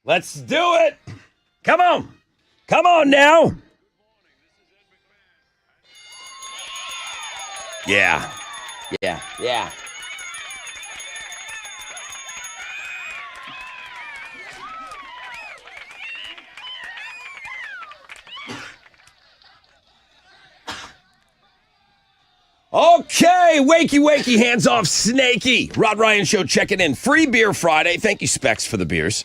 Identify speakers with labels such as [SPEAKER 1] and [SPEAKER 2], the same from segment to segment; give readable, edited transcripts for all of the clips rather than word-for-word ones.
[SPEAKER 1] Let's do it. Come on. Come on now. Yeah. Okay, wakey, hands off Snakey. Rod Ryan Show checking in. Free Beer Friday. Thank you, Specs, for the beers.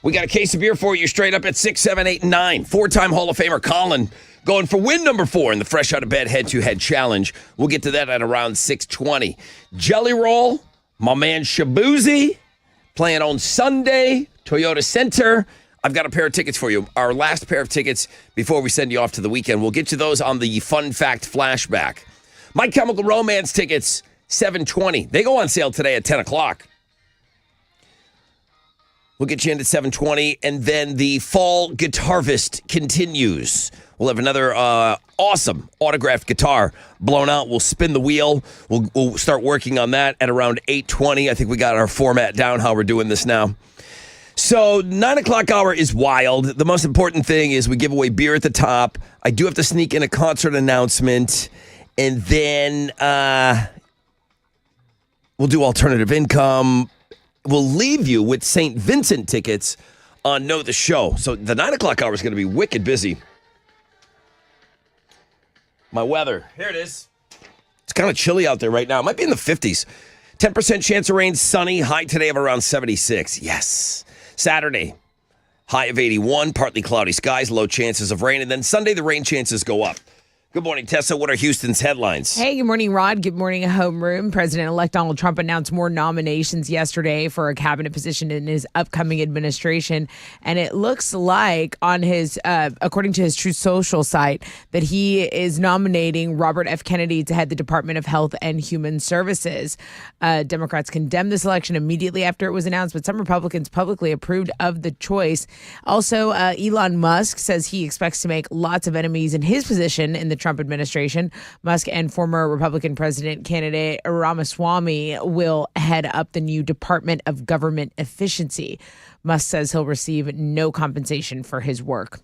[SPEAKER 1] We got a case of beer for you straight up at 6, 7, 8, and 9. Four-time Hall of Famer Colin going for win number 4 in the Fresh Out of Bed Head-to-Head Challenge. We'll get to that at around 6:20. Jelly Roll, my man Shabuzi, playing on Sunday, Toyota Center. I've got a pair of tickets for you. Our last pair of tickets before we send you off to the weekend. We'll get you those on the Fun Fact Flashback. My Chemical Romance tickets, 7:20. They go on sale today at 10 o'clock. We'll get you in at 7:20, and then the Fall Guitarvist continues. We'll have another awesome autographed guitar blown out. We'll spin the wheel. We'll start working on that at around 8:20. I think we got our format down, how we're doing this now. So 9 o'clock hour is wild. The most important thing is we give away beer at the top. I do have to sneak in a concert announcement. And then we'll do alternative income. We'll leave you with St. Vincent tickets on Know the Show. So the 9 o'clock hour is going to be wicked busy. My weather. Here it is. It's kind of chilly out there right now. It might be in the 50s. 10% chance of rain, sunny. High today of around 76. Yes. Saturday, high of 81. Partly cloudy skies, low chances of rain. And then Sunday, the rain chances go up. Good morning, Tessa. What are Houston's headlines?
[SPEAKER 2] Hey, good morning, Rod. Good morning, Homeroom. President-elect Donald Trump announced more nominations yesterday for a cabinet position in his upcoming administration. And it looks like on his, according to his Truth Social site, that he is nominating Robert F. Kennedy to head the Department of Health and Human Services. Democrats condemned this election immediately after it was announced, but some Republicans publicly approved of the choice. Also, Elon Musk says he expects to make lots of enemies in his position in the Trump administration. Musk and former Republican president candidate Ramaswamy will head up the new Department of Government Efficiency. Musk says he'll receive no compensation for his work.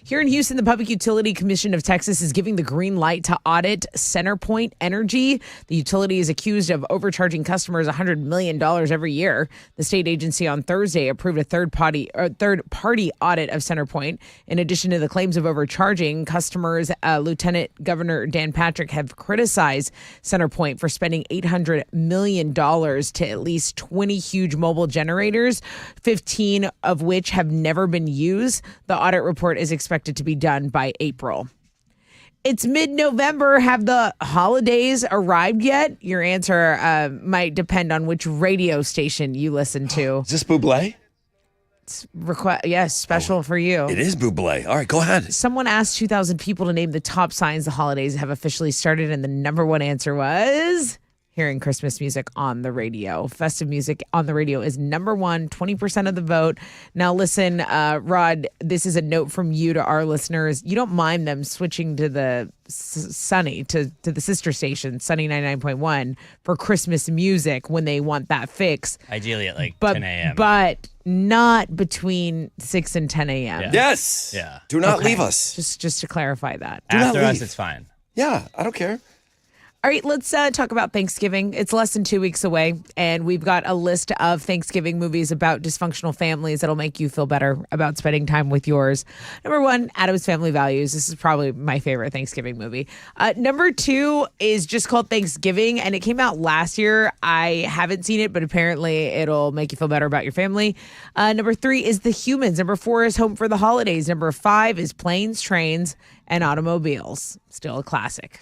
[SPEAKER 2] Here in Houston, the Public Utility Commission of Texas is giving the green light to audit CenterPoint Energy. The utility is accused of overcharging customers $100 million every year. The state agency on Thursday approved a third-party audit of CenterPoint. In addition to the claims of overcharging, customers, Lieutenant Governor Dan Patrick, have criticized CenterPoint for spending $800 million to at least 20 huge mobile generators, 15 of which have never been used. The audit report is expected to be done by April. It's mid-November. Have the holidays arrived yet? Your answer might depend on which radio station you listen to.
[SPEAKER 1] Is this Bublé?
[SPEAKER 2] Yes, special for you.
[SPEAKER 1] It is Bublé. All right, go ahead.
[SPEAKER 2] Someone asked 2,000 people to name the top signs the holidays have officially started, and the number one answer was hearing Christmas music on the radio. Festive music on the radio is number one, 20% of the vote. Now listen, Rod, this is a note from you to our listeners. You don't mind them switching to the Sunny, to the sister station, Sunny 99.1, for Christmas music when they want that fix.
[SPEAKER 3] Ideally at 10 a.m.
[SPEAKER 2] But not between 6 and 10 a.m.
[SPEAKER 3] Yeah.
[SPEAKER 1] Yes.
[SPEAKER 3] Yeah.
[SPEAKER 1] Do not leave us.
[SPEAKER 2] Just to clarify that.
[SPEAKER 3] After us, it's fine.
[SPEAKER 1] Yeah, I don't care.
[SPEAKER 2] All right, let's talk about Thanksgiving. It's less than 2 weeks away, and we've got a list of Thanksgiving movies about dysfunctional families that'll make you feel better about spending time with yours. Number one, Addams Family Values. This is probably my favorite Thanksgiving movie. Number two is just called Thanksgiving, and it came out last year. I haven't seen it, but apparently it'll make you feel better about your family. Number three is The Humans. Number four is Home for the Holidays. Number five is Planes, Trains, and Automobiles. Still a classic.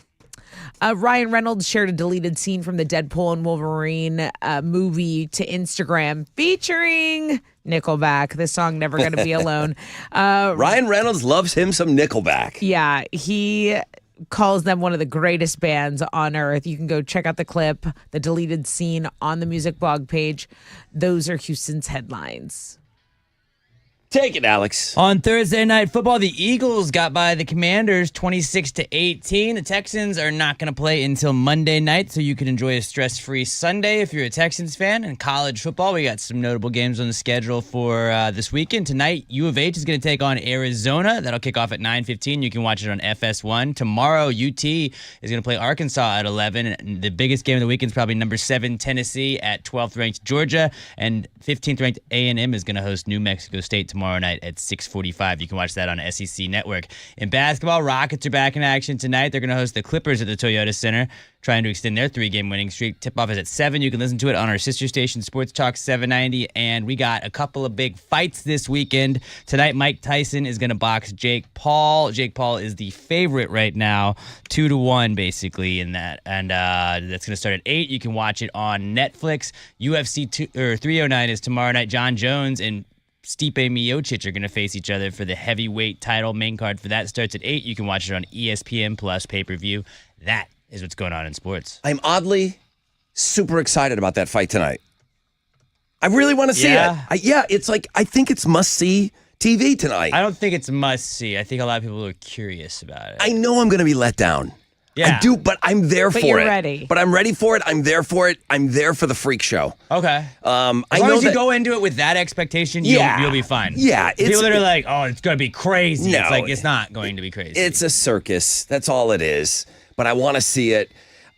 [SPEAKER 2] Ryan Reynolds shared a deleted scene from the Deadpool and Wolverine movie to Instagram featuring Nickelback. This song, Never Gonna Be Alone.
[SPEAKER 1] Ryan Reynolds loves him some Nickelback.
[SPEAKER 2] Yeah, he calls them one of the greatest bands on earth. You can go check out the clip, the deleted scene on the music blog page. Those are Houston's headlines.
[SPEAKER 1] Take it, Alex.
[SPEAKER 3] On Thursday Night Football, the Eagles got by the Commanders 26-18. The Texans are not going to play until Monday night, so you can enjoy a stress-free Sunday if you're a Texans fan. In college football, we got some notable games on the schedule for this weekend. Tonight, U of H is going to take on Arizona. That'll kick off at 9:15. You can watch it on FS1. Tomorrow, UT is going to play Arkansas at 11. And the biggest game of the weekend is probably number 7 Tennessee at 12th-ranked Georgia, and 15th-ranked A&M is going to host New Mexico State tomorrow night at 6:45. You can watch that on SEC Network. In basketball, Rockets are back in action tonight. They're going to host the Clippers at the Toyota Center, trying to extend their 3-game winning streak. Tip-off is at 7. You can listen to it on our sister station, Sports Talk 790. And we got a couple of big fights this weekend. Tonight, Mike Tyson is going to box Jake Paul. Jake Paul is the favorite right now, 2-1 basically in that. And that's going to start at 8. You can watch it on Netflix. UFC 309 is tomorrow night. John Jones and Stipe Miocic are going to face each other for the heavyweight title. Main card for that starts at 8. You can watch it on ESPN Plus pay-per-view. That is what's going on in sports.
[SPEAKER 1] I'm oddly super excited about that fight tonight. I really want to see it. It's like, I think it's must-see TV tonight.
[SPEAKER 3] I don't think it's must-see. I think a lot of people are curious about it.
[SPEAKER 1] I know I'm going to be let down.
[SPEAKER 3] Yeah.
[SPEAKER 1] I do, but I'm there for
[SPEAKER 2] you're
[SPEAKER 1] it.
[SPEAKER 2] ready.
[SPEAKER 1] But I'm ready for it. I'm there for it. I'm there for the freak show.
[SPEAKER 3] Okay.
[SPEAKER 1] I
[SPEAKER 3] As long
[SPEAKER 1] know
[SPEAKER 3] as you
[SPEAKER 1] that,
[SPEAKER 3] go into it with that expectation,
[SPEAKER 1] Yeah.
[SPEAKER 3] you'll be fine.
[SPEAKER 1] Yeah,
[SPEAKER 3] People that are like, oh, it's going to be crazy.
[SPEAKER 1] No.
[SPEAKER 3] It's like, it's not going to be crazy.
[SPEAKER 1] It's a circus. That's all it is. But I want to see it.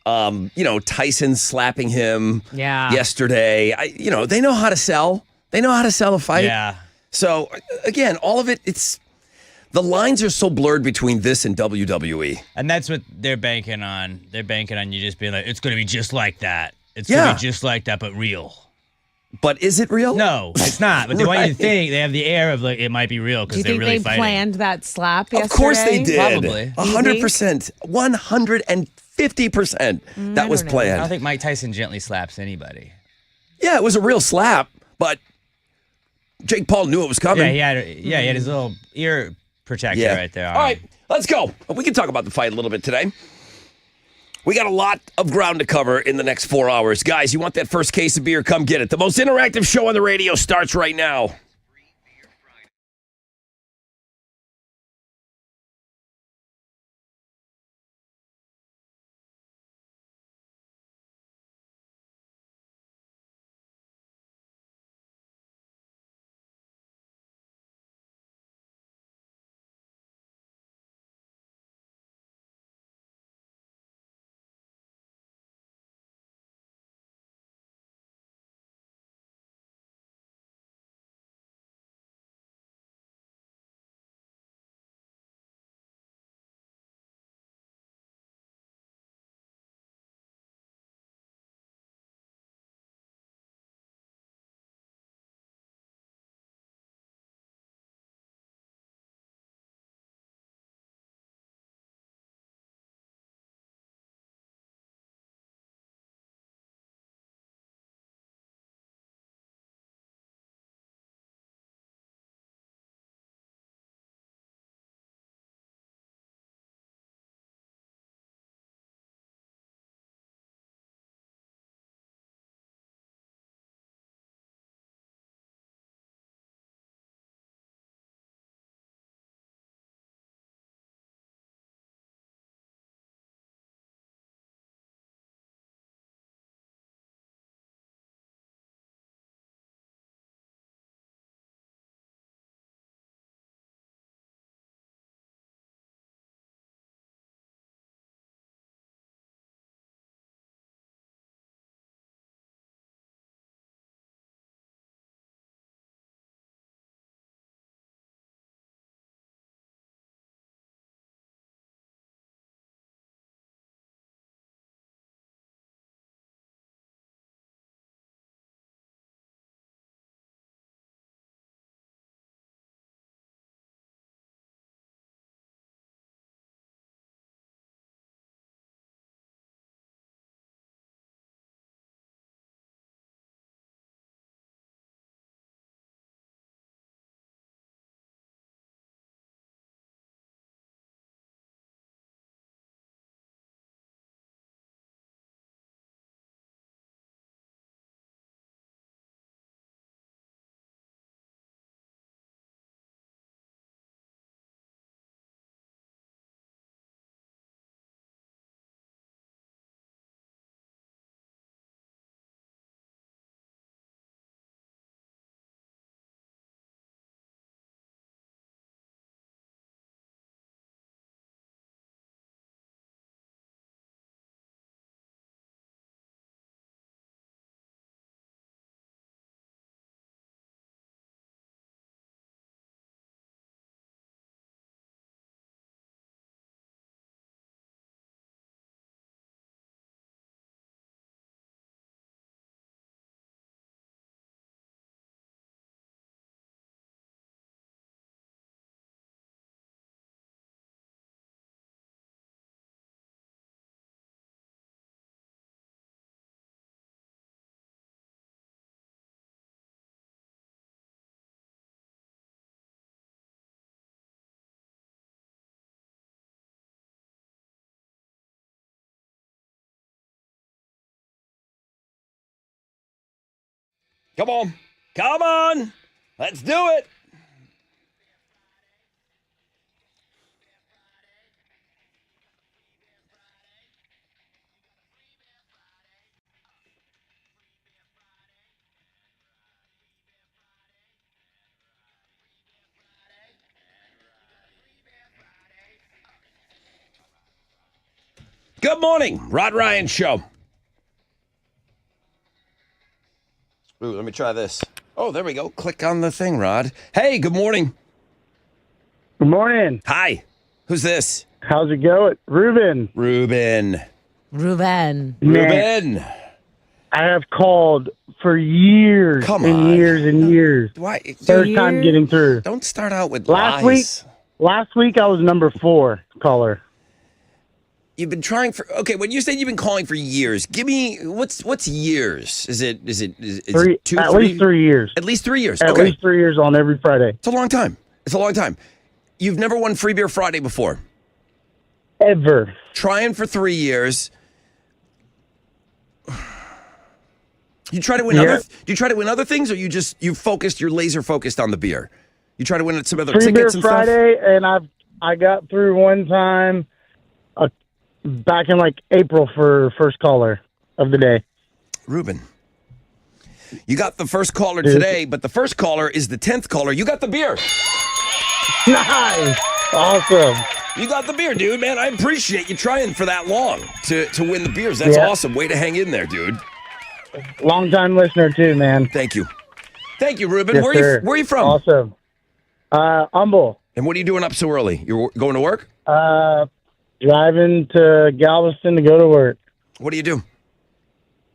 [SPEAKER 1] Tyson slapping him yesterday. They know how to sell. They know how to sell a fight.
[SPEAKER 3] Yeah.
[SPEAKER 1] So, again, all of it, the lines are so blurred between this and WWE.
[SPEAKER 3] And that's what they're banking on. They're banking on you just being like, it's going to be just like that. It's going to be just like that, but real.
[SPEAKER 1] But is it real?
[SPEAKER 3] No, it's not. But they want you to
[SPEAKER 1] Right.
[SPEAKER 3] think they have the air of like it might be real
[SPEAKER 2] Do you
[SPEAKER 3] because they're
[SPEAKER 2] think
[SPEAKER 3] really
[SPEAKER 2] they
[SPEAKER 3] fighting.
[SPEAKER 2] planned that slap yesterday?
[SPEAKER 1] Of course they did.
[SPEAKER 3] Probably.
[SPEAKER 1] 100%. 150%. That was
[SPEAKER 3] I don't
[SPEAKER 1] planned.
[SPEAKER 3] think Mike Tyson gently slaps anybody.
[SPEAKER 1] Yeah, it was a real slap, but Jake Paul knew it was coming.
[SPEAKER 3] Yeah, he had his little ear protector right there.
[SPEAKER 1] All right, let's go. We can talk about the fight a little bit today. We got a lot of ground to cover in the next 4 hours. Guys, you want that first case of beer? Come get it. The most interactive show on the radio starts right now. Come on. Come on. Let's do it. Good morning, Rod Ryan Show. Ooh, let me try this. Oh, there we go. Click on the thing, Rod. Hey, good morning.
[SPEAKER 4] Good morning.
[SPEAKER 1] Hi. Who's this?
[SPEAKER 4] How's it going? Ruben.
[SPEAKER 1] Ruben.
[SPEAKER 2] Ruben.
[SPEAKER 1] Ruben.
[SPEAKER 4] I have called for years
[SPEAKER 1] Come
[SPEAKER 4] and
[SPEAKER 1] on.
[SPEAKER 4] years and years.
[SPEAKER 1] Why?
[SPEAKER 4] Third time getting through.
[SPEAKER 1] Don't start out with
[SPEAKER 4] Last
[SPEAKER 1] lies.
[SPEAKER 4] week I was number 4 caller.
[SPEAKER 1] You've been trying for when you say you've been calling for years, give me what's years? Is it
[SPEAKER 4] Three,
[SPEAKER 1] two,
[SPEAKER 4] at
[SPEAKER 1] three?
[SPEAKER 4] least 3 years.
[SPEAKER 1] At least 3 years.
[SPEAKER 4] At
[SPEAKER 1] Okay.
[SPEAKER 4] least 3 years on every Friday.
[SPEAKER 1] It's a long time. It's a long time. You've never won Free Beer Friday before.
[SPEAKER 4] Ever.
[SPEAKER 1] Trying for 3 years. You try to win
[SPEAKER 4] Yeah.
[SPEAKER 1] do you try to win other things, or you're laser focused on the beer? You try to win some other
[SPEAKER 4] Free Beer
[SPEAKER 1] tickets and stuff?
[SPEAKER 4] Friday, and I got through one time back in like April for first caller of the day.
[SPEAKER 1] Ruben, you got the first caller today, but the first caller is the 10th caller. You got the beer.
[SPEAKER 4] Nice. Awesome.
[SPEAKER 1] You got the beer, dude, man. I appreciate you trying for that long to win the beers. That's
[SPEAKER 4] Yeah.
[SPEAKER 1] awesome. Way to hang in there, dude.
[SPEAKER 4] Long time listener too, man.
[SPEAKER 1] Thank you. Thank you, Ruben.
[SPEAKER 4] Yes,
[SPEAKER 1] where
[SPEAKER 4] sir.
[SPEAKER 1] are you from?
[SPEAKER 4] Awesome. Humble.
[SPEAKER 1] And what are you doing up so early? You're going to work?
[SPEAKER 4] Driving to Galveston to go to work.
[SPEAKER 1] What do you do?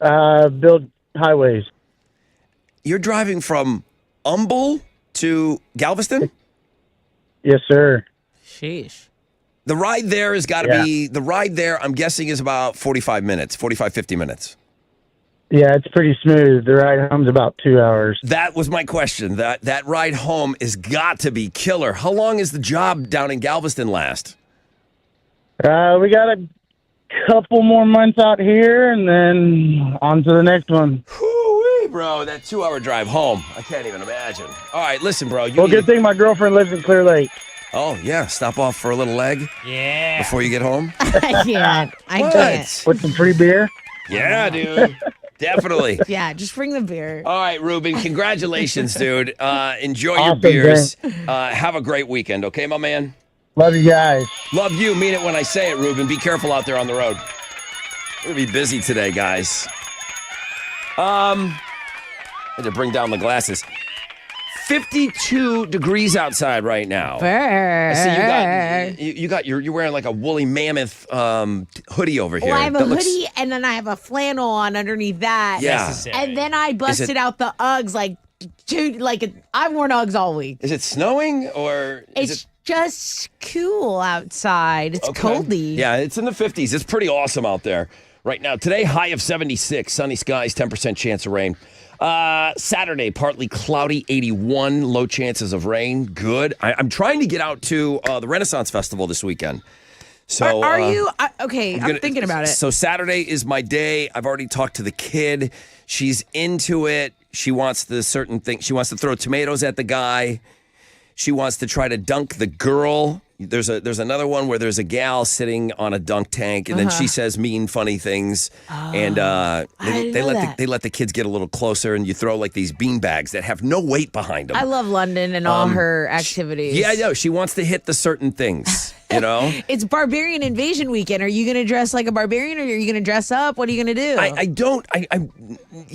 [SPEAKER 4] Build highways.
[SPEAKER 1] You're driving from Humble to Galveston?
[SPEAKER 4] Yes, sir.
[SPEAKER 2] Sheesh.
[SPEAKER 1] The ride there has got to
[SPEAKER 4] Yeah.
[SPEAKER 1] be, the ride there, I'm guessing, is about 50 minutes.
[SPEAKER 4] Yeah, it's pretty smooth. The ride home's about 2 hours.
[SPEAKER 1] That was my question. That ride home has got to be killer. How long is the job down in Galveston last?
[SPEAKER 4] We got a couple more months out here, and then on to the next one.
[SPEAKER 1] Whoo-wee, bro, that 2-hour drive home. I can't even imagine. All right, listen, bro.
[SPEAKER 4] Well, good thing my girlfriend lives in Clear Lake.
[SPEAKER 1] Oh, yeah. Stop off for a little leg
[SPEAKER 3] Yeah.
[SPEAKER 1] before you get home.
[SPEAKER 2] I can't. I
[SPEAKER 1] What?
[SPEAKER 2] can't.
[SPEAKER 4] With some free beer.
[SPEAKER 1] Yeah, dude. Definitely.
[SPEAKER 2] Yeah, just bring the beer.
[SPEAKER 1] All right, Ruben. Congratulations, dude. Enjoy your
[SPEAKER 4] Awesome,
[SPEAKER 1] beers. Have a great weekend, okay, my man?
[SPEAKER 4] Love you guys.
[SPEAKER 1] Love you. Mean it when I say it, Ruben. Be careful out there on the road. We're going to be busy today, guys. I had to bring down the glasses. 52 degrees outside right now. I see you're wearing like a woolly mammoth hoodie over here.
[SPEAKER 2] Well, I have a
[SPEAKER 1] That looks-
[SPEAKER 2] hoodie and then I have a flannel on underneath that.
[SPEAKER 1] Yeah.
[SPEAKER 3] Necessary.
[SPEAKER 2] And then I busted out the Uggs I've worn Uggs all week.
[SPEAKER 1] Is it snowing or is
[SPEAKER 2] It's
[SPEAKER 1] it
[SPEAKER 2] just cool outside. It's
[SPEAKER 1] okay?
[SPEAKER 2] coldy.
[SPEAKER 1] Yeah, it's in the 50s. It's pretty awesome out there right now. Today, high of 76, sunny skies, 10% chance of rain. Saturday, partly cloudy, 81, low chances of rain. Good. I'm trying to get out to the Renaissance Festival this weekend. So
[SPEAKER 2] Are you okay? I'm
[SPEAKER 1] gonna-
[SPEAKER 2] thinking about it.
[SPEAKER 1] So Saturday is my day. I've already talked to the kid. She's into it. She wants the certain thing. She wants to throw tomatoes at the guy. She wants to try to dunk the girl. There's another one where there's a gal sitting on a dunk tank, and then she says mean, funny things, and
[SPEAKER 2] didn't know that.
[SPEAKER 1] they let the kids get a little closer, and you throw like these bean bags that have no weight behind them.
[SPEAKER 2] I love London and all her activities.
[SPEAKER 1] Yeah, I know. She wants to hit the certain things, you know.
[SPEAKER 2] It's Barbarian Invasion weekend. Are you going to dress like a barbarian or are you going to dress up? What are you going to do?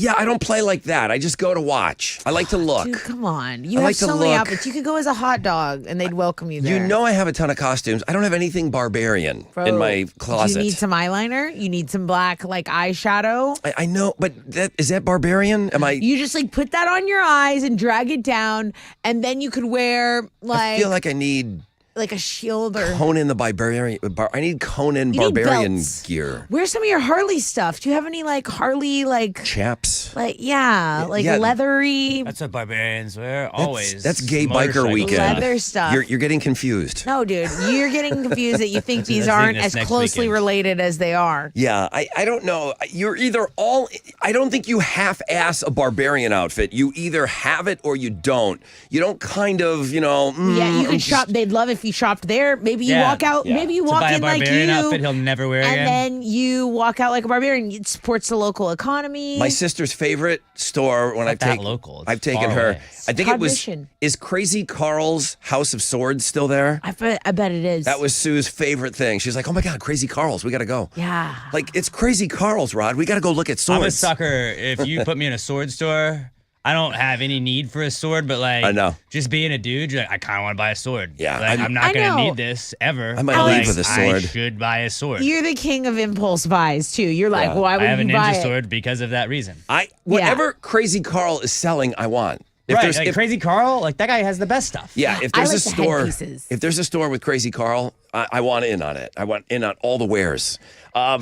[SPEAKER 1] I don't play like that. I just go to watch. I like to look.
[SPEAKER 2] Dude, come on. You
[SPEAKER 1] I
[SPEAKER 2] have
[SPEAKER 1] like to
[SPEAKER 2] so many
[SPEAKER 1] look.
[SPEAKER 2] outfits. You could go as a hot dog and they'd welcome you there.
[SPEAKER 1] You know I have a ton of costumes. I don't have anything barbarian
[SPEAKER 2] Bro,
[SPEAKER 1] in my closet.
[SPEAKER 2] Do you need some eyeliner? You need some black like eyeshadow?
[SPEAKER 1] I know, but is that barbarian? Am I?
[SPEAKER 2] You just like put that on your eyes and drag it down, and then you could wear
[SPEAKER 1] I
[SPEAKER 2] like
[SPEAKER 1] feel like I need
[SPEAKER 2] like a shield or
[SPEAKER 1] Conan the Barbarian. I need Conan
[SPEAKER 2] You need
[SPEAKER 1] Barbarian
[SPEAKER 2] belts.
[SPEAKER 1] gear.
[SPEAKER 2] Where's some of your Harley stuff? Do you have any like Harley
[SPEAKER 1] Chaps.
[SPEAKER 2] yeah,
[SPEAKER 1] yeah.
[SPEAKER 2] leathery
[SPEAKER 3] That's what barbarians wear. Always.
[SPEAKER 1] That's gay biker
[SPEAKER 3] Motorcycle
[SPEAKER 1] weekend.
[SPEAKER 3] stuff.
[SPEAKER 2] leather stuff?
[SPEAKER 1] You're getting confused.
[SPEAKER 2] No, dude, you're getting confused that you think these
[SPEAKER 3] That's
[SPEAKER 2] aren't
[SPEAKER 3] this
[SPEAKER 2] as
[SPEAKER 3] next
[SPEAKER 2] closely
[SPEAKER 3] weekend.
[SPEAKER 2] related as they are.
[SPEAKER 1] Yeah, I don't know. You're either all. I don't think you half-ass a barbarian outfit. You either have it or you don't. You don't kind of,
[SPEAKER 2] Yeah, you could shop. They'd love if you shopped there. Maybe you
[SPEAKER 3] Yeah,
[SPEAKER 2] walk out.
[SPEAKER 1] yeah.
[SPEAKER 2] Maybe you
[SPEAKER 3] To
[SPEAKER 2] walk
[SPEAKER 3] buy a
[SPEAKER 2] in like
[SPEAKER 3] barbarian
[SPEAKER 2] you,
[SPEAKER 3] outfit he'll never wear
[SPEAKER 2] and
[SPEAKER 3] again.
[SPEAKER 2] then you walk out like a barbarian. It supports the local economy.
[SPEAKER 1] My sister's favorite store when I've
[SPEAKER 3] that
[SPEAKER 1] taken
[SPEAKER 3] local. It's
[SPEAKER 1] I've taken
[SPEAKER 3] far
[SPEAKER 1] her.
[SPEAKER 3] away.
[SPEAKER 1] I think
[SPEAKER 2] Todd
[SPEAKER 1] it was
[SPEAKER 2] Mission.
[SPEAKER 1] is Crazy Carl's House of Swords still there?
[SPEAKER 2] I bet it is.
[SPEAKER 1] That was Sue's favorite thing. She's like, "Oh my god, Crazy Carl's, we got to go."
[SPEAKER 2] yeah.
[SPEAKER 1] Like it's Crazy Carl's, Rod. We got to go look at
[SPEAKER 3] I'm
[SPEAKER 1] swords.
[SPEAKER 3] a sucker. If you put me in a sword store, I don't have any need for a sword, but like,
[SPEAKER 1] I know.
[SPEAKER 3] just being a dude, you're like, I kind of want to buy a sword.
[SPEAKER 1] Yeah,
[SPEAKER 3] like,
[SPEAKER 1] I
[SPEAKER 3] I'm not
[SPEAKER 2] know.
[SPEAKER 3] gonna need this ever.
[SPEAKER 1] I might
[SPEAKER 3] but,
[SPEAKER 1] leave
[SPEAKER 3] like,
[SPEAKER 1] with a
[SPEAKER 3] I
[SPEAKER 1] sword.
[SPEAKER 3] should buy a sword.
[SPEAKER 2] You're the king of impulse buys too. You're like,
[SPEAKER 1] Yeah.
[SPEAKER 2] why
[SPEAKER 3] I
[SPEAKER 2] would
[SPEAKER 3] have a
[SPEAKER 2] you buy
[SPEAKER 3] ninja
[SPEAKER 2] it?
[SPEAKER 3] sword because of that reason.
[SPEAKER 1] Whatever Crazy Carl is selling, I want. If
[SPEAKER 3] Right,
[SPEAKER 1] there's
[SPEAKER 3] like
[SPEAKER 1] if-
[SPEAKER 3] Crazy Carl, like that guy has the best stuff.
[SPEAKER 1] Yeah, if
[SPEAKER 2] I
[SPEAKER 1] there's
[SPEAKER 2] like
[SPEAKER 1] a
[SPEAKER 2] the
[SPEAKER 1] store,
[SPEAKER 2] headpieces.
[SPEAKER 1] if there's a store with Crazy Carl, I want in on it. I want in on all the wares. All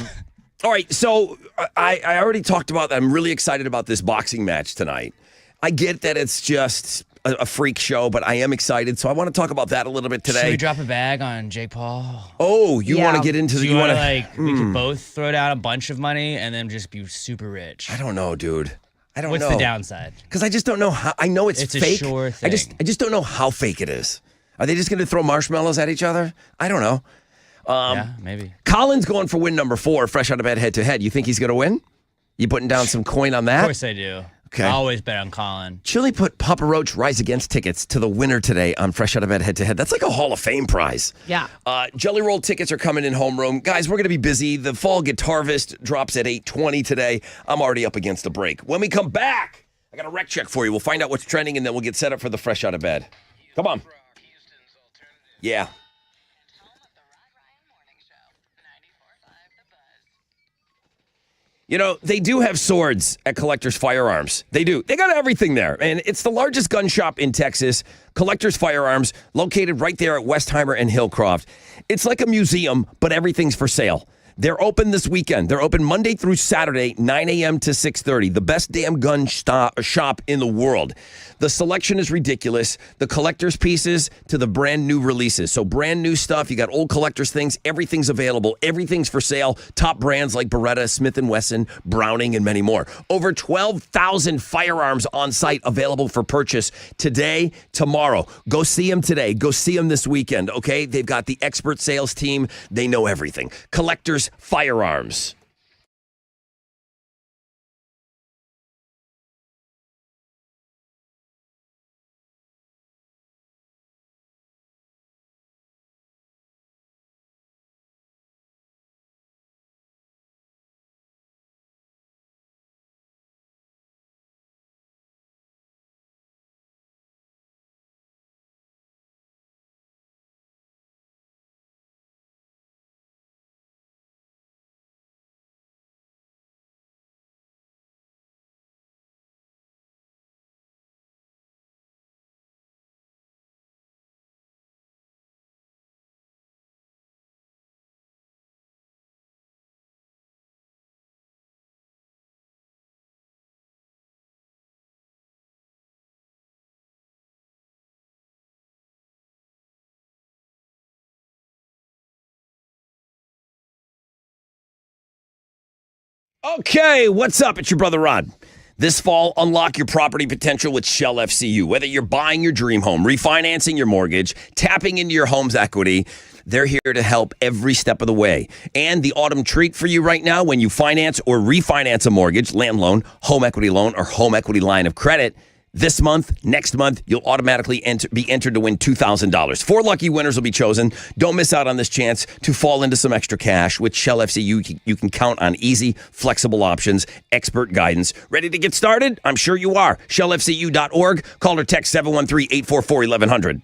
[SPEAKER 1] right, so I already talked about that. I'm really excited about this boxing match tonight. I get that it's just a freak show, but I am excited. So I want to talk about that a little bit
[SPEAKER 3] Should
[SPEAKER 1] today.
[SPEAKER 3] we drop a bag on Jake Paul?
[SPEAKER 1] Oh, you
[SPEAKER 2] Yeah.
[SPEAKER 1] want to get into
[SPEAKER 3] Do
[SPEAKER 1] the?
[SPEAKER 3] you want to
[SPEAKER 1] wanna-
[SPEAKER 3] like we could both throw down a bunch of money and then just be super rich?
[SPEAKER 1] I don't know, dude. I don't
[SPEAKER 3] What's
[SPEAKER 1] know.
[SPEAKER 3] the downside?
[SPEAKER 1] Because I just don't know how. I know it's
[SPEAKER 3] It's a
[SPEAKER 1] fake.
[SPEAKER 3] sure
[SPEAKER 1] I just don't know how fake it is. Are they just going to throw marshmallows at each other? I don't know.
[SPEAKER 3] Yeah, maybe.
[SPEAKER 1] Colin's going for win number 4, fresh out of bed, head to head. You think he's going to win? You putting down some coin on
[SPEAKER 3] Of
[SPEAKER 1] that?
[SPEAKER 3] course I do.
[SPEAKER 1] Okay.
[SPEAKER 3] I always bet on Colin.
[SPEAKER 1] Chili put Papa Roach Rise Against tickets to the winner today on Fresh Out of Bed Head to Head. That's like a Hall of Fame prize.
[SPEAKER 2] Yeah.
[SPEAKER 1] Jelly Roll tickets are coming in homeroom. Guys, we're going to be busy. The Fall Guitarvist drops at 8:20 today. I'm already up against the break. When we come back, I got a rec check for you. We'll find out what's trending, and then we'll get set up for the Fresh Out of Bed. Come on. Yeah. You know, they do have swords at Collector's Firearms. They do. They got everything there. And it's the largest gun shop in Texas. Collector's Firearms, located right there at Westheimer and Hillcroft. It's like a museum, but everything's for sale. They're open this weekend. They're open Monday through Saturday, 9 a.m. to 6:30. The best damn gun shop in the world. The selection is ridiculous. The collector's pieces to the brand new releases. So brand new stuff. You got old collector's things. Everything's available. Everything's for sale. Top brands like Beretta, Smith & Wesson, Browning, and many more. Over 12,000 firearms on site available for purchase today, tomorrow. Go see them today. Go see them this weekend, okay? They've got the expert sales team. They know everything. Collector's Firearms. Okay, what's up? It's your brother Rod. This fall, unlock your property potential with Shell FCU. Whether you're buying your dream home, refinancing your mortgage, tapping into your home's equity, they're here to help every step of the way. And the autumn treat for you right now, when you finance or refinance a mortgage, land loan, home equity loan, or home equity line of credit, this month, next month, you'll automatically be entered to win $2,000. 4 lucky winners will be chosen. Don't miss out on this chance to fall into some extra cash. With Shell FCU, you can count on easy, flexible options, expert guidance. Ready to get started? I'm sure you are. ShellFCU.org. Call or text 713-844-1100.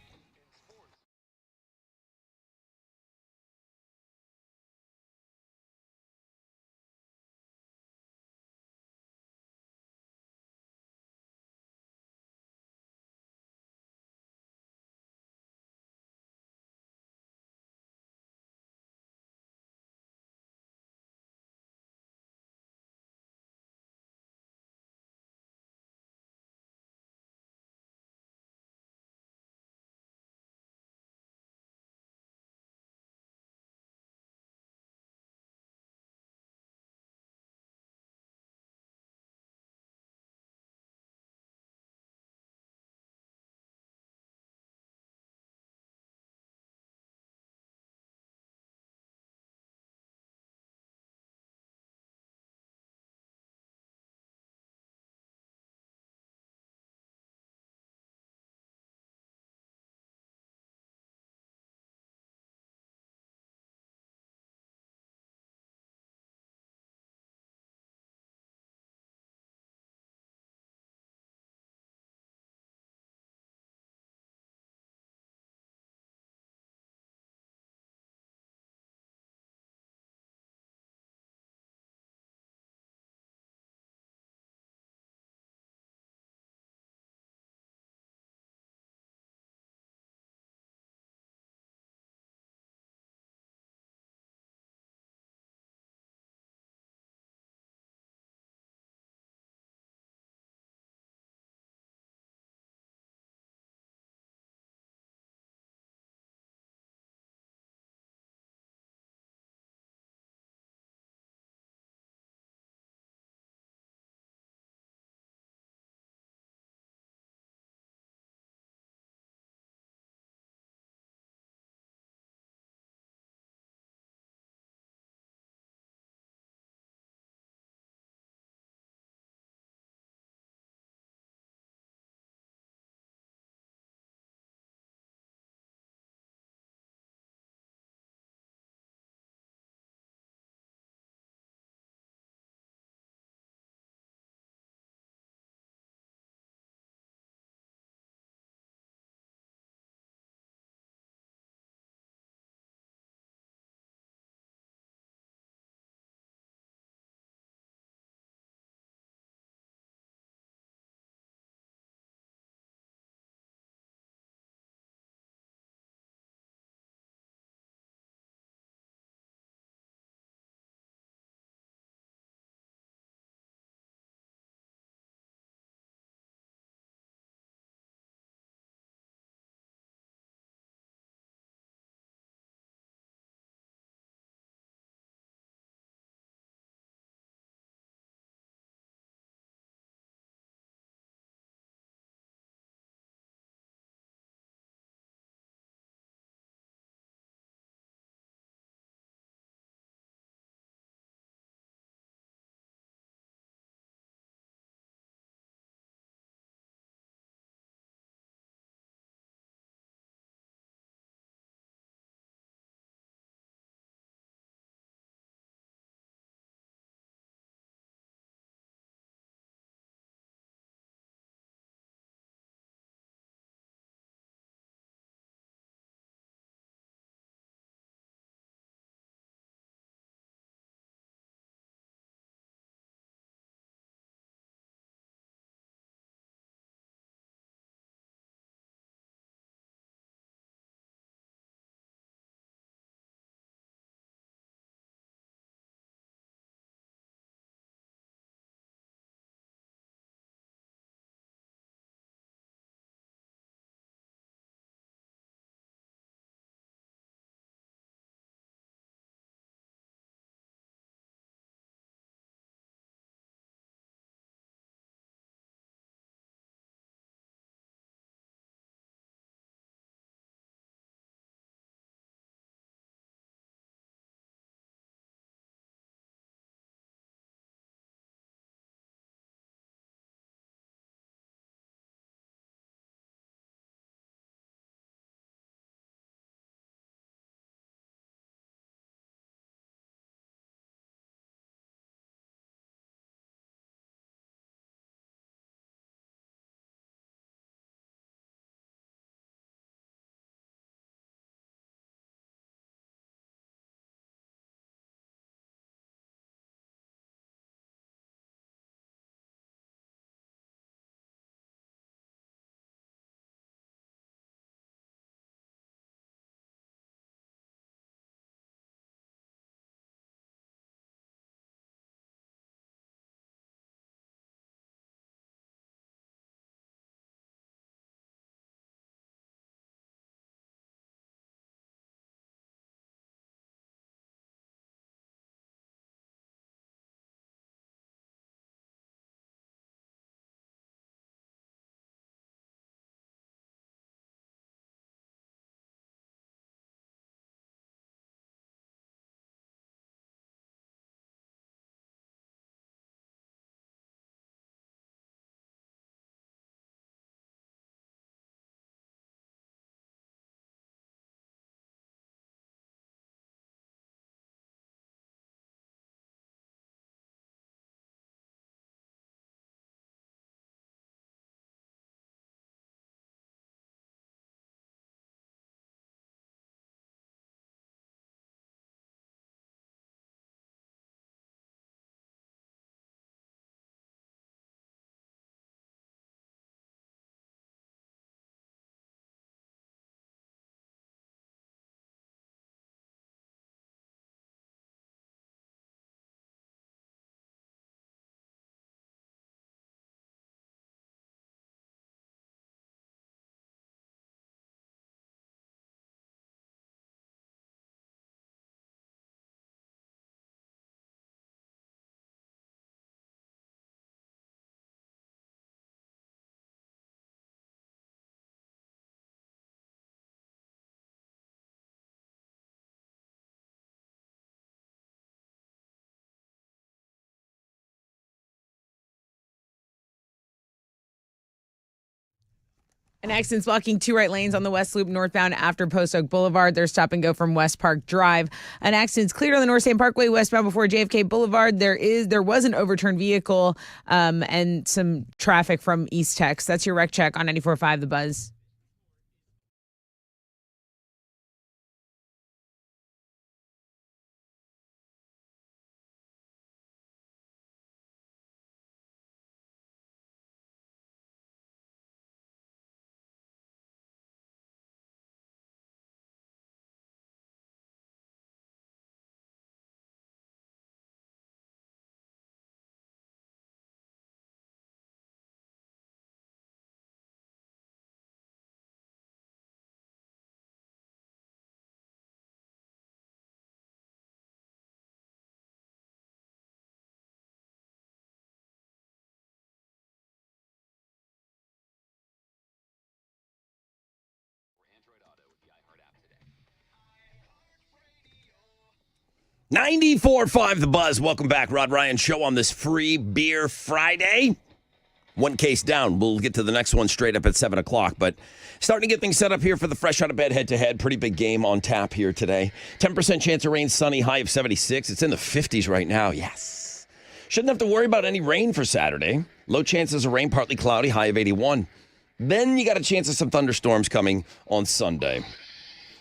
[SPEAKER 2] An accident's blocking 2 right lanes on the West Loop northbound after Post Oak Boulevard. They're stop and go from West Park Drive. An accident's cleared on the North Stand Parkway westbound before JFK Boulevard. There was an overturned vehicle and some traffic from East Tex. That's your wreck check on 94.5 The Buzz.
[SPEAKER 1] Android Auto with the iHeart app today. 94.5 The Buzz. Welcome back. Rod Ryan Show on this Free Beer Friday. One case down. We'll get to the next one straight up at 7 o'clock. But starting to get things set up here for the Fresh Out of Bed head-to-head. Pretty big game on tap here today. 10% chance of rain, sunny, high of 76. It's in the 50s right now. Yes. Shouldn't have to worry about any rain for Saturday. Low chances of rain, partly cloudy, high of 81. Then you got a chance of some thunderstorms coming on Sunday.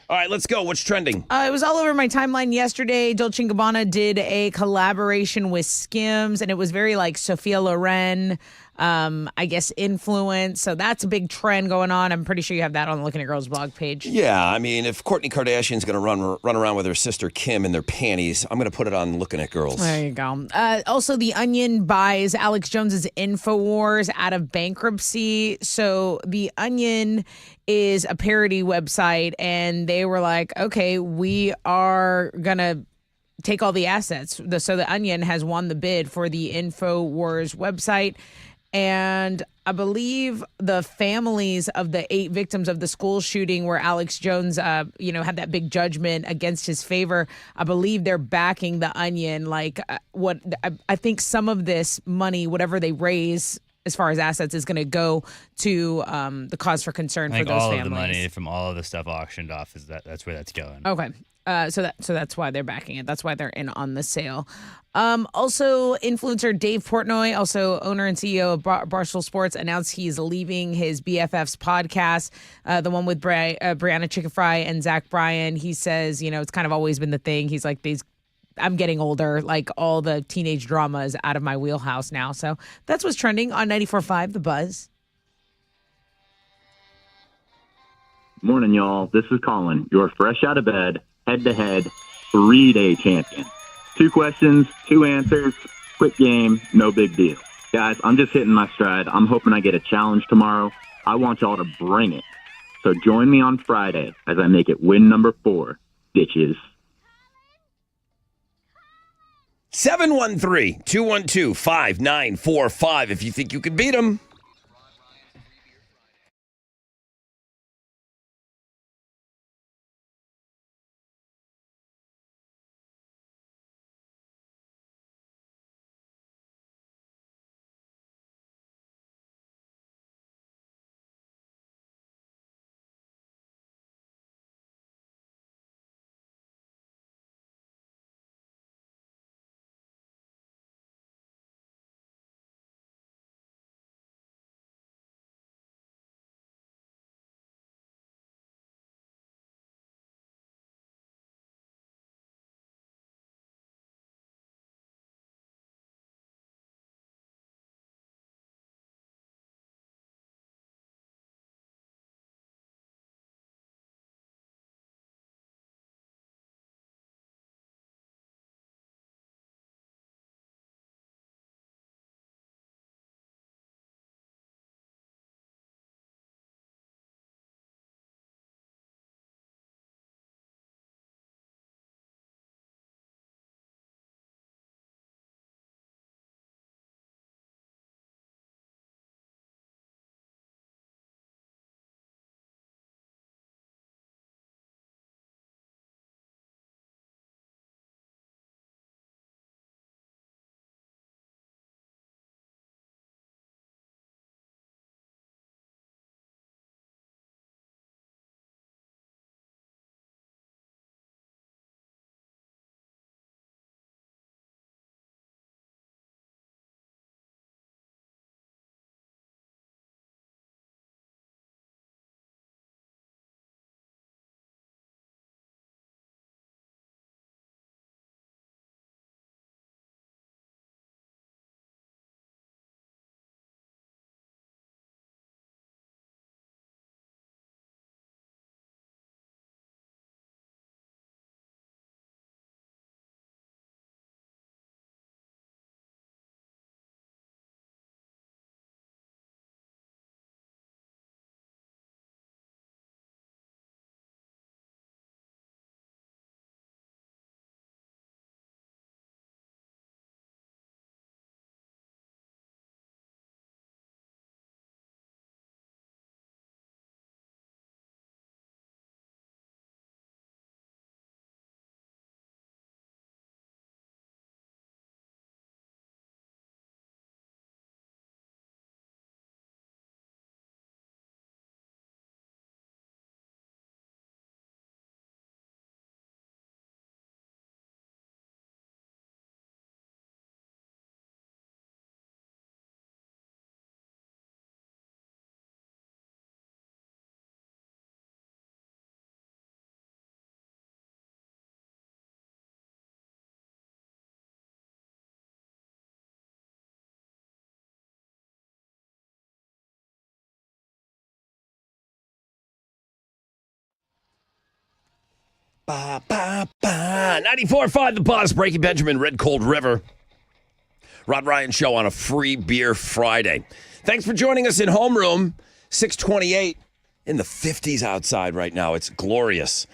[SPEAKER 1] All right, let's go. What's trending?
[SPEAKER 2] It was all over my timeline yesterday. Dolce & Gabbana did a collaboration with Skims, and it was very like Sophia Loren, I guess, influence. So that's a big trend going on. I'm pretty sure you have that on the Looking at Girls blog page.
[SPEAKER 1] Yeah, I mean, if Kourtney Kardashian's going to run around with her sister Kim in their panties, I'm going to put it on Looking at Girls.
[SPEAKER 2] There you go. Also, The Onion buys Alex Jones's InfoWars out of bankruptcy. So The Onion is a parody website, and they were like, okay, we are going to take all the assets. So The Onion has won the bid for the InfoWars website. And I believe the families of the 8 victims of the school shooting where Alex Jones, had that big judgment against his favor, I believe they're backing The Onion. I think some of this money, whatever they raise as far as assets, is going to go to the cause for concern for those
[SPEAKER 3] all
[SPEAKER 2] families.
[SPEAKER 3] All of the money from all of the stuff auctioned off that's where that's going.
[SPEAKER 2] Okay. So that's why they're backing it. That's why they're in on the sale. Also, influencer Dave Portnoy, also owner and CEO of Barstool Sports, announced he's leaving his BFFs podcast, the one with Brianna Chicken-Fry and Zach Bryan. He says, it's kind of always been the thing. He's like, I'm getting older. Like, all the teenage drama is out of my wheelhouse now. So that's what's trending on 94.5 The Buzz.
[SPEAKER 5] Morning, y'all. This is Colin, your fresh out of bed, head-to-head, 3-day champion. 2 questions, 2 answers, quick game, no big deal. Guys, I'm just hitting my stride. I'm hoping I get a challenge tomorrow. I want y'all to bring it. So join me on Friday as I make it win number 4, bitches.
[SPEAKER 1] 713-212-5945 if you think you can beat them. Ba, ba, ba. 94.5 The Buzz, Breaking Benjamin, Red Cold River. Rod Ryan Show on a free beer Friday. Thanks for joining us in homeroom. 628 in the 50s outside right now. It's glorious.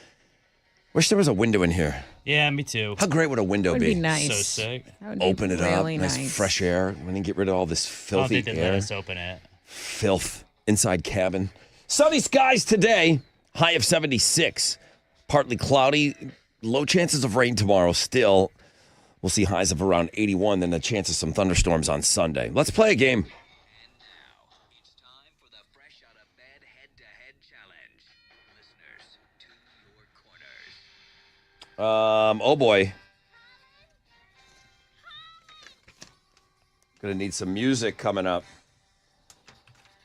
[SPEAKER 1] Wish there was a window in here.
[SPEAKER 3] Yeah, me too.
[SPEAKER 1] How great would a window
[SPEAKER 2] Would be
[SPEAKER 1] be?
[SPEAKER 2] nice.
[SPEAKER 3] So sick.
[SPEAKER 2] That would be
[SPEAKER 1] Open it
[SPEAKER 2] really
[SPEAKER 1] up, nice fresh air, and then get rid of all this
[SPEAKER 3] I don't
[SPEAKER 1] filthy
[SPEAKER 3] think they'd let
[SPEAKER 1] air.
[SPEAKER 3] us open it.
[SPEAKER 1] Filth inside cabin. Sunny skies today, high of 76. Partly cloudy, low chances of rain tomorrow still. We'll see highs of around 81, then a chance of some thunderstorms on Sunday. Let's play a game.
[SPEAKER 6] It's time for the Fresh Out of Bed Head-to-Head Challenge. Listeners, to your corners.
[SPEAKER 1] Oh boy. Gonna need some music coming up.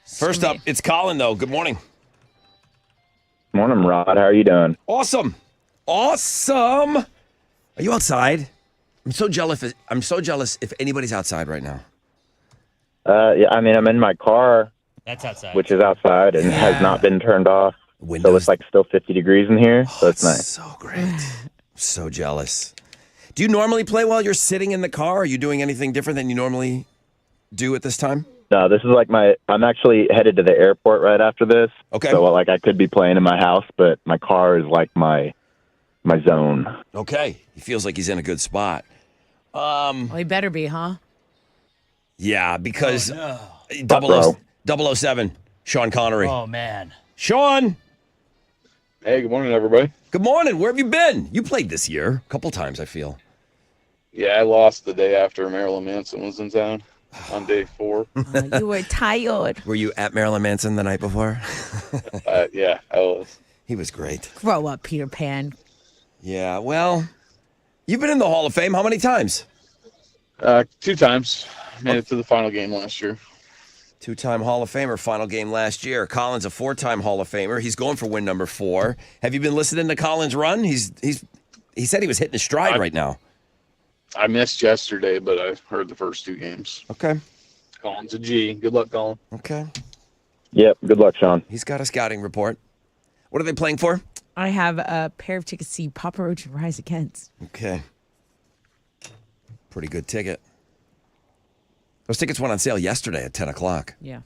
[SPEAKER 1] First up, it's Colin, though. Good morning.
[SPEAKER 7] Morning, Rod. How are you doing?
[SPEAKER 1] Awesome. Awesome. Are you outside? I'm so jealous if anybody's outside right now.
[SPEAKER 7] Yeah, I mean, I'm in my car,
[SPEAKER 3] That's outside.
[SPEAKER 7] which is outside and has not been turned off. So
[SPEAKER 1] Windows.
[SPEAKER 7] it's like still 50 degrees in here, so it's nice.
[SPEAKER 1] So great. So jealous. Do you normally play while you're sitting in the car? Are you doing anything different than you normally do at this time?
[SPEAKER 7] No, this is like I'm actually headed to the airport right after this.
[SPEAKER 1] Okay.
[SPEAKER 7] So like I could be playing in my house, but my car is like my zone.
[SPEAKER 1] Okay. He feels like he's in a good spot.
[SPEAKER 2] Well, he better be, huh?
[SPEAKER 1] Yeah, because
[SPEAKER 3] No.
[SPEAKER 1] 007, Sean Connery.
[SPEAKER 3] Oh, man.
[SPEAKER 1] Sean,
[SPEAKER 8] Hey, good morning, everybody.
[SPEAKER 1] good morning. Where have you been? You played this year a couple times, I feel.
[SPEAKER 8] Yeah, I lost the day after Marilyn Manson was in town on day 4.
[SPEAKER 2] You were tired.
[SPEAKER 1] Were you at Marilyn Manson the night before?
[SPEAKER 8] Yeah, I was.
[SPEAKER 1] He was great.
[SPEAKER 2] Grow up, Peter Pan.
[SPEAKER 1] Yeah, well, you've been in the Hall of Fame how many times?
[SPEAKER 8] 2 times. Made it to the final game last year.
[SPEAKER 1] 2-time Hall of Famer, final game last year. Colin's a 4-time Hall of Famer. He's going for win number 4. Have you been listening to Colin's run? He said he was hitting his stride right now.
[SPEAKER 8] I missed yesterday, but I heard the first 2 games.
[SPEAKER 1] Okay.
[SPEAKER 8] Colin's a G. Good luck, Colin.
[SPEAKER 1] Okay.
[SPEAKER 7] Yep. Good luck, Sean.
[SPEAKER 1] He's got a scouting report. What are they playing for?
[SPEAKER 2] I have a pair of tickets to see Papa Roach and Rise Against.
[SPEAKER 1] Okay. Pretty good ticket. Those tickets went on sale yesterday at 10 o'clock.
[SPEAKER 2] Yeah.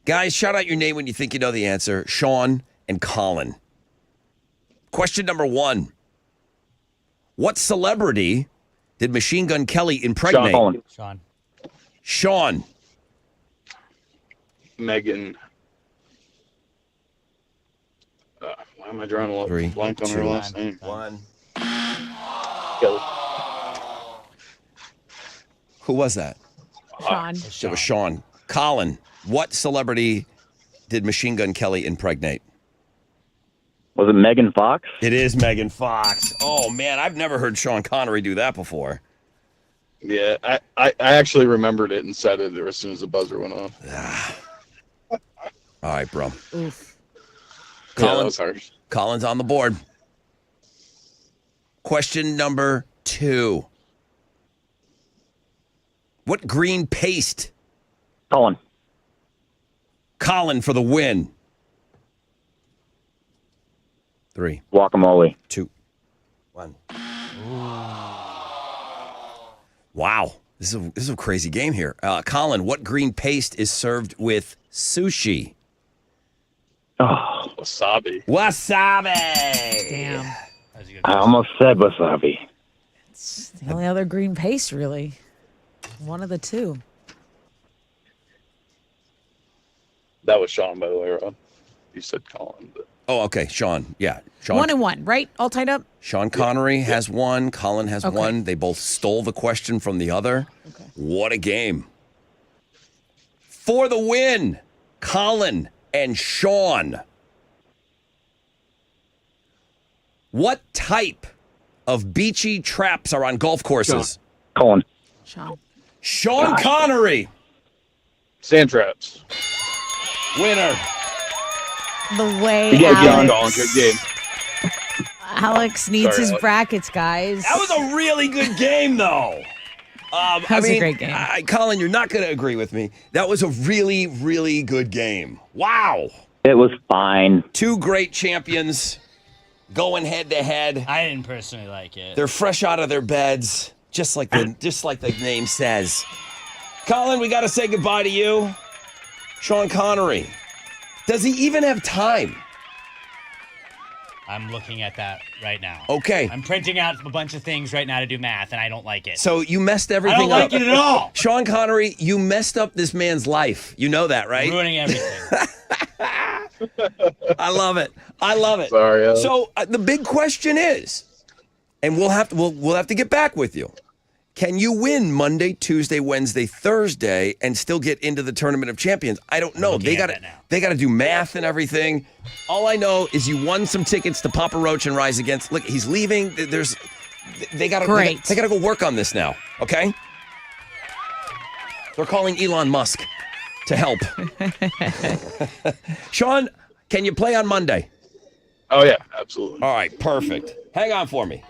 [SPEAKER 1] Guys, shout out your name when you think you know the answer. Sean and Colin. Question number 1. What celebrity did Machine Gun Kelly impregnate?
[SPEAKER 7] Colin.
[SPEAKER 3] Sean.
[SPEAKER 1] Sean.
[SPEAKER 8] Megan. Why am I drawing a
[SPEAKER 1] 3,
[SPEAKER 8] blank on her
[SPEAKER 1] 2,
[SPEAKER 8] last name?
[SPEAKER 1] 1.
[SPEAKER 8] Kelly.
[SPEAKER 1] Who was that?
[SPEAKER 2] Sean.
[SPEAKER 1] It was Sean. Colin, what celebrity did Machine Gun Kelly impregnate?
[SPEAKER 7] Was it Megan Fox?
[SPEAKER 1] It is Megan Fox. Oh, man, I've never heard Sean Connery do that before.
[SPEAKER 8] Yeah, I actually remembered it and said it as soon as the buzzer went off.
[SPEAKER 1] All right, bro.
[SPEAKER 2] Oof.
[SPEAKER 8] Yeah, that
[SPEAKER 1] Colin,
[SPEAKER 8] was harsh.
[SPEAKER 1] Colin's on the board. Question number 2. What green paste?
[SPEAKER 7] Colin.
[SPEAKER 1] Colin for the win. 3,
[SPEAKER 7] Guacamole.
[SPEAKER 1] 2, 1. Wow. This is a crazy game here. Colin, what green paste is served with sushi?
[SPEAKER 7] Oh,
[SPEAKER 8] Wasabi.
[SPEAKER 1] Wasabi.
[SPEAKER 2] Damn.
[SPEAKER 3] That was a good
[SPEAKER 7] I almost said wasabi.
[SPEAKER 2] It's the only other green paste, really. One of the 2.
[SPEAKER 8] That was Sean, by the way, Rob. You said Colin, but
[SPEAKER 1] Oh, okay. Sean. Yeah. Sean.
[SPEAKER 2] 1 and 1, right? All tied up?
[SPEAKER 1] Sean Connery has 1. Colin has
[SPEAKER 2] Okay.
[SPEAKER 1] 1. They both stole the question from the other.
[SPEAKER 2] Okay.
[SPEAKER 1] What a game. For the win, Colin and Sean. What type of beachy traps are on golf courses?
[SPEAKER 7] Colin.
[SPEAKER 2] Sean.
[SPEAKER 1] Sean Connery,
[SPEAKER 8] sand traps.
[SPEAKER 1] winner.
[SPEAKER 2] The way
[SPEAKER 7] Yeah, John.
[SPEAKER 8] Colin, good game.
[SPEAKER 2] Alex needs
[SPEAKER 8] Sorry,
[SPEAKER 2] his
[SPEAKER 8] Alex.
[SPEAKER 2] brackets, guys.
[SPEAKER 1] That was a really good game, though.
[SPEAKER 2] That was a great game.
[SPEAKER 1] Colin, you're not going to agree with me. That was a really, really good game. Wow.
[SPEAKER 7] It was fine.
[SPEAKER 1] 2 great champions. going head to head.
[SPEAKER 3] I didn't personally like it.
[SPEAKER 1] They're fresh out of their beds, just like the name says. Colin, we got to say goodbye to you. Sean Connery. Does he even have time?
[SPEAKER 3] I'm looking at that right now.
[SPEAKER 1] Okay.
[SPEAKER 3] I'm printing out a bunch of things right now to do math, and I don't like it.
[SPEAKER 1] So you messed everything
[SPEAKER 3] I don't like
[SPEAKER 1] up.
[SPEAKER 3] it at all.
[SPEAKER 1] Sean Connery, you messed up this man's life. You know that, right?
[SPEAKER 3] Ruining everything.
[SPEAKER 1] I love it. I love it.
[SPEAKER 8] Sorry, Alex.
[SPEAKER 1] So the big question is, and we'll have to get back with you. Can you win Monday, Tuesday, Wednesday, Thursday, and still get into the Tournament of Champions? I don't know. They got to do math and everything. All I know is you won some tickets to Papa Roach and Rise Against. Look, he's leaving. They got to go work on this now. Okay. They're calling Elon Musk to help. Sean, can you play on Monday?
[SPEAKER 8] Oh yeah, absolutely.
[SPEAKER 1] All right, perfect. Hang on for me.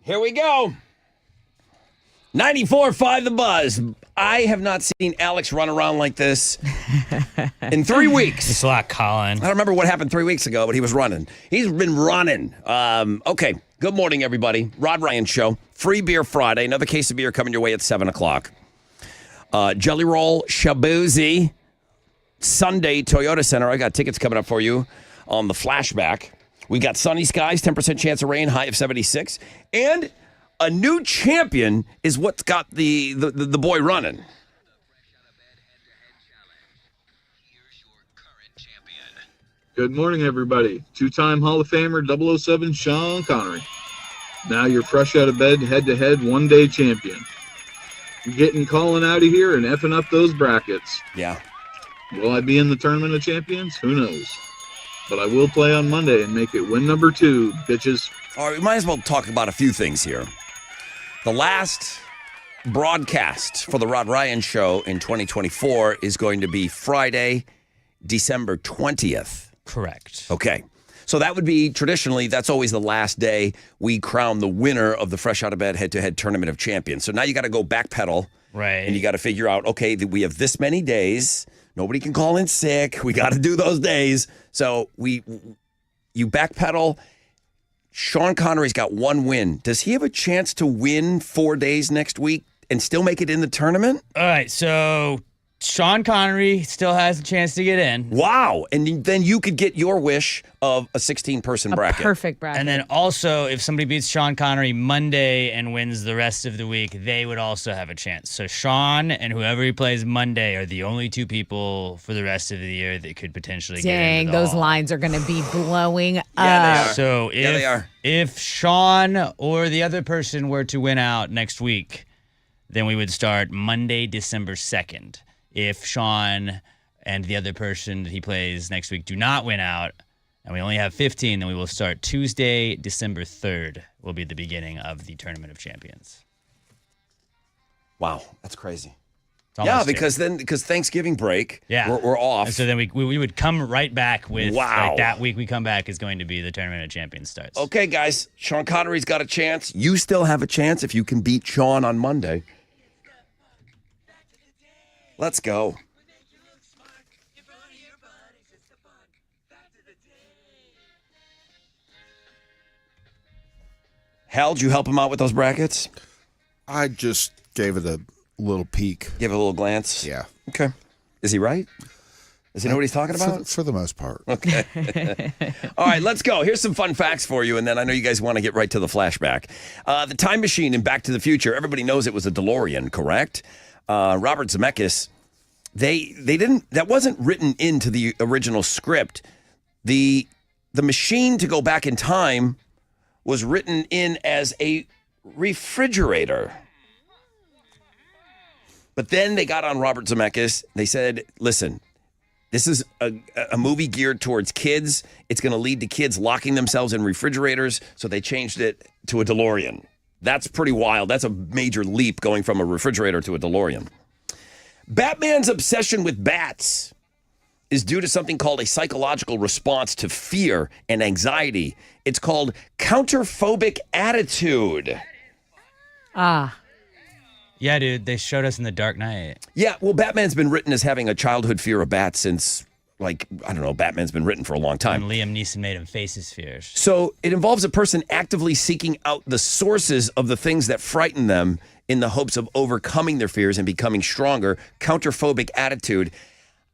[SPEAKER 1] Here we go. 94.5 The Buzz. I have not seen Alex run around like this in 3 weeks.
[SPEAKER 3] It's a lot, Colin.
[SPEAKER 1] I don't remember what happened 3 weeks ago, but he was running. He's been running. Okay. Good morning, everybody. Rod Ryan Show. Free Beer Friday. Another case of beer coming your way at 7 o'clock. Jelly Roll Shabuzi. Sunday, Toyota Center. I got tickets coming up for you on the flashback. We got sunny skies, 10% chance of rain, high of 76. And a new champion is what's got the boy running.
[SPEAKER 8] Good morning, everybody. Two-time Hall of Famer 007 Sean Connery. Now you're fresh out of bed, head-to-head, one-day champion. You're getting Colin out of here and effing up those brackets.
[SPEAKER 1] Yeah.
[SPEAKER 8] Will I be in the Tournament of Champions? Who knows? But I will play on Monday and make it win number 2, bitches.
[SPEAKER 1] All right, we might as well talk about a few things here. The last broadcast for the Rod Ryan Show in 2024 is going to be Friday, December 20th.
[SPEAKER 3] Correct.
[SPEAKER 1] Okay. So that would be traditionally, that's always the last day we crown the winner of the Fresh Out of Bed head-to-head Tournament of Champions. So now you got to go backpedal.
[SPEAKER 3] Right.
[SPEAKER 1] And you got to figure out, okay, we have this many days. Nobody can call in sick. We got to do those days. So you backpedal. Sean Connery's got 1 win. Does he have a chance to win 4 days next week and still make it in the tournament?
[SPEAKER 3] All right, so Sean Connery still has a chance to get in.
[SPEAKER 1] Wow. And then you could get your wish of a 16-person bracket.
[SPEAKER 2] Perfect bracket.
[SPEAKER 3] And then also, if somebody beats Sean Connery Monday and wins the rest of the week, they would also have a chance. So Sean and whoever he plays Monday are the only 2 people for the rest of the year that could potentially get
[SPEAKER 2] Dang,
[SPEAKER 3] into the
[SPEAKER 2] those
[SPEAKER 3] Hall.
[SPEAKER 2] lines are going to be blowing up.
[SPEAKER 1] Yeah, they are.
[SPEAKER 3] So if,
[SPEAKER 1] Yeah, they are.
[SPEAKER 3] if Sean or the other person were to win out next week, then we would start Monday, December 2nd. If Sean and the other person that he plays next week do not win out, and we only have 15, then we will start Tuesday, December 3rd, will be the beginning of the Tournament of Champions.
[SPEAKER 1] Wow, that's crazy.
[SPEAKER 3] It's
[SPEAKER 1] Yeah,
[SPEAKER 3] almost here.
[SPEAKER 1] because Thanksgiving break,
[SPEAKER 3] Yeah.
[SPEAKER 1] we're off.
[SPEAKER 3] And so then we would come right back with,
[SPEAKER 1] Wow.
[SPEAKER 3] like, that week we come back is going to be the Tournament of Champions starts.
[SPEAKER 1] Okay, guys, Sean Connery's got a chance. You still have a chance if you can beat Sean on Monday. Let's go. Hal, did you help him out with those brackets?
[SPEAKER 9] I just gave it a little peek.
[SPEAKER 1] Give it a little glance?
[SPEAKER 9] Yeah.
[SPEAKER 1] Okay. Is he right? Does he know what he's talking about?
[SPEAKER 9] For the most part.
[SPEAKER 1] Okay. All right, let's go. Here's some fun facts for you, and then I know you guys want to get right to the flashback. The time machine in Back to the Future, everybody knows it was a DeLorean, correct? Robert Zemeckis, they didn't, that wasn't written into the original script. The machine to go back in time was written in as a refrigerator. But then they got on Robert Zemeckis. They said, listen, this is a movie geared towards kids. It's going to lead to kids locking themselves in refrigerators. So they changed it to a DeLorean. That's pretty wild. That's a major leap going from a refrigerator to a DeLorean. Batman's obsession with bats is due to something called a psychological response to fear and anxiety. It's called counterphobic attitude.
[SPEAKER 2] Ah.
[SPEAKER 3] Yeah, dude, they showed us in The Dark Knight.
[SPEAKER 1] Yeah, well, Batman's been written as having a childhood fear of bats since, like, I don't know, Batman's been written for a long time.
[SPEAKER 3] And Liam Neeson made him face his fears.
[SPEAKER 1] So it involves a person actively seeking out the sources of the things that frighten them in the hopes of overcoming their fears and becoming stronger. Counterphobic attitude.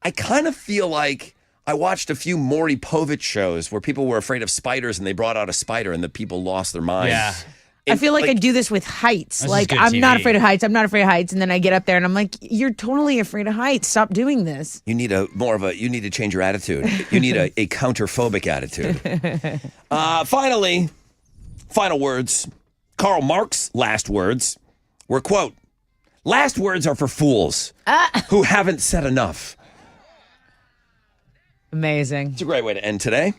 [SPEAKER 1] I kind of feel like I watched a few Maury Povich shows where people were afraid of spiders and they brought out a spider and the people lost their minds.
[SPEAKER 3] Yeah.
[SPEAKER 2] I feel like I do this with heights.
[SPEAKER 3] This is
[SPEAKER 2] Like,
[SPEAKER 3] good
[SPEAKER 2] I'm not
[SPEAKER 3] TV.
[SPEAKER 2] afraid of heights. I'm not afraid of heights. And then I get up there and I'm like, you're totally afraid of heights. Stop doing this.
[SPEAKER 1] You need you need to change your attitude. You need a counterphobic attitude. Finally, final words. Karl Marx' last words were, quote, last words are for fools who haven't said enough.
[SPEAKER 2] Amazing.
[SPEAKER 1] It's a great way to end today.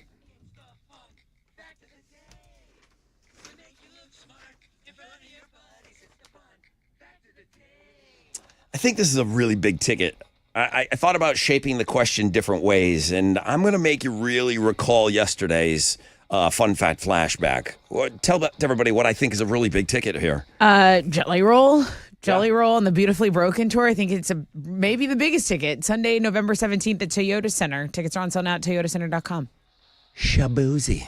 [SPEAKER 1] I think this is a really big ticket. I thought about shaping the question different ways, and I'm going to make you really recall yesterday's fun fact flashback. Tell everybody what I think is a really big ticket here.
[SPEAKER 2] Jelly Roll. Jelly Roll on the Beautifully Broken tour. I think it's maybe the biggest ticket. Sunday, November 17th at Toyota Center. Tickets are on sale now at toyotacenter.com.
[SPEAKER 1] Shaboozey.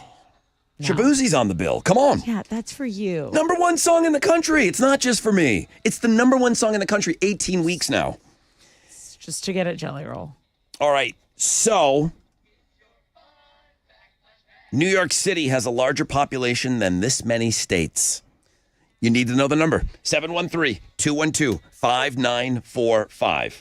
[SPEAKER 1] Shaboozey's on the bill. Come on.
[SPEAKER 2] Yeah, that's for you.
[SPEAKER 1] Number one song in the country. It's not just for me. It's the number one song in the country 18 weeks now.
[SPEAKER 2] It's just to get at Jelly Roll.
[SPEAKER 1] All right. So, New York City has a larger population than this many states. You need to know the number. 713-212-5945.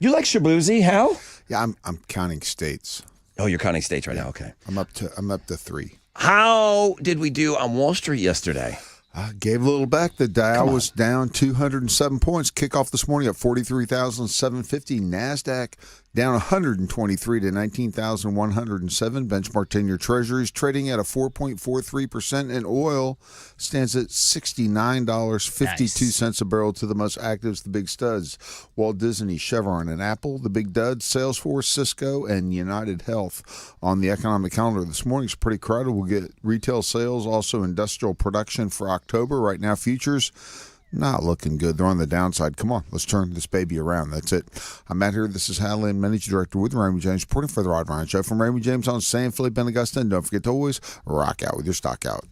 [SPEAKER 1] You like Shaboozey, Hal?
[SPEAKER 9] Yeah, I'm counting states.
[SPEAKER 1] Oh, you're counting states right now. Okay.
[SPEAKER 9] I'm up to 3.
[SPEAKER 1] How did we do on Wall Street yesterday?
[SPEAKER 9] I gave a little back. The Dow was down 207 points. Kickoff this morning at 43,750. NASDAQ down 123 to 19,107. Benchmark 10-year treasuries trading at a 4.43%. And oil stands at $69.52 a barrel to the most actives, the big studs. Walt Disney, Chevron, and Apple, the big duds. Salesforce, Cisco, and United Health. On the economic calendar this morning, it's pretty crowded. We'll get retail sales, also industrial production for October. Right now, futures not looking good. They're on the downside. Come on, let's turn this baby around. That's it. I'm Matt here. This is Hal Lynn, Managing Director with Raymond James, reporting for the Rod Ryan Show. From Raymond James on San Felipe and Augusta. And don't forget to always rock out with your stock out.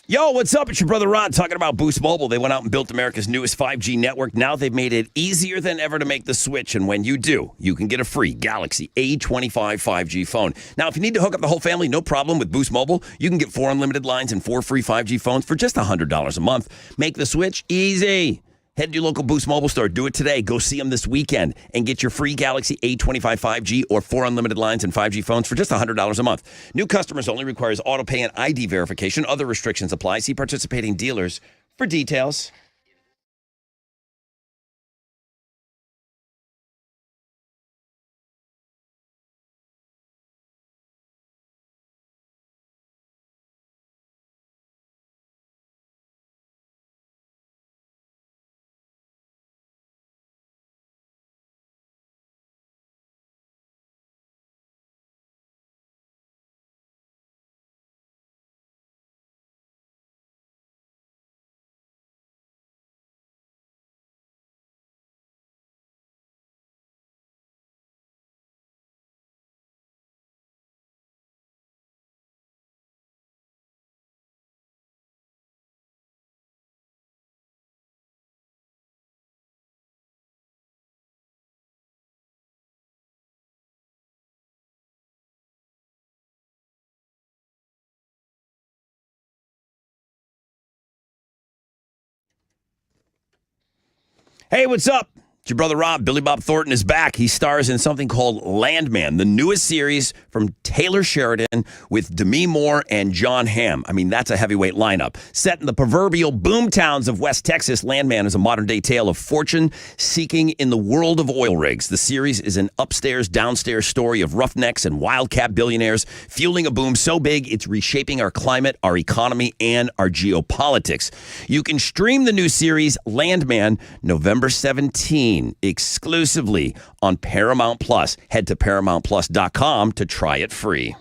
[SPEAKER 1] Yo, what's up? It's your brother Rod talking about Boost Mobile. They went out and built America's newest 5G network. Now they've made it easier than ever to make the switch. And when you do, you can get a free Galaxy A25 5G phone. Now, if you need to hook up the whole family, no problem with Boost Mobile. You can get 4 unlimited lines and 4 free 5G phones for just $100 a month. Make the switch easy. Head to your local Boost Mobile store. Do it today. Go see them this weekend and get your free Galaxy A25 5G or 4 unlimited lines and 5G phones for just $100 a month. New customers only requires auto pay and ID verification. Other restrictions apply. See participating dealers for details. Hey, what's up? It's your brother Rob. Billy Bob Thornton is back. He stars in something called Landman, the newest series from Taylor Sheridan with Demi Moore and John Hamm. I mean, that's a heavyweight lineup. Set in the proverbial boom towns of West Texas, Landman is a modern-day tale of fortune seeking in the world of oil rigs. The series is an upstairs-downstairs story of roughnecks and wildcat billionaires fueling a boom so big it's reshaping our climate, our economy, and our geopolitics. You can stream the new series Landman November 17th. Exclusively on Paramount Plus. Head to ParamountPlus.com to try it free.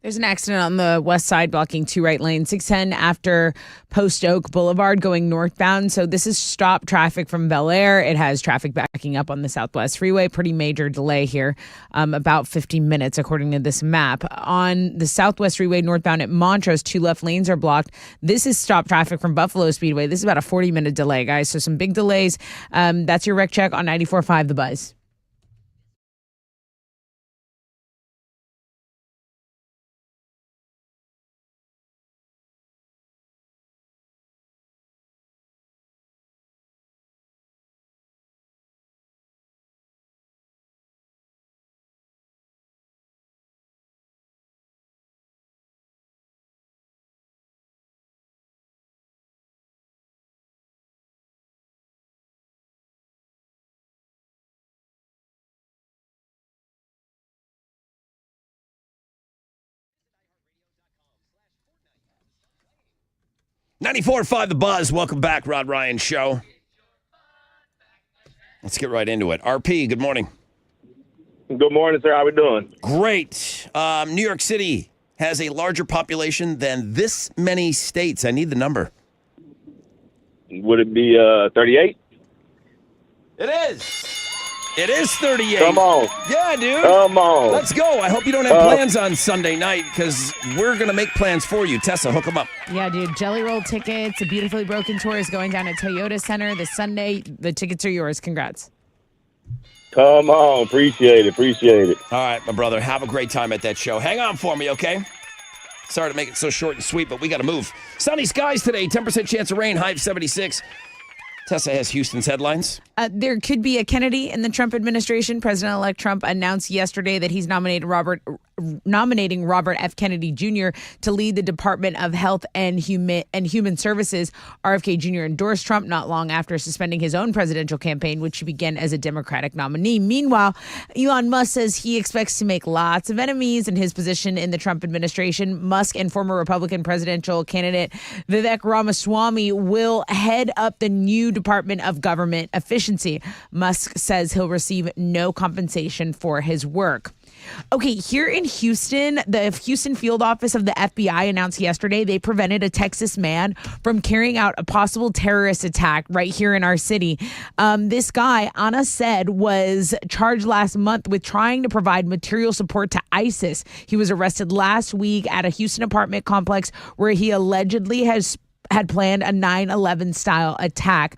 [SPEAKER 2] There's an accident on the west side blocking 2 right lanes, 610 after Post Oak Boulevard going northbound. So this is stop traffic from Bel Air. It has traffic backing up on the Southwest Freeway. Pretty major delay here, about 15 minutes according to this map. On the Southwest Freeway northbound at Montrose, 2 left lanes are blocked. This is stop traffic from Buffalo Speedway. This is about a 40-minute delay, guys. So some big delays. That's your wreck check on 94.5 The Buzz.
[SPEAKER 1] .94.5 The Buzz. Welcome back, Rod Ryan Show. Let's get right into it. RP, good morning.
[SPEAKER 10] Good morning, sir. How we doing?
[SPEAKER 1] Great. New York City has a larger population than this many states. I need the number.
[SPEAKER 10] Would it be 38?
[SPEAKER 1] It is. It is 38.
[SPEAKER 10] Come on.
[SPEAKER 1] Yeah, dude.
[SPEAKER 10] Come on.
[SPEAKER 1] Let's go. I hope you don't have plans on Sunday night because we're going to make plans for you. Tessa, hook them up.
[SPEAKER 2] Yeah, dude. Jelly Roll tickets. A Beautifully Broken tour is going down at Toyota Center this Sunday. The tickets are yours. Congrats.
[SPEAKER 10] Come on. Appreciate it. Appreciate it.
[SPEAKER 1] All right, my brother. Have a great time at that show. Hang on for me, okay? Sorry to make it so short and sweet, but we got to move. Sunny skies today. 10% chance of rain. High of 76. Tessa has Houston's headlines.
[SPEAKER 2] There could be a Kennedy in the Trump administration. President-elect Trump announced yesterday that he's nominating Robert F. Kennedy Jr. to lead the Department of Health and Human Services. RFK Jr. endorsed Trump not long after suspending his own presidential campaign, which began as a Democratic nominee. Meanwhile, Elon Musk says he expects to make lots of enemies in his position in the Trump administration. Musk and former Republican presidential candidate Vivek Ramaswamy will head up the new Department of Government Efficiency. Musk says he'll receive no compensation for his work. Okay, here in Houston, the Houston field office of the FBI announced yesterday they prevented a Texas man from carrying out a possible terrorist attack right here in our city. This guy, Anna said, was charged last month with trying to provide material support to ISIS. He was arrested last week at a Houston apartment complex where he allegedly had planned a 9/11 style attack.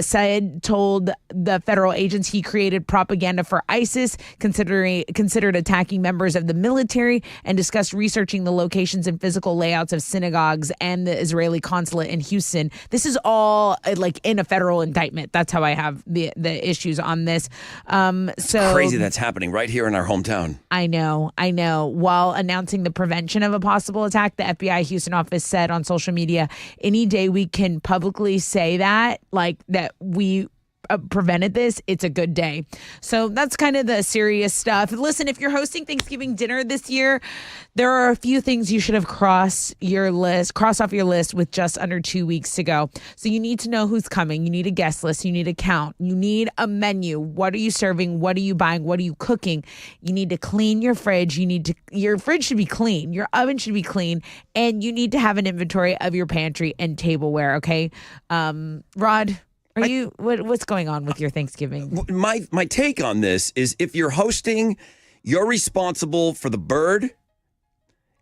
[SPEAKER 2] Said told the federal agents he created propaganda for ISIS, considered attacking members of the military, and discussed researching the locations and physical layouts of synagogues and the Israeli consulate in Houston. This is all like in a federal indictment. That's how I have the issues on this. So
[SPEAKER 1] crazy that's happening right here in our hometown.
[SPEAKER 2] I know. While announcing the prevention of a possible attack, the FBI Houston office said on social media, any day we can publicly say that, like that we prevented this, it's a good day. So that's kind of the serious stuff. Listen, if you're hosting Thanksgiving dinner this year, there are a few things you should have cross off your list with just under 2 weeks to go. So you need to know who's coming. You need a guest list. You need a count. You need a menu. What are you serving? What are you buying? What are you cooking? You need to clean your fridge. Your fridge should be clean. Your oven should be clean. And you need to have an inventory of your pantry and tableware. Okay. Rod, what's going on with your Thanksgiving?
[SPEAKER 1] My take on this is if you're hosting, you're responsible for the bird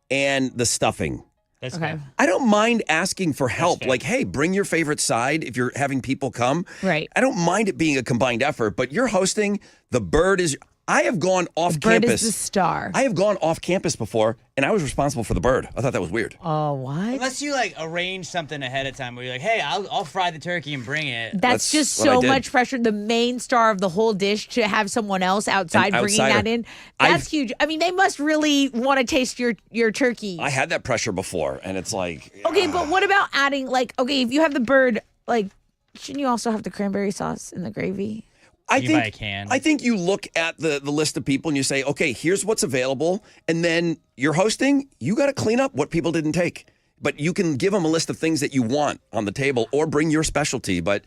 [SPEAKER 1] and the stuffing.
[SPEAKER 3] That's
[SPEAKER 2] Okay.
[SPEAKER 3] fair.
[SPEAKER 1] I don't mind asking for help.
[SPEAKER 3] fair.
[SPEAKER 1] Like, hey, bring your favorite side if you're having people come.
[SPEAKER 2] Right.
[SPEAKER 1] I don't mind it being a combined effort, but you're hosting, the bird is. I have gone off
[SPEAKER 2] Bird
[SPEAKER 1] campus.
[SPEAKER 2] is the star.
[SPEAKER 1] I have gone off campus before, and I was responsible for the bird. I thought that was weird.
[SPEAKER 2] Oh, what?
[SPEAKER 3] Unless you like arrange something ahead of time where you're like, hey, I'll fry the turkey and bring it.
[SPEAKER 2] That's
[SPEAKER 1] That's
[SPEAKER 2] just
[SPEAKER 1] what I
[SPEAKER 2] so
[SPEAKER 1] did.
[SPEAKER 2] much pressure. The main star of the whole dish to have someone else outside
[SPEAKER 1] An
[SPEAKER 2] bringing
[SPEAKER 1] outsider.
[SPEAKER 2] that in. That's huge. I mean, they must really want to taste your turkey.
[SPEAKER 1] I had that pressure before, and it's like,
[SPEAKER 2] Okay, but what about adding, like, okay, if you have the bird, like, shouldn't you also have the cranberry sauce and the gravy?
[SPEAKER 1] I
[SPEAKER 3] You buy a can.
[SPEAKER 1] think you look at the list of people and you say, okay, here's what's available. And then you're hosting, you got to clean up what people didn't take. But you can give them a list of things that you want on the table or bring your specialty. But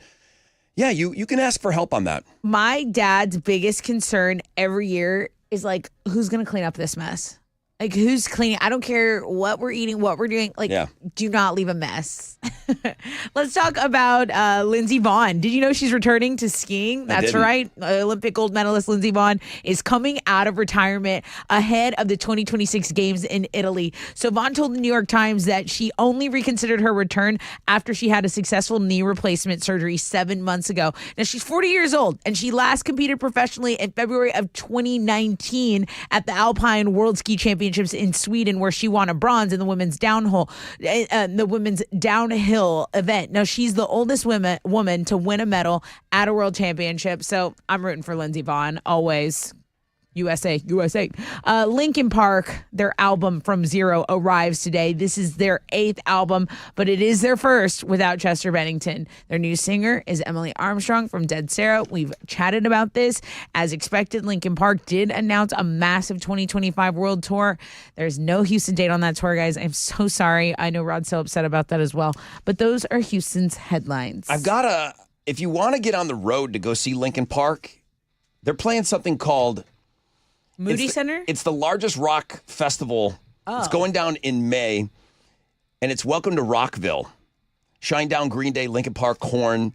[SPEAKER 1] yeah, you can ask for help on that.
[SPEAKER 2] My dad's biggest concern every year is, like, who's going to clean up this mess? Like, who's cleaning? I don't care what we're eating, what we're doing. Like,
[SPEAKER 1] Yeah.
[SPEAKER 2] do not leave a mess. Let's talk about Lindsey Vonn. Did you know she's returning to skiing? That's
[SPEAKER 1] didn't.
[SPEAKER 2] right. Olympic gold medalist Lindsey Vonn is coming out of retirement ahead of the 2026 games in Italy. So Vonn told the New York Times that she only reconsidered her return after she had a successful knee replacement surgery 7 months ago. Now, she's 40 years old, and she last competed professionally in February of 2019 at the Alpine World Ski Championships in Sweden, where she won a bronze in the women's downhill event. Now, she's the oldest woman to win a medal at a world championship. So I'm rooting for Lindsey Vonn always. USA. Linkin Park, their album From Zero arrives today. This is their 8th album, but it is their first without Chester Bennington. Their new singer is Emily Armstrong from Dead Sarah. We've chatted about this. As expected, Linkin Park did announce a massive 2025 world tour. There's no Houston date on that tour, guys. I'm so sorry. I know Rod's so upset about that as well. But those are Houston's headlines.
[SPEAKER 1] If you want to get on the road to go see Linkin Park, they're playing something called
[SPEAKER 2] Moody Center?
[SPEAKER 1] It's the largest rock festival. It's going down in May, and it's Welcome to Rockville. Shinedown, Green Day, Linkin Park, Korn.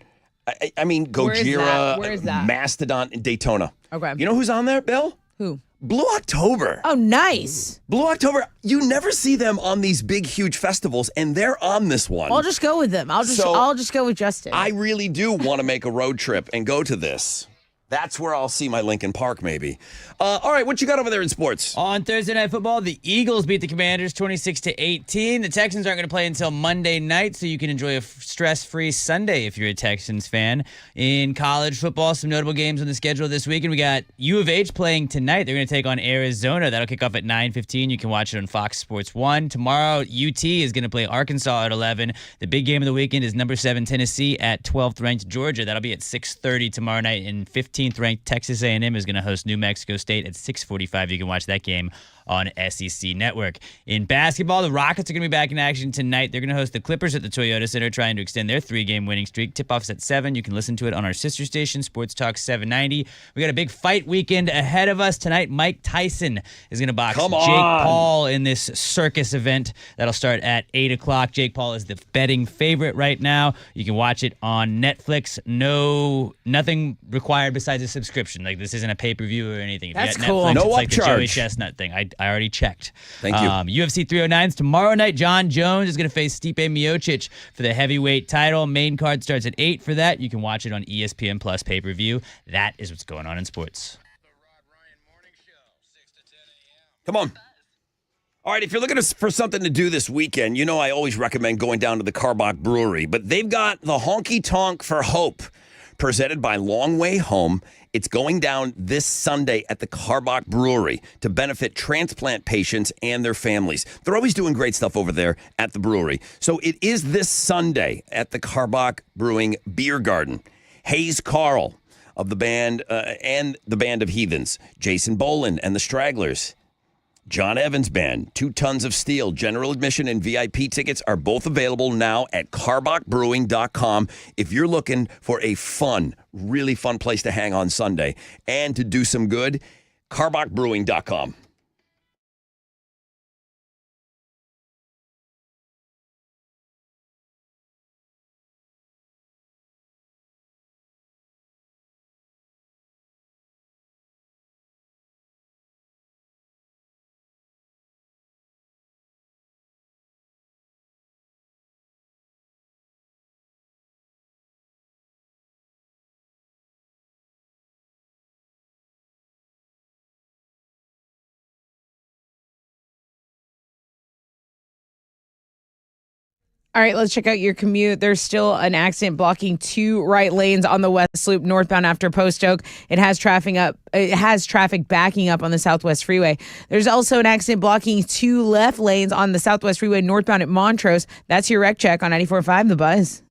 [SPEAKER 1] I mean, Gojira,
[SPEAKER 2] Where is that?
[SPEAKER 1] Mastodon, and Daytona.
[SPEAKER 2] Okay.
[SPEAKER 1] You know who's on there, Bill?
[SPEAKER 2] Who?
[SPEAKER 1] Blue October.
[SPEAKER 2] Oh, nice.
[SPEAKER 1] Blue October. You never see them on these big, huge festivals, and they're on this one.
[SPEAKER 2] I'll just go with them. I'll just go with Justin.
[SPEAKER 1] I really do want to make a road trip and go to this. That's where I'll see my Linkin Park, maybe. All right, what you got over there in sports?
[SPEAKER 3] On Thursday Night Football, the Eagles beat the Commanders 26-18. The Texans aren't going to play until Monday night, so you can enjoy a stress-free Sunday if you're a Texans fan. In college football, some notable games on the schedule this weekend. We got U of H playing tonight. They're going to take on Arizona. That'll kick off at 9:15. You can watch it on Fox Sports 1. Tomorrow, UT is going to play Arkansas at 11. The big game of the weekend is number 7 Tennessee at 12th-ranked Georgia. That'll be at 6:30 tomorrow night. And 15th-ranked Texas A&M is going to host New Mexico State at 6:45. You can watch that game on SEC Network. In basketball, the Rockets are going to be back in action tonight. They're going to host the Clippers at the Toyota Center, trying to extend their 3-game winning streak. Tip-off's at 7. You can listen to it on our sister station, Sports Talk 790. We got a big fight weekend ahead of us tonight. Mike Tyson is going to box Jake Paul in this circus event that'll start at 8 o'clock. Jake Paul is the betting favorite right now. You can watch it on Netflix. Nothing required besides a subscription. Like, this isn't a pay-per-view or anything. If
[SPEAKER 2] That's
[SPEAKER 3] you got
[SPEAKER 2] cool.
[SPEAKER 3] Netflix,
[SPEAKER 1] No
[SPEAKER 3] it's like the
[SPEAKER 1] upcharge.
[SPEAKER 3] Joey Chestnut thing. I already checked.
[SPEAKER 1] Thank you.
[SPEAKER 3] UFC 309's tomorrow night. John Jones is going to face Stipe Miocic for the heavyweight title. Main card starts at 8 for that. You can watch it on ESPN Plus pay-per-view. That is what's going on in sports.
[SPEAKER 1] Come on. All right, if you're looking for something to do this weekend, you know I always recommend going down to the Karbach Brewery. But they've got the Honky Tonk for Hope, presented by Long Way Home. It's going down this Sunday at the Karbach Brewery to benefit transplant patients and their families. They're always doing great stuff over there at the brewery. So it is this Sunday at the Karbach Brewing Beer Garden. Hayes Carl of the band and the Band of Heathens, Jason Boland and the Stragglers, John Evans Band, 2 Tons of Steel. General admission and VIP tickets are both available now at carbachbrewing.com if you're looking for a fun, really fun place to hang on Sunday and to do some good. carbachbrewing.com.
[SPEAKER 2] All right, let's check out your commute. There's still an accident blocking 2 right lanes on the West Loop northbound after Post Oak. It has traffic backing up on the Southwest Freeway. There's also an accident blocking 2 left lanes on the Southwest Freeway northbound at Montrose. That's your wreck check on 94.5 The Buzz.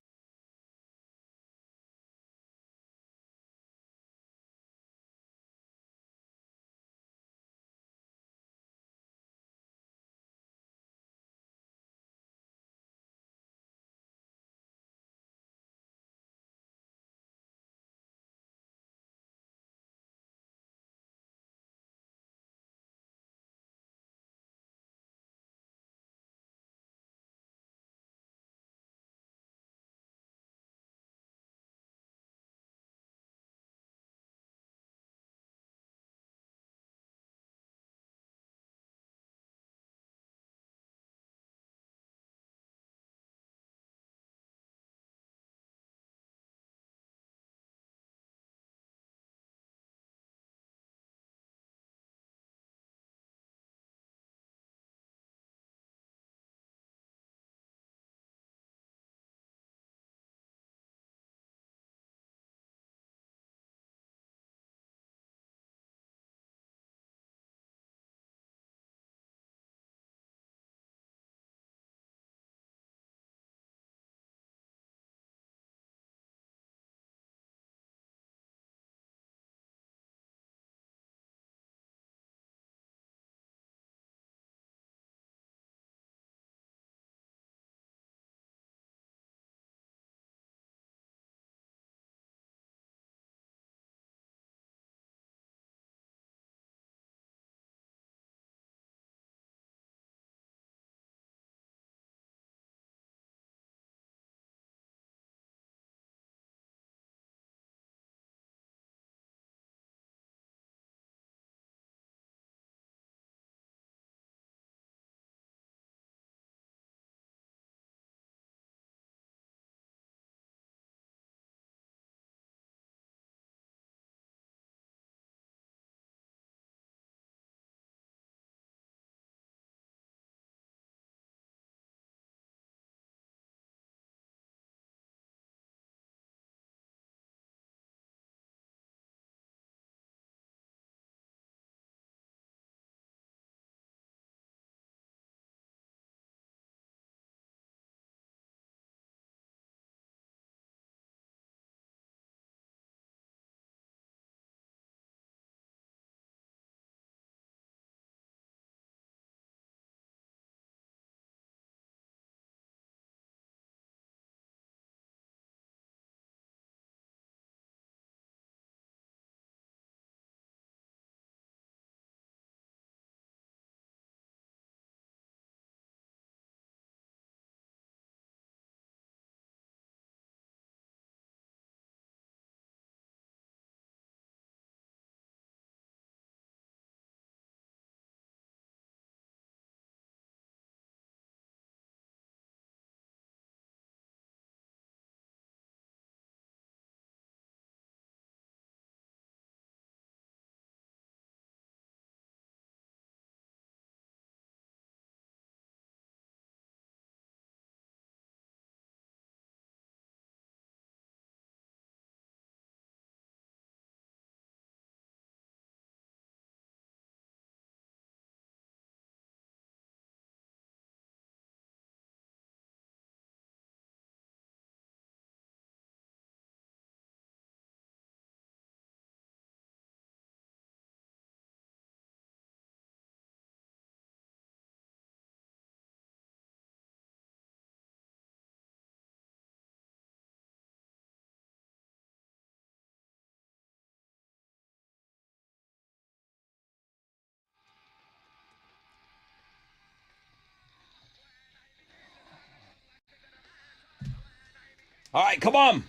[SPEAKER 1] All right, come on.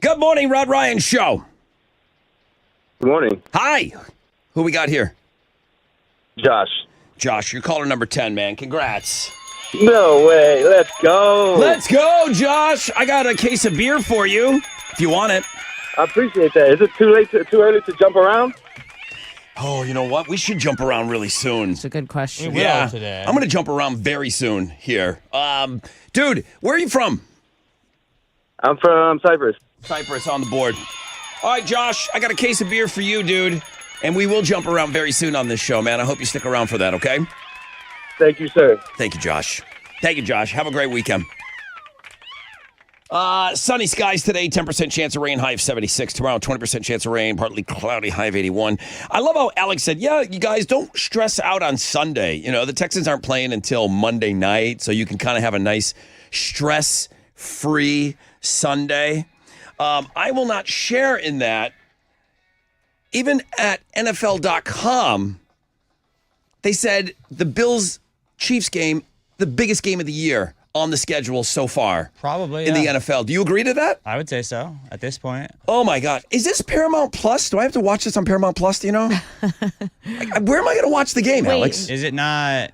[SPEAKER 1] Good morning, Rod Ryan Show.
[SPEAKER 10] Good morning.
[SPEAKER 1] Hi. Who we got here?
[SPEAKER 10] Josh.
[SPEAKER 1] Josh, you're caller number 10, man. Congrats.
[SPEAKER 10] No way. Let's go.
[SPEAKER 1] Let's go, Josh. I got a case of beer for you if you want it.
[SPEAKER 10] I appreciate that. Is it too early to jump around?
[SPEAKER 1] Oh, you know what? We should jump around really soon.
[SPEAKER 2] It's a good question.
[SPEAKER 3] We will today.
[SPEAKER 1] I'm going to jump around very soon here. Dude, where are you from?
[SPEAKER 10] I'm from Cyprus.
[SPEAKER 1] Cyprus on the board. All right, Josh, I got a case of beer for you, dude. And we will jump around very soon on this show, man. I hope you stick around for that, okay?
[SPEAKER 10] Thank you, sir.
[SPEAKER 1] Thank you, Josh. Thank you, Josh. Have a great weekend. Sunny skies today, 10% chance of rain, high of 76. Tomorrow, 20% chance of rain, partly cloudy, high of 81. I love how Alex said, yeah, you guys don't stress out on Sunday. You know, the Texans aren't playing until Monday night, so you can kind of have a nice stress-free Sunday. I will not share in that. Even at NFL.com, they said the Bills-Chiefs game, the biggest game of the year on the schedule so far.
[SPEAKER 3] Probably,
[SPEAKER 1] in the
[SPEAKER 3] yeah.
[SPEAKER 1] NFL. Do you agree to that?
[SPEAKER 3] I would say so at this point.
[SPEAKER 1] Oh, my God. Is this Paramount Plus? Do I have to watch this on Paramount Plus? Do you know? Where am I going to watch the game, Alex?
[SPEAKER 3] Is it not?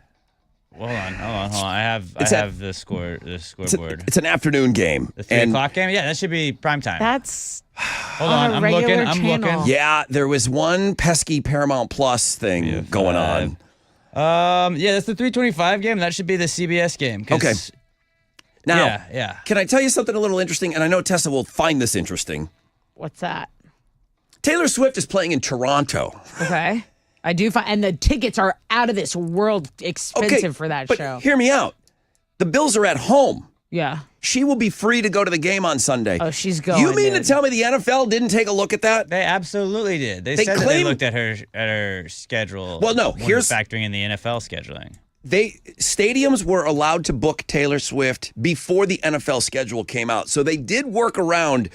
[SPEAKER 3] Hold on. I have the scoreboard.
[SPEAKER 1] It's an afternoon game.
[SPEAKER 3] The 3 o'clock game? Yeah, that should be prime time.
[SPEAKER 2] That's
[SPEAKER 3] Hold on, I'm looking.
[SPEAKER 1] Yeah, there was one pesky Paramount Plus thing going on.
[SPEAKER 3] Yeah, that's the 3:25 game. That should be the CBS game.
[SPEAKER 1] Okay. Now,
[SPEAKER 3] yeah.
[SPEAKER 1] Can I tell you something a little interesting? And I know Tessa will find this interesting.
[SPEAKER 2] What's that?
[SPEAKER 1] Taylor Swift is playing in Toronto.
[SPEAKER 2] Okay. I do find, and the tickets are out of this world expensive for that
[SPEAKER 1] but
[SPEAKER 2] show.
[SPEAKER 1] Hear me out. The Bills are at home.
[SPEAKER 2] Yeah.
[SPEAKER 1] She will be free to go to the game on Sunday.
[SPEAKER 2] Oh, she's going.
[SPEAKER 1] You mean to tell me the NFL didn't take a look at that?
[SPEAKER 3] They absolutely did. They said that they looked at her schedule.
[SPEAKER 1] Well, no,
[SPEAKER 3] when
[SPEAKER 1] here's
[SPEAKER 3] factoring in the NFL scheduling.
[SPEAKER 1] Stadiums were allowed to book Taylor Swift before the NFL schedule came out. So they did work around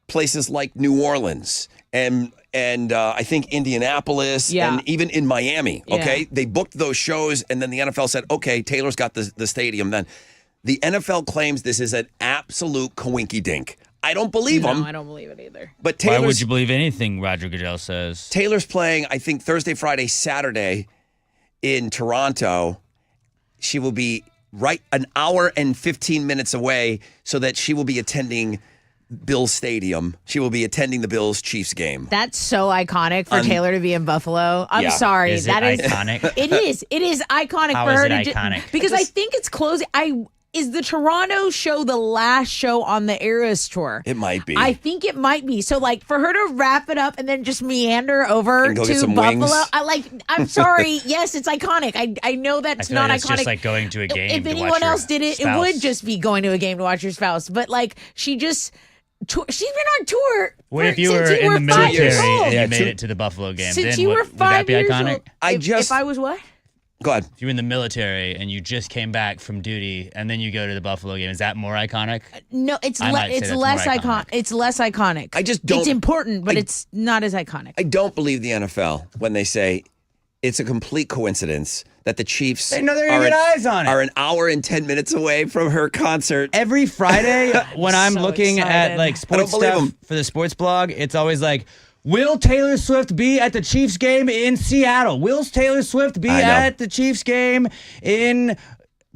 [SPEAKER 1] places like New Orleans and I think Indianapolis and even in Miami. Okay. They booked those shows and then the NFL said, okay, Taylor's got the stadium then. The NFL claims this is an absolute coinky-dink. I don't believe them.
[SPEAKER 2] No, I don't believe it either.
[SPEAKER 1] But
[SPEAKER 3] why would you believe anything Roger Goodell says?
[SPEAKER 1] Taylor's playing, I think, Thursday, Friday, Saturday in Toronto. She will be right an hour and 15 minutes away so that she will be attending Bills Stadium. She will be attending the Bills-Chiefs game.
[SPEAKER 2] That's so iconic for Taylor to be in Buffalo. I'm sorry.
[SPEAKER 3] Is it iconic?
[SPEAKER 2] It is. It is iconic
[SPEAKER 3] How
[SPEAKER 2] for
[SPEAKER 3] is
[SPEAKER 2] her
[SPEAKER 3] it
[SPEAKER 2] to
[SPEAKER 3] iconic?
[SPEAKER 2] because I think it's closing. Is the Toronto show the last show on the Eras tour?
[SPEAKER 1] It might be.
[SPEAKER 2] I think it might be. So, like, for her to wrap it up and then just meander over
[SPEAKER 1] And go get
[SPEAKER 2] to
[SPEAKER 1] some
[SPEAKER 2] Buffalo,
[SPEAKER 1] wings.
[SPEAKER 2] I'm sorry. Yes, it's iconic. I know that's not
[SPEAKER 3] it's
[SPEAKER 2] iconic.
[SPEAKER 3] just like going to a game.
[SPEAKER 2] If
[SPEAKER 3] to
[SPEAKER 2] anyone
[SPEAKER 3] watch your
[SPEAKER 2] else did it,
[SPEAKER 3] spouse.
[SPEAKER 2] it would just be going to a game to watch your spouse. But, like, she's been on tour.
[SPEAKER 3] What if you were
[SPEAKER 2] since
[SPEAKER 3] in the
[SPEAKER 2] 5 years
[SPEAKER 3] military
[SPEAKER 2] old.
[SPEAKER 3] and you made it to the Buffalo game?
[SPEAKER 2] Since
[SPEAKER 3] then
[SPEAKER 2] you were
[SPEAKER 3] would that
[SPEAKER 2] 5
[SPEAKER 3] be
[SPEAKER 2] years
[SPEAKER 3] iconic?
[SPEAKER 2] old. If I was what?
[SPEAKER 1] Go ahead.
[SPEAKER 3] If you're in the military and you just came back from duty and then you go to the Buffalo game, is that more iconic?
[SPEAKER 2] No, it's
[SPEAKER 3] I might say
[SPEAKER 2] it's
[SPEAKER 3] that's
[SPEAKER 2] less
[SPEAKER 3] more
[SPEAKER 2] iconic. It's less iconic.
[SPEAKER 1] I just don't.
[SPEAKER 2] It's important, but it's not as iconic.
[SPEAKER 1] I don't believe the NFL when they say it's a complete coincidence that the Chiefs
[SPEAKER 3] They know they're gonna get eyes on it.
[SPEAKER 1] are an hour and 10 minutes away from her concert.
[SPEAKER 3] Every Friday when I'm
[SPEAKER 2] so
[SPEAKER 3] looking
[SPEAKER 2] excited.
[SPEAKER 3] at like sports
[SPEAKER 1] believe
[SPEAKER 3] stuff
[SPEAKER 1] 'em.
[SPEAKER 3] for the sports blog, it's always like, will Taylor Swift be at the Chiefs game in Seattle? Will Taylor Swift be
[SPEAKER 1] I know.
[SPEAKER 3] at the Chiefs game in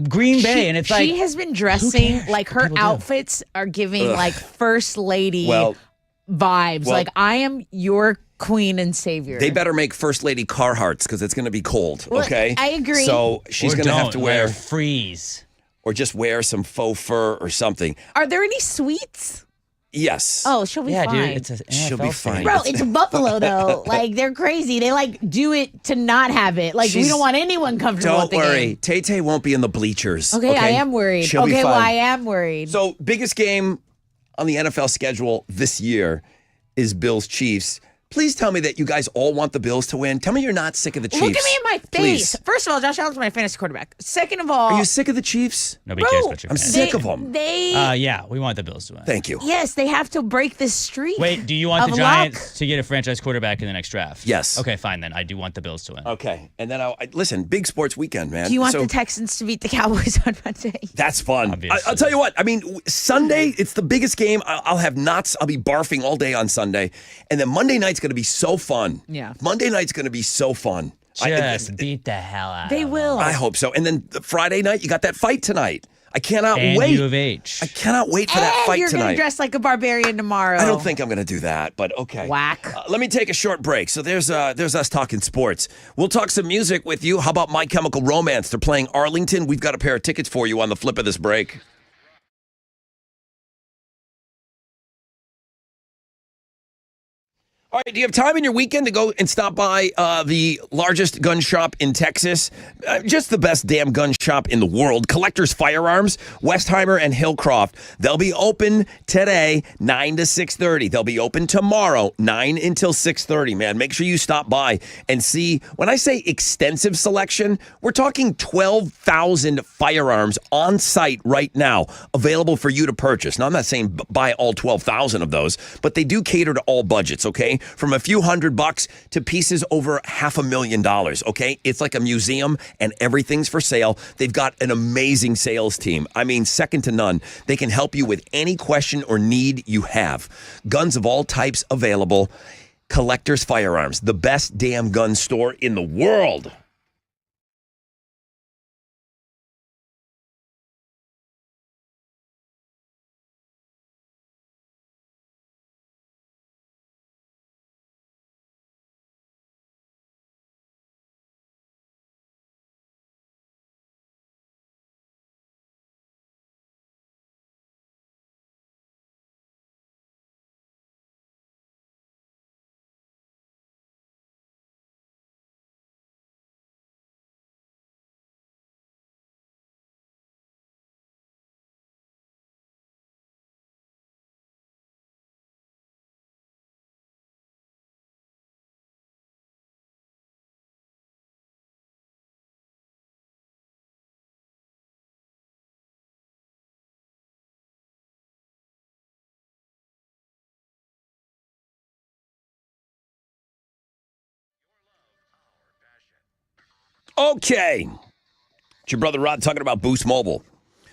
[SPEAKER 3] Green Bay? And it's like,
[SPEAKER 2] she has been dressing
[SPEAKER 3] cares
[SPEAKER 2] like
[SPEAKER 3] what
[SPEAKER 2] her
[SPEAKER 3] people do?
[SPEAKER 2] outfits are giving like first lady
[SPEAKER 1] Well-
[SPEAKER 2] vibes.
[SPEAKER 1] well-
[SPEAKER 2] like I am your queen and savior.
[SPEAKER 1] They better make First Lady Carhartts because it's going to be cold.
[SPEAKER 2] Well,
[SPEAKER 1] Okay,
[SPEAKER 2] I agree.
[SPEAKER 1] So she's
[SPEAKER 3] or
[SPEAKER 1] going to have
[SPEAKER 3] don't,
[SPEAKER 1] to
[SPEAKER 3] let
[SPEAKER 1] wear
[SPEAKER 3] her freeze.
[SPEAKER 1] or just wear some faux fur or something.
[SPEAKER 2] Are there any sweets?
[SPEAKER 1] Yes.
[SPEAKER 2] Oh, she'll be
[SPEAKER 3] Yeah,
[SPEAKER 2] fine.
[SPEAKER 3] dude, it's a
[SPEAKER 1] She'll be
[SPEAKER 3] NFL
[SPEAKER 1] fine.
[SPEAKER 3] thing.
[SPEAKER 2] Bro, it's Buffalo though. Like they're crazy. They like do it to not have it. Like we
[SPEAKER 1] She's-
[SPEAKER 2] don't want anyone comfortable
[SPEAKER 1] Don't
[SPEAKER 2] with the
[SPEAKER 1] worry.
[SPEAKER 2] game.
[SPEAKER 1] Tay-Tay won't be in the bleachers.
[SPEAKER 2] Okay, I am worried.
[SPEAKER 1] She'll be
[SPEAKER 2] okay, well
[SPEAKER 1] fine.
[SPEAKER 2] I am worried.
[SPEAKER 1] So, biggest game on the NFL schedule this year is Bills Chiefs. Please tell me that you guys all want the Bills to win. Tell me you're not sick of the Chiefs.
[SPEAKER 2] Look at me in my face.
[SPEAKER 1] Please.
[SPEAKER 2] First of all, Josh Allen's my fantasy quarterback. Second of all,
[SPEAKER 1] Are you sick of the Chiefs?
[SPEAKER 3] Nobody cares about your
[SPEAKER 1] I'm
[SPEAKER 3] fans.
[SPEAKER 1] sick of them.
[SPEAKER 3] Yeah, we want the Bills to win.
[SPEAKER 1] Thank you.
[SPEAKER 2] Yes, they have to break this streak.
[SPEAKER 3] Wait, do you want
[SPEAKER 2] of
[SPEAKER 3] the
[SPEAKER 2] luck.
[SPEAKER 3] Giants to get a franchise quarterback in the next draft?
[SPEAKER 1] Yes.
[SPEAKER 3] Okay, fine then. I do want the Bills to win.
[SPEAKER 1] Okay. And then listen, big sports weekend, man.
[SPEAKER 2] Do you want
[SPEAKER 1] So
[SPEAKER 2] the Texans to beat the Cowboys on Monday?
[SPEAKER 1] that's fun.
[SPEAKER 3] Obviously.
[SPEAKER 1] I'll tell you what. I mean, Sunday, it's the biggest game. I'll have knots. I'll be barfing all day on Sunday. And then Monday night's going to be so fun.
[SPEAKER 2] Yeah.
[SPEAKER 1] Monday night's going to be so fun.
[SPEAKER 3] Just beat the hell out
[SPEAKER 2] They
[SPEAKER 3] of
[SPEAKER 2] will.
[SPEAKER 1] I hope so. And then Friday night, you got that fight tonight. I cannot
[SPEAKER 3] And
[SPEAKER 1] wait.
[SPEAKER 3] U of H.
[SPEAKER 1] I cannot wait for that
[SPEAKER 2] And
[SPEAKER 1] fight
[SPEAKER 2] you're
[SPEAKER 1] tonight.
[SPEAKER 2] gonna dress like a barbarian tomorrow.
[SPEAKER 1] I don't think I'm going to do that, but okay.
[SPEAKER 2] Whack.
[SPEAKER 1] Let me take a short break. So there's us talking sports. We'll talk some music with you. How about My Chemical Romance? They're playing Arlington. We've got a pair of tickets for you on the flip of this break. All right, do you have time in your weekend to go and stop by the largest gun shop in Texas? Just the best damn gun shop in the world. Collectors Firearms, Westheimer and Hillcroft. They'll be open today, 9 to 6:30. They'll be open tomorrow, 9 until 6:30, man. Make sure you stop by and see. When I say extensive selection, we're talking 12,000 firearms on site right now, available for you to purchase. Now, I'm not saying buy all 12,000 of those, but they do cater to all budgets, okay? From a few $100 to pieces over $500,000, okay? It's like a museum and everything's for sale. They've got an amazing sales team. I mean, second to none. They can help you with any question or need you have. Guns of all types available. Collectors Firearms, the best damn gun store in the world. Okay. It's your brother Rod talking about Boost Mobile.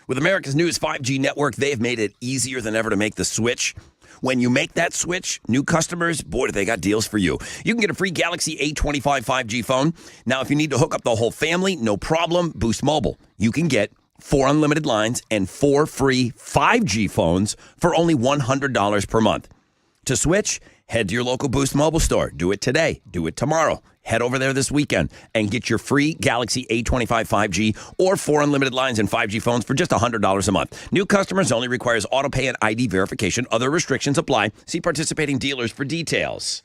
[SPEAKER 1] With America's newest 5G network, they have made it easier than ever to make the switch. When you make that switch, new customers, boy, do they got deals for you. You can get a free Galaxy A25 5G phone. Now, if you need to hook up the whole family, no problem, Boost Mobile. You can get 4 unlimited lines and 4 free 5G phones for only $100 per month. To switch, head to your local Boost Mobile store. Do it today. Do it tomorrow. Head over there this weekend and get your free Galaxy A25 5G or 4 unlimited lines and 5G phones for just $100 a month. New customers only requires auto pay and ID verification. Other restrictions apply. See participating dealers for details.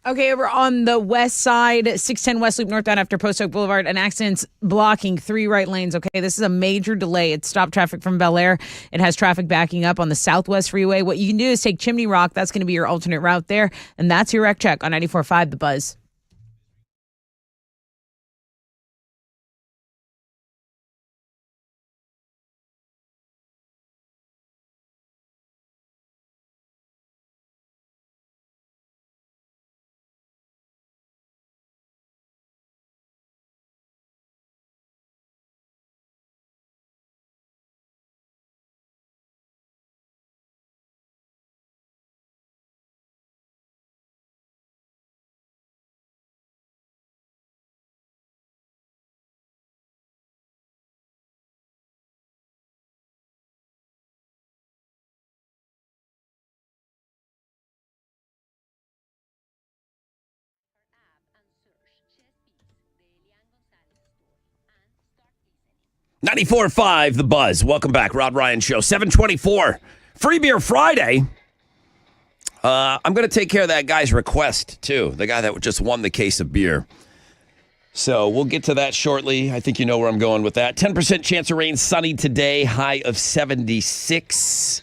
[SPEAKER 2] Okay, we're on the west side, 610 West Loop northbound after Post Oak Boulevard. An accident's blocking 3 right lanes. Okay, this is a major delay. It stopped traffic from Bel Air. It has traffic backing up on the Southwest Freeway. What you can do is take Chimney Rock. That's going to be your alternate route there. And that's your wreck check on 94.5 The Buzz.
[SPEAKER 6] and search
[SPEAKER 1] 94.5 The Buzz. Welcome back. Rod Ryan Show. 724. Free Beer Friday. I'm going to take care of that guy's request, too. The guy that just won the case of beer. So we'll get to that shortly. I think you know where I'm going with that. 10% chance of rain, sunny today, high of 76.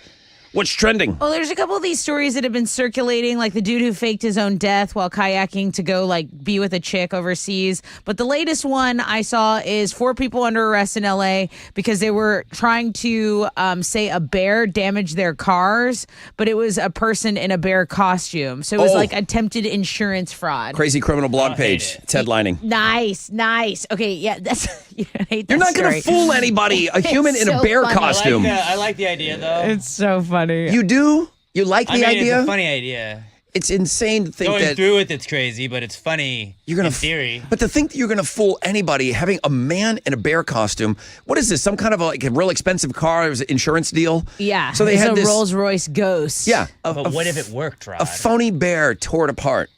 [SPEAKER 1] What's trending?
[SPEAKER 2] Well, there's a couple of these stories that have been circulating, like the dude who faked his own death while kayaking to go be with a chick overseas. But the latest one I saw is 4 people under arrest in LA because they were trying to say a bear damaged their cars, but it was a person in a bear costume. So it was like attempted insurance fraud.
[SPEAKER 1] Crazy criminal blog page. It's headlining.
[SPEAKER 2] Nice. Okay, yeah, that's I hate that
[SPEAKER 1] You're not going to fool anybody. A human in a bear
[SPEAKER 2] funny.
[SPEAKER 1] costume.
[SPEAKER 3] I like the idea, though.
[SPEAKER 2] It's so funny.
[SPEAKER 1] You do? You like the idea?
[SPEAKER 3] It's a funny idea.
[SPEAKER 1] It's insane to think
[SPEAKER 3] Going
[SPEAKER 1] that
[SPEAKER 3] through with it's crazy, but it's funny in theory.
[SPEAKER 1] But to think that you're going to fool anybody having a man in a bear costume. What is this? Some kind of a real expensive car? It was an insurance deal?
[SPEAKER 2] Yeah.
[SPEAKER 1] So they had
[SPEAKER 2] a
[SPEAKER 1] this
[SPEAKER 2] Rolls Royce Ghost.
[SPEAKER 1] Yeah.
[SPEAKER 3] But what if it worked, Rod?
[SPEAKER 1] A phony bear tore it apart.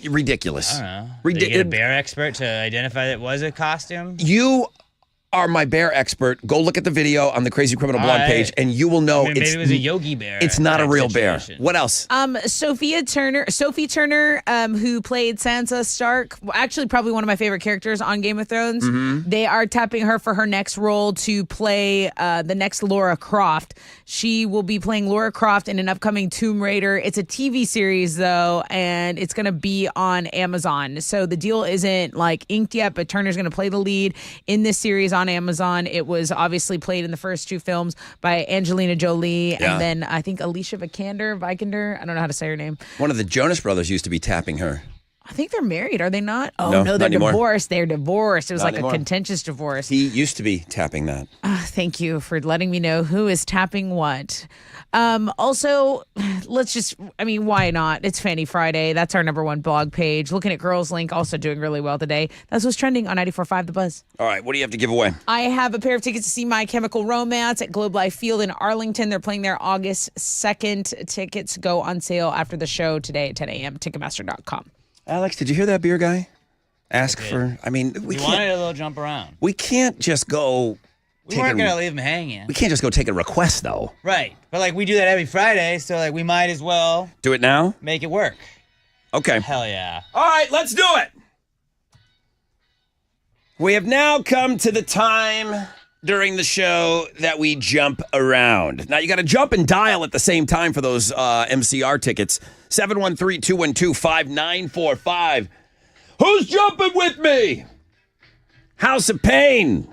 [SPEAKER 1] Ridiculous.
[SPEAKER 3] I don't know. Did you get a bear expert to identify that it was a costume?
[SPEAKER 1] You are my bear expert. Go look at the video on the Crazy Criminal blog page, and you will know
[SPEAKER 3] maybe it was a Yogi Bear.
[SPEAKER 1] It's not a real
[SPEAKER 3] situation.
[SPEAKER 1] bear. What else?
[SPEAKER 2] Sophie Turner, who played Sansa Stark, actually probably one of my favorite characters on Game of Thrones.
[SPEAKER 1] Mm-hmm.
[SPEAKER 2] They are tapping her for her next role to play the next Laura Croft. She will be playing Laura Croft in an upcoming Tomb Raider. It's a TV series though, and it's going to be on Amazon. So the deal isn't inked yet, but Turner's going to play the lead in this series on Amazon. It was obviously played in the first 2 films by Angelina Jolie, and then I think Alicia Vikander. I don't know how to say her name.
[SPEAKER 1] One of the Jonas Brothers used to be tapping her.
[SPEAKER 2] I think they're married. Are they not? Oh,
[SPEAKER 1] No,
[SPEAKER 2] no,
[SPEAKER 1] not
[SPEAKER 2] they're
[SPEAKER 1] anymore.
[SPEAKER 2] divorced. They're divorced. It was
[SPEAKER 1] Not
[SPEAKER 2] like
[SPEAKER 1] anymore.
[SPEAKER 2] a contentious divorce.
[SPEAKER 1] He used to be tapping that.
[SPEAKER 2] Thank you for letting me know who is tapping what. Also, why not? It's Fanny Friday. That's our #1 blog page. Looking at Girls Link, also doing really well today. That's what's trending on 94.5 The Buzz.
[SPEAKER 1] All right, what do you have to give away?
[SPEAKER 2] I have a pair of tickets to see My Chemical Romance at Globe Life Field in Arlington. They're playing there August 2nd. Tickets go on sale after the show today at 10 a.m. Ticketmaster.com.
[SPEAKER 1] Alex, did you hear that beer guy? Ask for, we
[SPEAKER 3] You wanted
[SPEAKER 1] can't,
[SPEAKER 3] a little jump around.
[SPEAKER 1] we can't just go.
[SPEAKER 3] We weren't going to leave him hanging.
[SPEAKER 1] We can't just go take a request, though.
[SPEAKER 3] Right. But we do that every Friday, so we might as well
[SPEAKER 1] Do it now?
[SPEAKER 3] make it work.
[SPEAKER 1] Okay.
[SPEAKER 3] Hell yeah.
[SPEAKER 1] All right, let's do it. We have now come to the time during the show that we jump around. Now, you got to jump and dial at the same time for those MCR tickets. 713-212-5945. Who's jumping with me? House of Pain.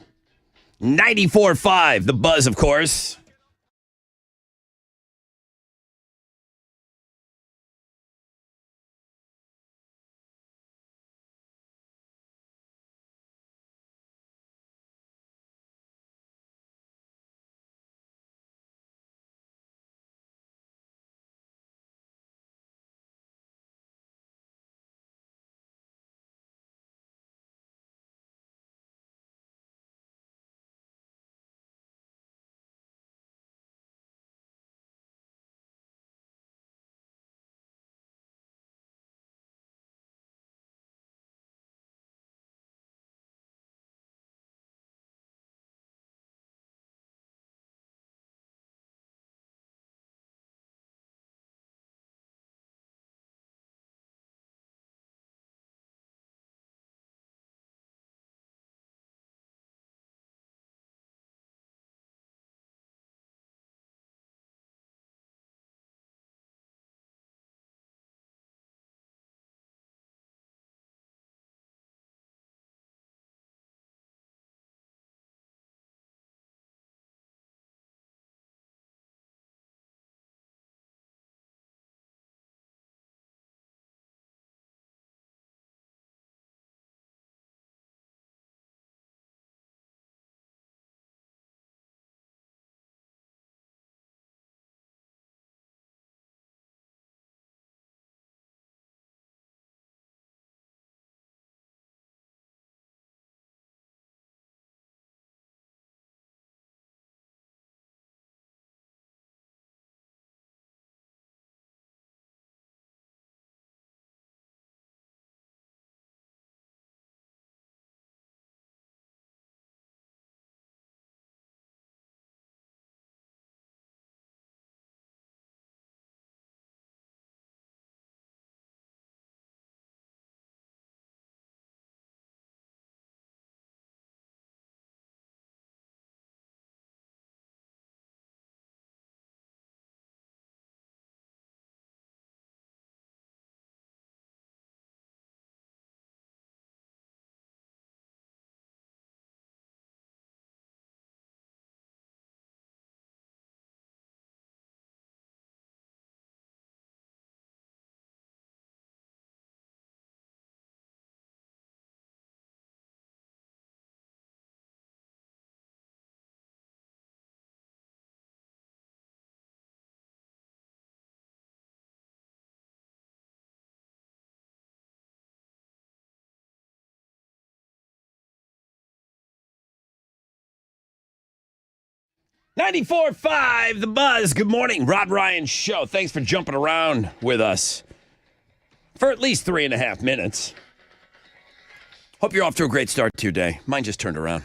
[SPEAKER 1] 94.5, The Buzz, of course. 94.5 The Buzz. Good morning, Rod Ryan Show. Thanks for jumping around with us for at least 3.5 minutes. Hope you're off to a great start to your day. Mine just turned around.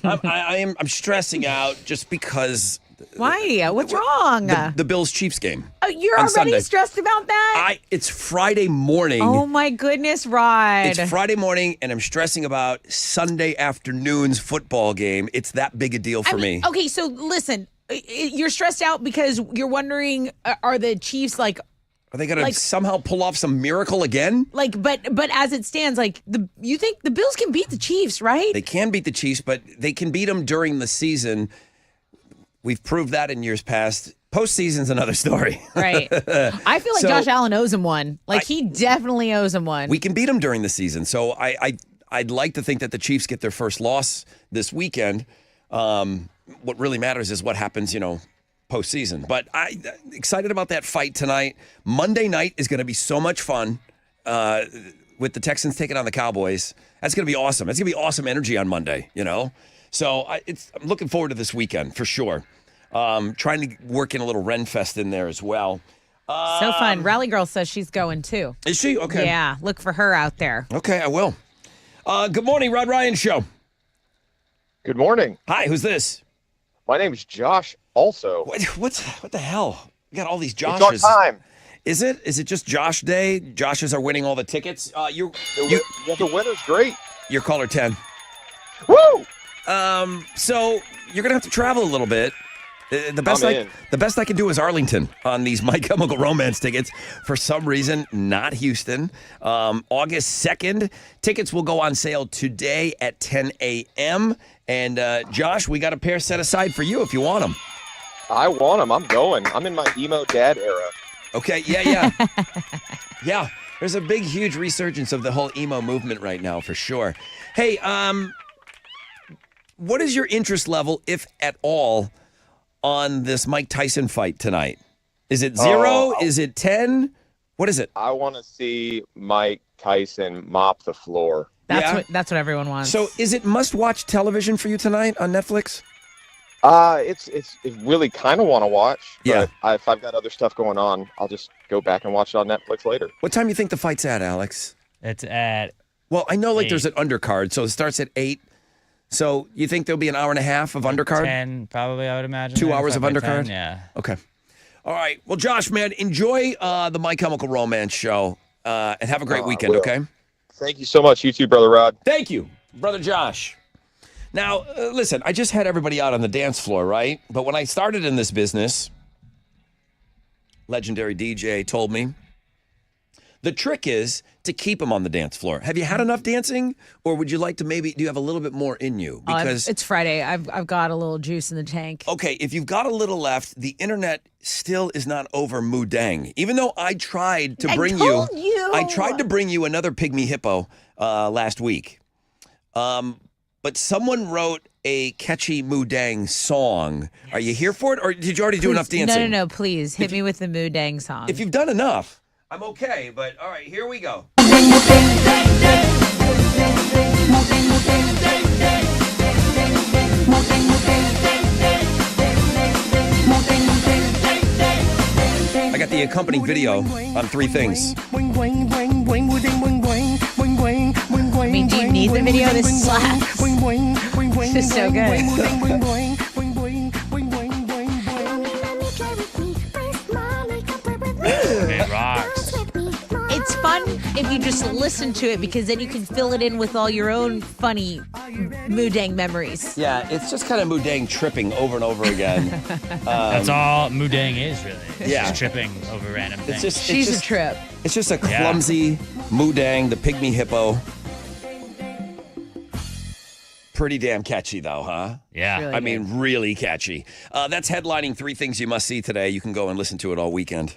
[SPEAKER 1] I'm stressing out just because.
[SPEAKER 2] Why? What's wrong?
[SPEAKER 1] The Bills-Chiefs game.
[SPEAKER 2] Oh, you're
[SPEAKER 1] on
[SPEAKER 2] already
[SPEAKER 1] Sunday.
[SPEAKER 2] stressed about that?
[SPEAKER 1] It's Friday morning.
[SPEAKER 2] Oh my goodness, Rod.
[SPEAKER 1] It's Friday morning, and I'm stressing about Sunday afternoon's football game. It's that big a deal for me.
[SPEAKER 2] Okay, so listen, you're stressed out because you're wondering, are the Chiefs like?
[SPEAKER 1] Are they going to somehow pull off some miracle again?
[SPEAKER 2] But as it stands, you think the Bills can beat the Chiefs, right?
[SPEAKER 1] They can beat the Chiefs, but they can beat them during the season. We've proved that in years past. Postseason's another story.
[SPEAKER 2] Right. I feel like Josh Allen owes him one. He definitely owes him one.
[SPEAKER 1] We can beat them during the season. So I'd like to think that the Chiefs get their first loss this weekend. What really matters is what happens, postseason. But I'm excited about that fight tonight. Monday night is going to be so much fun with the Texans taking on the Cowboys. That's going to be awesome. That's going to be awesome energy on Monday, So I'm looking forward to this weekend for sure. Trying to work in a little Renfest in there as well.
[SPEAKER 2] So fun. Rally Girl says she's going too.
[SPEAKER 1] Is she? Okay.
[SPEAKER 2] Yeah, look for her out there.
[SPEAKER 1] Okay, I will. Good morning, Rod Ryan Show.
[SPEAKER 11] Good morning.
[SPEAKER 1] Hi, who's this?
[SPEAKER 11] My name's Josh also.
[SPEAKER 1] What the hell? We got all these Joshes.
[SPEAKER 11] It's our time.
[SPEAKER 1] Is it just Josh Day? Joshes are winning all the tickets.
[SPEAKER 11] The winner's great.
[SPEAKER 1] You're caller 10.
[SPEAKER 11] Woo!
[SPEAKER 1] So you're gonna have to travel a little bit. The best I can do is Arlington on these My Chemical Romance tickets. For some reason, not Houston. August 2nd, tickets will go on sale today at 10 a.m. And Josh, we got a pair set aside for you if you want them.
[SPEAKER 11] I want them. I'm going. I'm in my emo dad era.
[SPEAKER 1] Okay, yeah. Yeah, there's a big, huge resurgence of the whole emo movement right now, for sure. Hey, what is your interest level, if at all, on this Mike Tyson fight tonight? Is it 0? Is it 10? What is it?
[SPEAKER 11] I want to see Mike Tyson mop the floor.
[SPEAKER 2] That's what everyone wants.
[SPEAKER 1] So is it must-watch television for you tonight on Netflix?
[SPEAKER 11] It's really kind of want to watch.
[SPEAKER 1] Yeah.
[SPEAKER 11] But if I've got other stuff going on, I'll just go back and watch it on Netflix later.
[SPEAKER 1] What time do you think the fight's at, Alex?
[SPEAKER 3] It's at.
[SPEAKER 1] Well, I know
[SPEAKER 3] 8.
[SPEAKER 1] there's an undercard, so it starts at 8. So you think there'll be an hour and a half of undercard?
[SPEAKER 3] 10, probably, I would imagine.
[SPEAKER 1] 2 hours of undercard?
[SPEAKER 3] 10, yeah.
[SPEAKER 1] Okay. All right. Well, Josh, man, enjoy the My Chemical Romance show and have a great weekend, okay?
[SPEAKER 11] Thank you so much. You too, Brother Rod.
[SPEAKER 1] Thank you, Brother Josh. Now, listen, I just had everybody out on the dance floor, right? But when I started in this business, legendary DJ told me, the trick is to keep them on the dance floor. Have you had enough dancing, or would you like to do you have a little bit more in you?
[SPEAKER 2] Because it's Friday. I've got a little juice in the tank.
[SPEAKER 1] Okay, if you've got a little left, the internet still is not over Mudang. Even though I tried to bring I tried to bring you another pygmy hippo last week. But someone wrote a catchy Mudang song. Yes. Are you here for it, or did you already do enough dancing?
[SPEAKER 2] No, please. Hit me with the Mudang song.
[SPEAKER 1] If you've done enough, I'm okay, but all right, here we go. I got the accompanying video on 3 things.
[SPEAKER 2] I mean, do you need the video? This slaps. This is so good.
[SPEAKER 3] It rocks.
[SPEAKER 2] It's fun if you just listen to it, because then you can fill it in with all your own funny Mudang memories.
[SPEAKER 1] Yeah, it's just kind of Mudang tripping over and over again.
[SPEAKER 3] That's all Mudang is, really. It's
[SPEAKER 1] Yeah.
[SPEAKER 3] just tripping over random things.
[SPEAKER 2] She's a trip.
[SPEAKER 1] It's just a clumsy Mudang, the pygmy hippo. Pretty damn catchy, though, huh?
[SPEAKER 3] Yeah.
[SPEAKER 2] Really
[SPEAKER 1] I mean, really catchy. That's headlining 3 things you must see today. You can go and listen to it all weekend.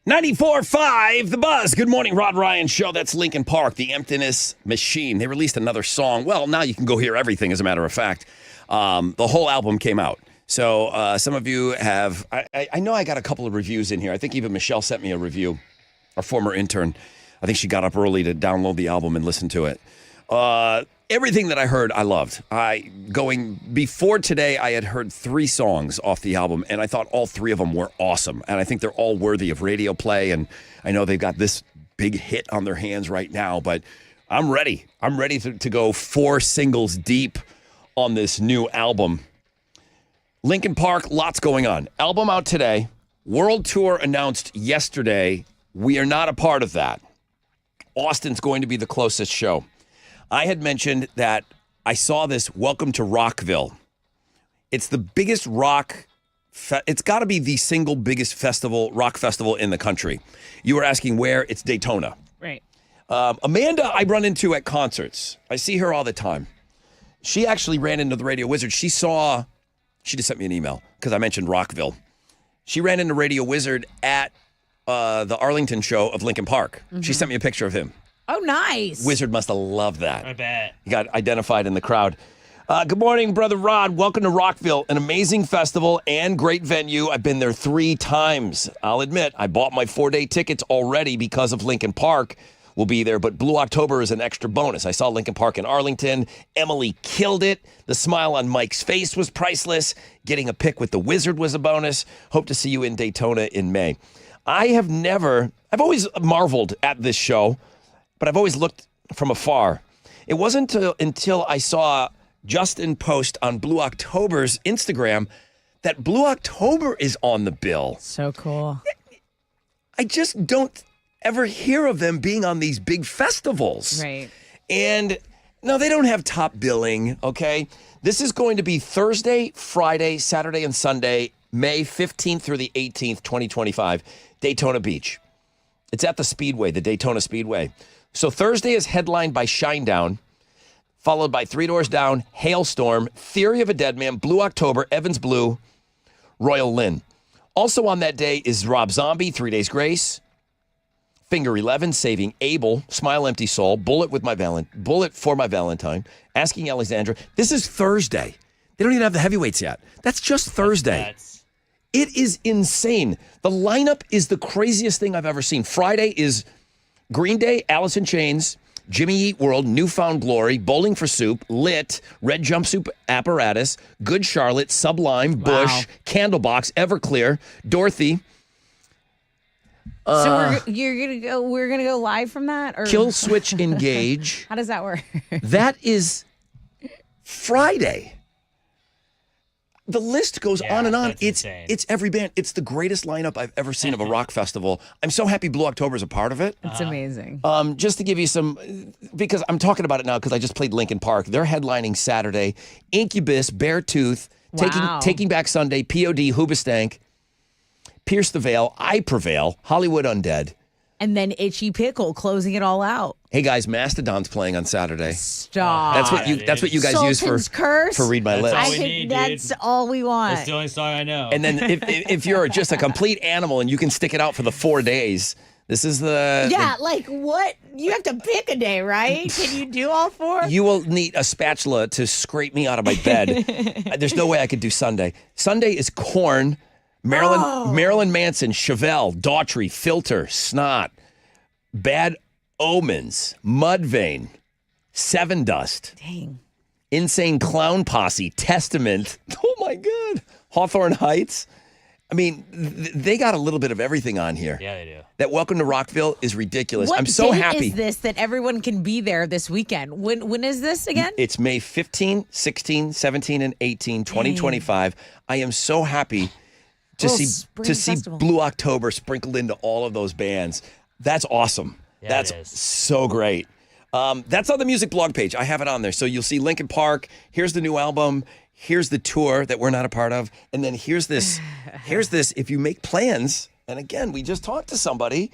[SPEAKER 1] 94.5 The Buzz. Good morning, Rod Ryan Show. That's Linkin Park, The Emptiness Machine. They released another song. Well, now you can go hear everything, as a matter of fact. The whole album came out. So some of you have, I know I got a couple of reviews in here. I think even Michelle sent me a review, our former intern. I think she got up early to download the album and listen to it. Everything that I heard, I loved. Before today, I had heard 3 songs off the album, and I thought all 3 of them were awesome. And I think they're all worthy of radio play. And I know they've got this big hit on their hands right now, but I'm ready. I'm ready to go 4 singles deep on this new album. Linkin Park, lots going on. Album out today. World tour announced yesterday. We are not a part of that. Austin's going to be the closest show. I had mentioned that I saw this Welcome to Rockville. It's the biggest it's got to be the single biggest rock festival in the country. You were asking where? It's Daytona.
[SPEAKER 2] Right.
[SPEAKER 1] Amanda, I run into at concerts. I see her all the time. She actually ran into the Radio Wizard. She just sent me an email because I mentioned Rockville. She ran into Radio Wizard at the Arlington show of Linkin Park. Mm-hmm. She sent me a picture of him.
[SPEAKER 2] Oh, nice.
[SPEAKER 1] Wizard must have loved that.
[SPEAKER 3] I bet.
[SPEAKER 1] He got identified in the crowd. Good morning, Brother Rod. Welcome to Rockville, an amazing festival and great venue. I've been there 3 times. I'll admit, I bought my 4-day tickets already because of Linkin Park. We'll be there, but Blue October is an extra bonus. I saw Linkin Park in Arlington. Emily killed it. The smile on Mike's face was priceless. Getting a pic with the Wizard was a bonus. Hope to see you in Daytona in May. I've always marveled at this show, but I've always looked from afar. It wasn't until I saw Justin post on Blue October's Instagram that Blue October is on the bill.
[SPEAKER 2] So cool.
[SPEAKER 1] I just don't ever hear of them being on these big festivals.
[SPEAKER 2] Right.
[SPEAKER 1] And no, they don't have top billing, okay? This is going to be Thursday, Friday, Saturday, and Sunday, May 15th through the 18th, 2025, Daytona Beach. It's at the Speedway, the Daytona Speedway. So Thursday is headlined by Shinedown, followed by Three Doors Down, Hailstorm, Theory of a Dead Man, Blue October, Evans Blue, Royal Lynn. Also on that day is Rob Zombie, 3 Days Grace, Finger 11, Saving Abel, Smile Empty Soul, Bullet for My Valentine, Asking Alexandra. This is Thursday. They don't even have the heavyweights yet. That's just Thursday. It is insane. The lineup is the craziest thing I've ever seen. Friday is Green Day, Alice in Chains, Jimmy Eat World, Newfound Glory, Bowling for Soup, Lit, Red Jumpsuit Apparatus, Good Charlotte, Sublime, Bush, Candlebox, Everclear, Dorothy.
[SPEAKER 2] So we're gonna go live from that, or
[SPEAKER 1] Kill Switch Engage.
[SPEAKER 2] How does that work?
[SPEAKER 1] That is Friday. The list goes on and on. It's every band. It's the greatest lineup I've ever seen of a rock festival. I'm so happy Blue October is a part of it.
[SPEAKER 2] It's amazing.
[SPEAKER 1] Just to give you some, because I'm talking about it now because I just played Linkin Park. They're headlining Saturday. Incubus, Beartooth, Taking Back Sunday, POD, Hoobastank, Pierce the Veil, I Prevail, Hollywood Undead.
[SPEAKER 2] And then Itchy Pickle closing it all out.
[SPEAKER 1] Hey guys, Mastodon's playing on Saturday.
[SPEAKER 2] Stop.
[SPEAKER 1] That's what you guys use for Read My Lips.
[SPEAKER 2] That's all we want.
[SPEAKER 3] That's the only song I know.
[SPEAKER 1] And then if you're just a complete animal and you can stick it out for the 4 days, this is
[SPEAKER 2] like what? You have to pick a day, right? Can you do all 4?
[SPEAKER 1] You will need a spatula to scrape me out of my bed. There's no way I could do Sunday. Sunday is Korn, Marilyn Manson, Chevelle, Daughtry, Filter, Snot, Bad Omens, Mudvayne, Seven Dust.
[SPEAKER 2] Dang.
[SPEAKER 1] Insane Clown Posse, Testament. Oh my God. Hawthorne Heights. I mean, they got a little bit of everything on here.
[SPEAKER 3] Yeah, they do.
[SPEAKER 1] That Welcome to Rockville is ridiculous.
[SPEAKER 2] What
[SPEAKER 1] I'm so
[SPEAKER 2] date
[SPEAKER 1] happy.
[SPEAKER 2] is this that everyone can be there this weekend? When is this again?
[SPEAKER 1] It's May 15, 16, 17, and 18, 2025. I am so happy to see Blue October sprinkled into all of those bands. That's awesome.
[SPEAKER 3] Yeah,
[SPEAKER 1] That's so great. That's on the music blog page. I have it on there. So you'll see Linkin Park. Here's the new album. Here's the tour that we're not a part of. And then here's this. If you make plans, and again, we just talked to somebody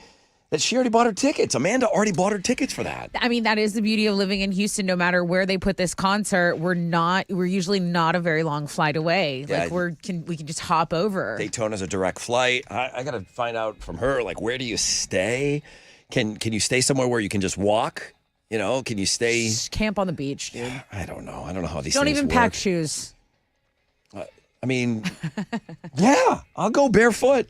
[SPEAKER 1] that she already bought her tickets. Amanda already bought her tickets for that.
[SPEAKER 2] I mean, that is the beauty of living in Houston. No matter where they put this concert, we're usually not a very long flight away.
[SPEAKER 1] Yeah.
[SPEAKER 2] Like we can just hop over.
[SPEAKER 1] Daytona's a direct flight. I got to find out from her, like, where do you stay? Can you stay somewhere where you can just walk? You know, can you stay?
[SPEAKER 2] Just camp on the beach, dude.
[SPEAKER 1] I don't know. I don't know how these
[SPEAKER 2] Don't
[SPEAKER 1] things
[SPEAKER 2] even
[SPEAKER 1] work.
[SPEAKER 2] pack shoes.
[SPEAKER 1] I mean, yeah, I'll go barefoot.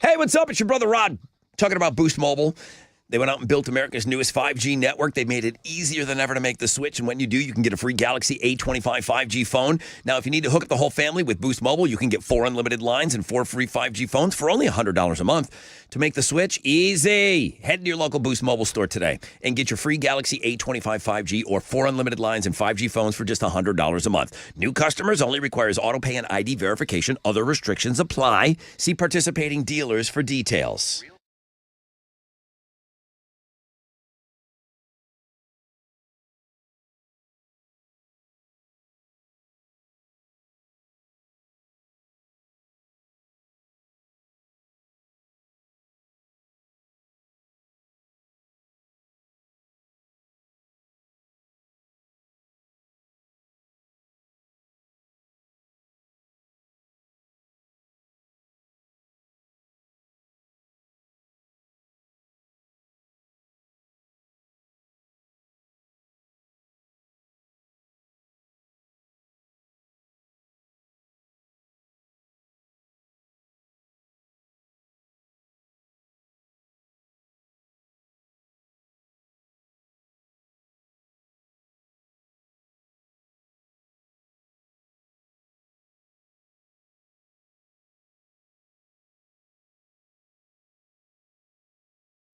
[SPEAKER 1] Hey, what's up? It's your brother Rod talking about Boost Mobile. They went out and built America's newest 5G network. They made it easier than ever to make the switch. And when you do, you can get a free Galaxy A25 5G phone. Now, if you need to hook up the whole family with Boost Mobile, you can get 4 unlimited lines and 4 free 5G phones for only $100 a month. To make the switch easy, head to your local Boost Mobile store today and get your free Galaxy A25 5G or 4 unlimited lines and 5G phones for just $100 a month. New customers only requires auto pay and ID verification. Other restrictions apply. See participating dealers for details.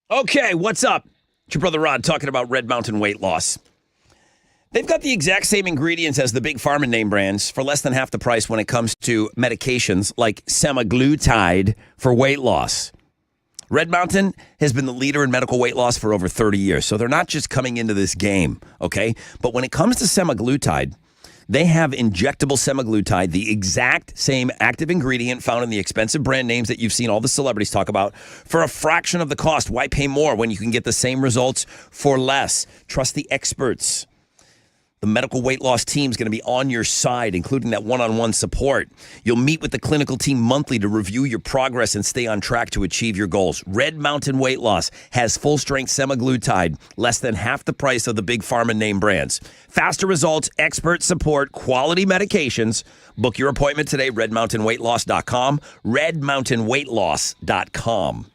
[SPEAKER 1] Okay, what's up? It's your brother Rod talking about Red Mountain weight loss. They've got the exact same ingredients as the big pharma name brands for less than half the price when it comes to medications like semaglutide for weight loss. Red Mountain has been the leader in medical weight loss for over 30 years, so they're not just coming into this game, okay? But when it comes to semaglutide, they have injectable semaglutide, the exact same active ingredient found in the expensive brand names that you've seen all the celebrities talk about, for a fraction of the cost. Why pay more when you can get the same results for less? Trust the experts. The medical weight loss team is going to be on your side, including that one-on-one support. You'll meet with the clinical team monthly to review your progress and stay on track to achieve your goals. Red Mountain Weight Loss has full-strength semaglutide, less than half the price of the big pharma name brands. Faster results, expert support, quality medications. Book your appointment today, redmountainweightloss.com, redmountainweightloss.com.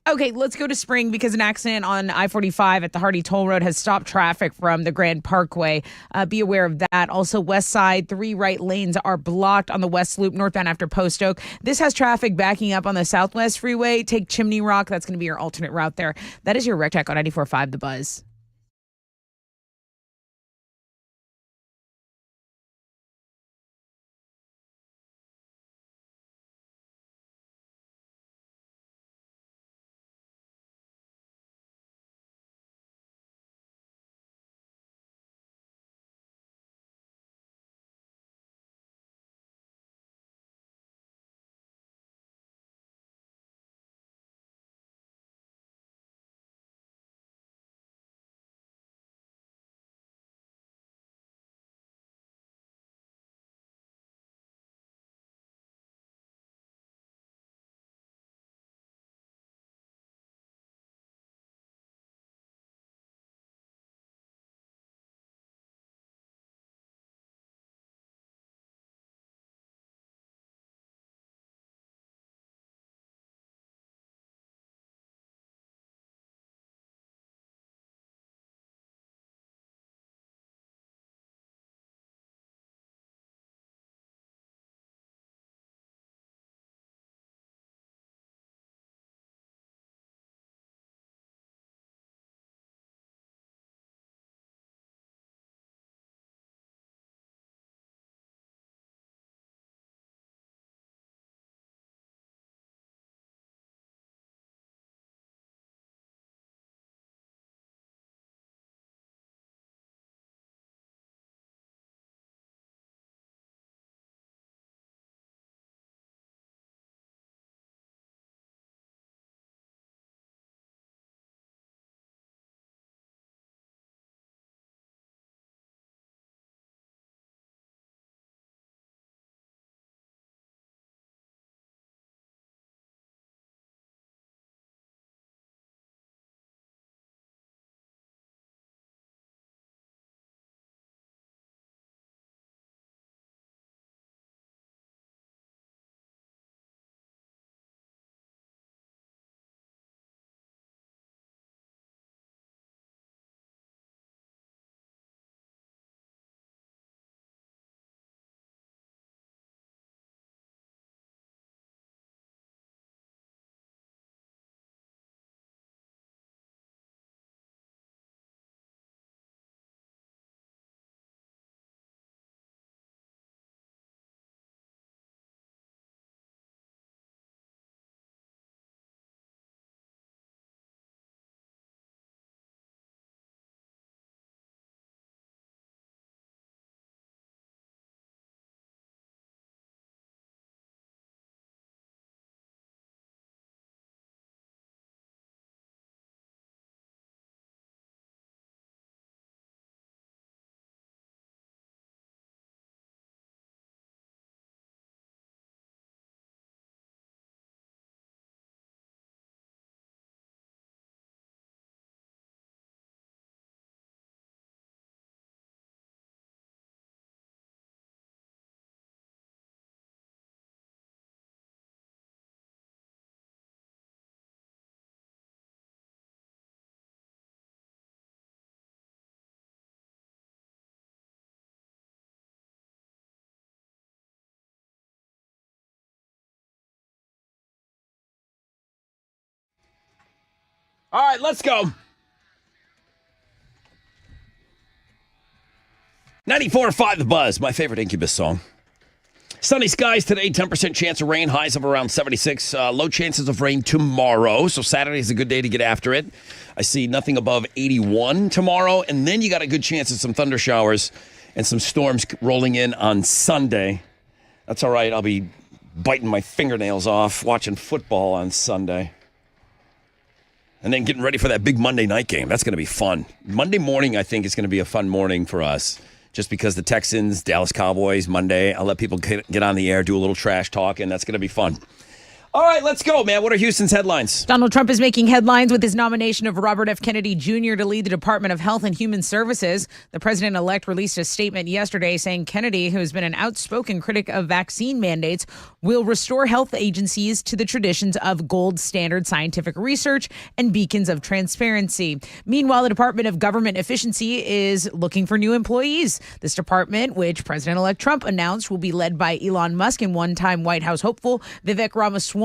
[SPEAKER 2] Okay, let's go to spring because an accident on I-45 at the Hardy Toll Road has stopped traffic from the Grand Parkway. Be aware of that. Also, west side, 3 right lanes are blocked on the West Loop northbound after Post Oak. This has traffic backing up on the Southwest Freeway. Take Chimney Rock. That's going to be your alternate route there. That is your Rec Check on 94.5 The Buzz.
[SPEAKER 1] All right, let's go. 94.5 The Buzz, my favorite Incubus song. Sunny skies today, 10% chance of rain, highs of around 76. Low chances of rain tomorrow, so Saturday is a good day to get after it. I see nothing above 81 tomorrow, and then you got a good chance of some thunder showers and some storms rolling in on Sunday. That's all right, I'll be biting my fingernails off watching football on Sunday. And then getting ready for that big Monday night game. That's going to be fun. Monday morning, I think, is going to be a fun morning for us. Just because the Texans, Dallas Cowboys, Monday, I'll let people get on the air, do a little trash talk, and that's going to be fun. All right, let's go, man. What are Houston's headlines?
[SPEAKER 2] Donald Trump is making headlines with his nomination of Robert F. Kennedy Jr. to lead the Department of Health and Human Services. The president-elect released a statement yesterday saying Kennedy, who has been an outspoken critic of vaccine mandates, will restore health agencies to the traditions of gold standard scientific research and beacons of transparency. Meanwhile, the Department of Government Efficiency is looking for new employees. This department, which President-elect Trump announced will be led by Elon Musk and one-time White House hopeful Vivek Ramaswamy,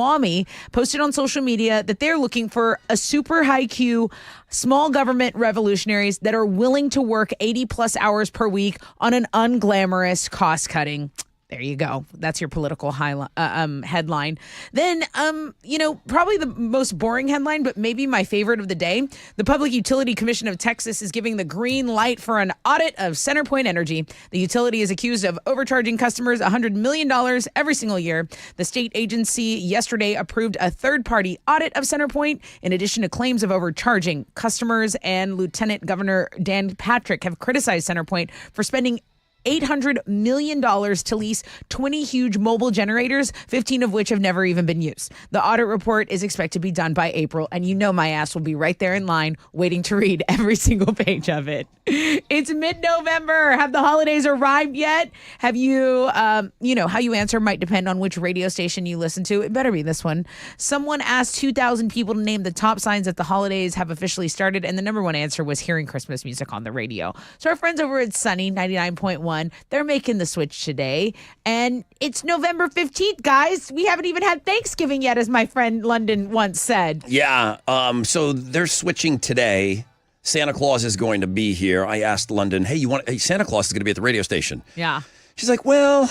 [SPEAKER 2] posted on social media that they're looking for a super high Q small government revolutionaries that are willing to work 80 plus hours per week on an unglamorous cost cutting. There you go. That's your political headline. Then, probably the most boring headline, but maybe my favorite of the day. The Public Utility Commission of Texas is giving the green light for an audit of CenterPoint Energy. The utility is accused of overcharging customers $100 million every single year. The state agency yesterday approved a third-party audit of CenterPoint, in addition to claims of overcharging. Customers and Lieutenant Governor Dan Patrick have criticized CenterPoint for spending $800 million to lease 20 huge mobile generators, 15 of which have never even been used. The audit report is expected to be done by April, and you know my ass will be right there in line waiting to read every single page of it. It's mid-November. Have the holidays arrived yet? Have you, how you answer might depend on which radio station you listen to. It better be this one. Someone asked 2,000 people to name the top signs that the holidays have officially started, and the number one answer was hearing Christmas music on the radio. So our friends over at Sunny 99.1, they're making the switch today. And it's November 15th, guys. We haven't even had Thanksgiving yet, as my friend London once said.
[SPEAKER 1] Yeah. So they're switching today. Santa Claus is going to be here. I asked London, hey, Santa Claus is going to be at the radio station.
[SPEAKER 2] Yeah.
[SPEAKER 1] She's like, well,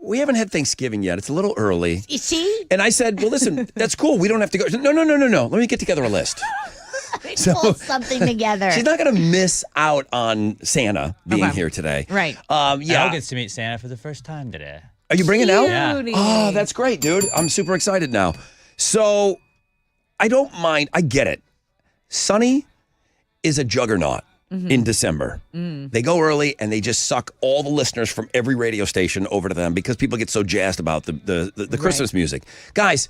[SPEAKER 1] we haven't had Thanksgiving yet. It's a little early.
[SPEAKER 2] You see?
[SPEAKER 1] And I said, well, listen, that's cool. We don't have to go. No. Let me get together a list.
[SPEAKER 2] Pull something together.
[SPEAKER 1] She's not going to miss out on Santa being here today.
[SPEAKER 2] Right.
[SPEAKER 3] Al gets to meet Santa for the first time today.
[SPEAKER 1] Are you bringing Al?
[SPEAKER 3] Yeah.
[SPEAKER 1] Oh, that's great, dude. I'm super excited now. So I don't mind. I get it. Sunny is a juggernaut in December. They go early and they just suck all the listeners from every radio station over to them because people get so jazzed about the Christmas music. Guys,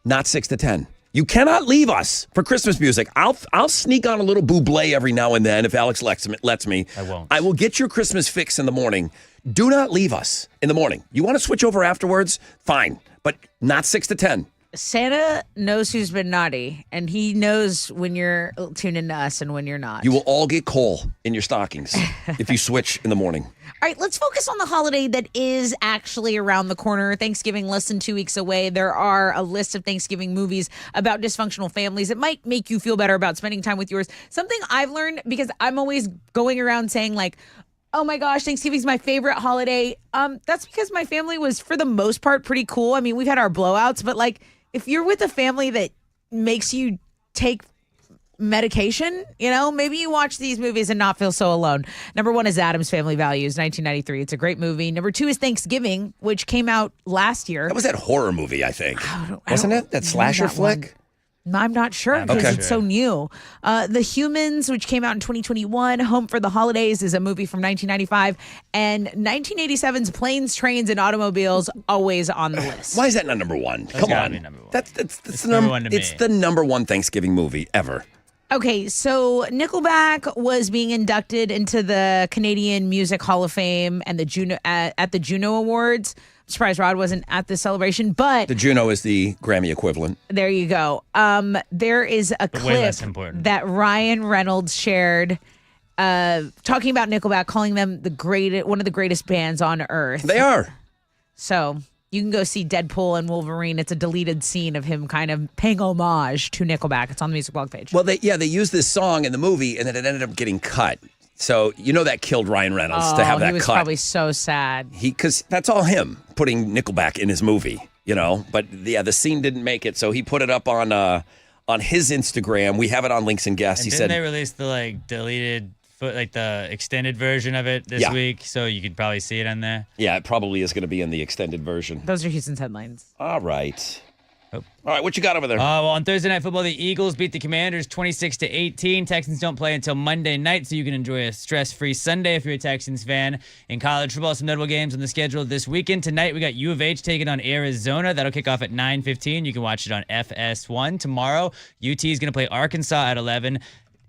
[SPEAKER 1] not 6 to 10. You cannot leave us for Christmas music. I'll sneak on a little Bublé every now and then if Alex lets me.
[SPEAKER 3] I won't.
[SPEAKER 1] I will get your Christmas fix in the morning. Do not leave us in the morning. You want to switch over afterwards? Fine, but not 6 to 10.
[SPEAKER 2] Santa knows who's been naughty, and he knows when you're tuning to us and when you're not.
[SPEAKER 1] You will all get coal in your stockings if you switch in the morning.
[SPEAKER 2] All right, let's focus on the holiday that is actually around the corner. Thanksgiving less than 2 weeks away. There are a list of Thanksgiving movies about dysfunctional families. It might make you feel better about spending time with yours. Something I've learned, because I'm always going around saying like, oh my gosh, Thanksgiving's my favorite holiday. That's because my family was, for the most part, pretty cool. I mean, we've had our blowouts, but like, if you're with a family that makes you take medication, maybe you watch these movies and not feel so alone. Number one is Addams Family Values, 1993. It's a great movie. Number two is Thanksgiving, which came out last year.
[SPEAKER 1] That was that horror movie, I think. Wasn't it? That slasher flick?
[SPEAKER 2] I'm not sure because it's so new. The Humans, which came out in 2021. Home for the Holidays is a movie from 1995. And 1987's Planes, Trains, and Automobiles, always on the list.
[SPEAKER 1] Why is that not number one?
[SPEAKER 3] That's
[SPEAKER 1] Come
[SPEAKER 3] gotta
[SPEAKER 1] on.
[SPEAKER 3] be number one.
[SPEAKER 1] That's
[SPEAKER 3] number one to me.
[SPEAKER 1] It's the number one Thanksgiving movie ever.
[SPEAKER 2] Okay, so Nickelback was being inducted into the Canadian Music Hall of Fame and the Juno at the Juno Awards. I'm surprised Rod wasn't at the celebration, but
[SPEAKER 1] The Juno is the Grammy equivalent.
[SPEAKER 2] there you go. There is a
[SPEAKER 3] Way
[SPEAKER 2] clip
[SPEAKER 3] less important.
[SPEAKER 2] that Ryan Reynolds shared talking about Nickelback, calling them one of the greatest bands on earth.
[SPEAKER 1] They are.
[SPEAKER 2] So you can go see Deadpool and Wolverine. It's a deleted scene of him kind of paying homage to Nickelback. It's on the music blog page.
[SPEAKER 1] Well, they used this song in the movie, and then it ended up getting cut. So that killed Ryan Reynolds to have that
[SPEAKER 2] he was
[SPEAKER 1] cut.
[SPEAKER 2] probably so sad.
[SPEAKER 1] Because that's all him putting Nickelback in his movie, But the scene didn't make it, so he put it up on his Instagram. We have it on Links and Guests.
[SPEAKER 3] And
[SPEAKER 1] He
[SPEAKER 3] didn't
[SPEAKER 1] said
[SPEAKER 3] they release the deleted the extended version of it this week, so you could probably see it on there.
[SPEAKER 1] Yeah, it probably is going to be in the extended version.
[SPEAKER 2] Those are Houston's headlines.
[SPEAKER 1] All right. All right, what you got over there?
[SPEAKER 3] Well, on Thursday Night Football, the Eagles beat the Commanders 26-18. Texans don't play until Monday night, so you can enjoy a stress-free Sunday if you're a Texans fan. In college football, some notable games on the schedule this weekend. Tonight, we got U of H taking on Arizona. That'll kick off at 9:15. You can watch it on FS1. Tomorrow, UT is going to play Arkansas at 11.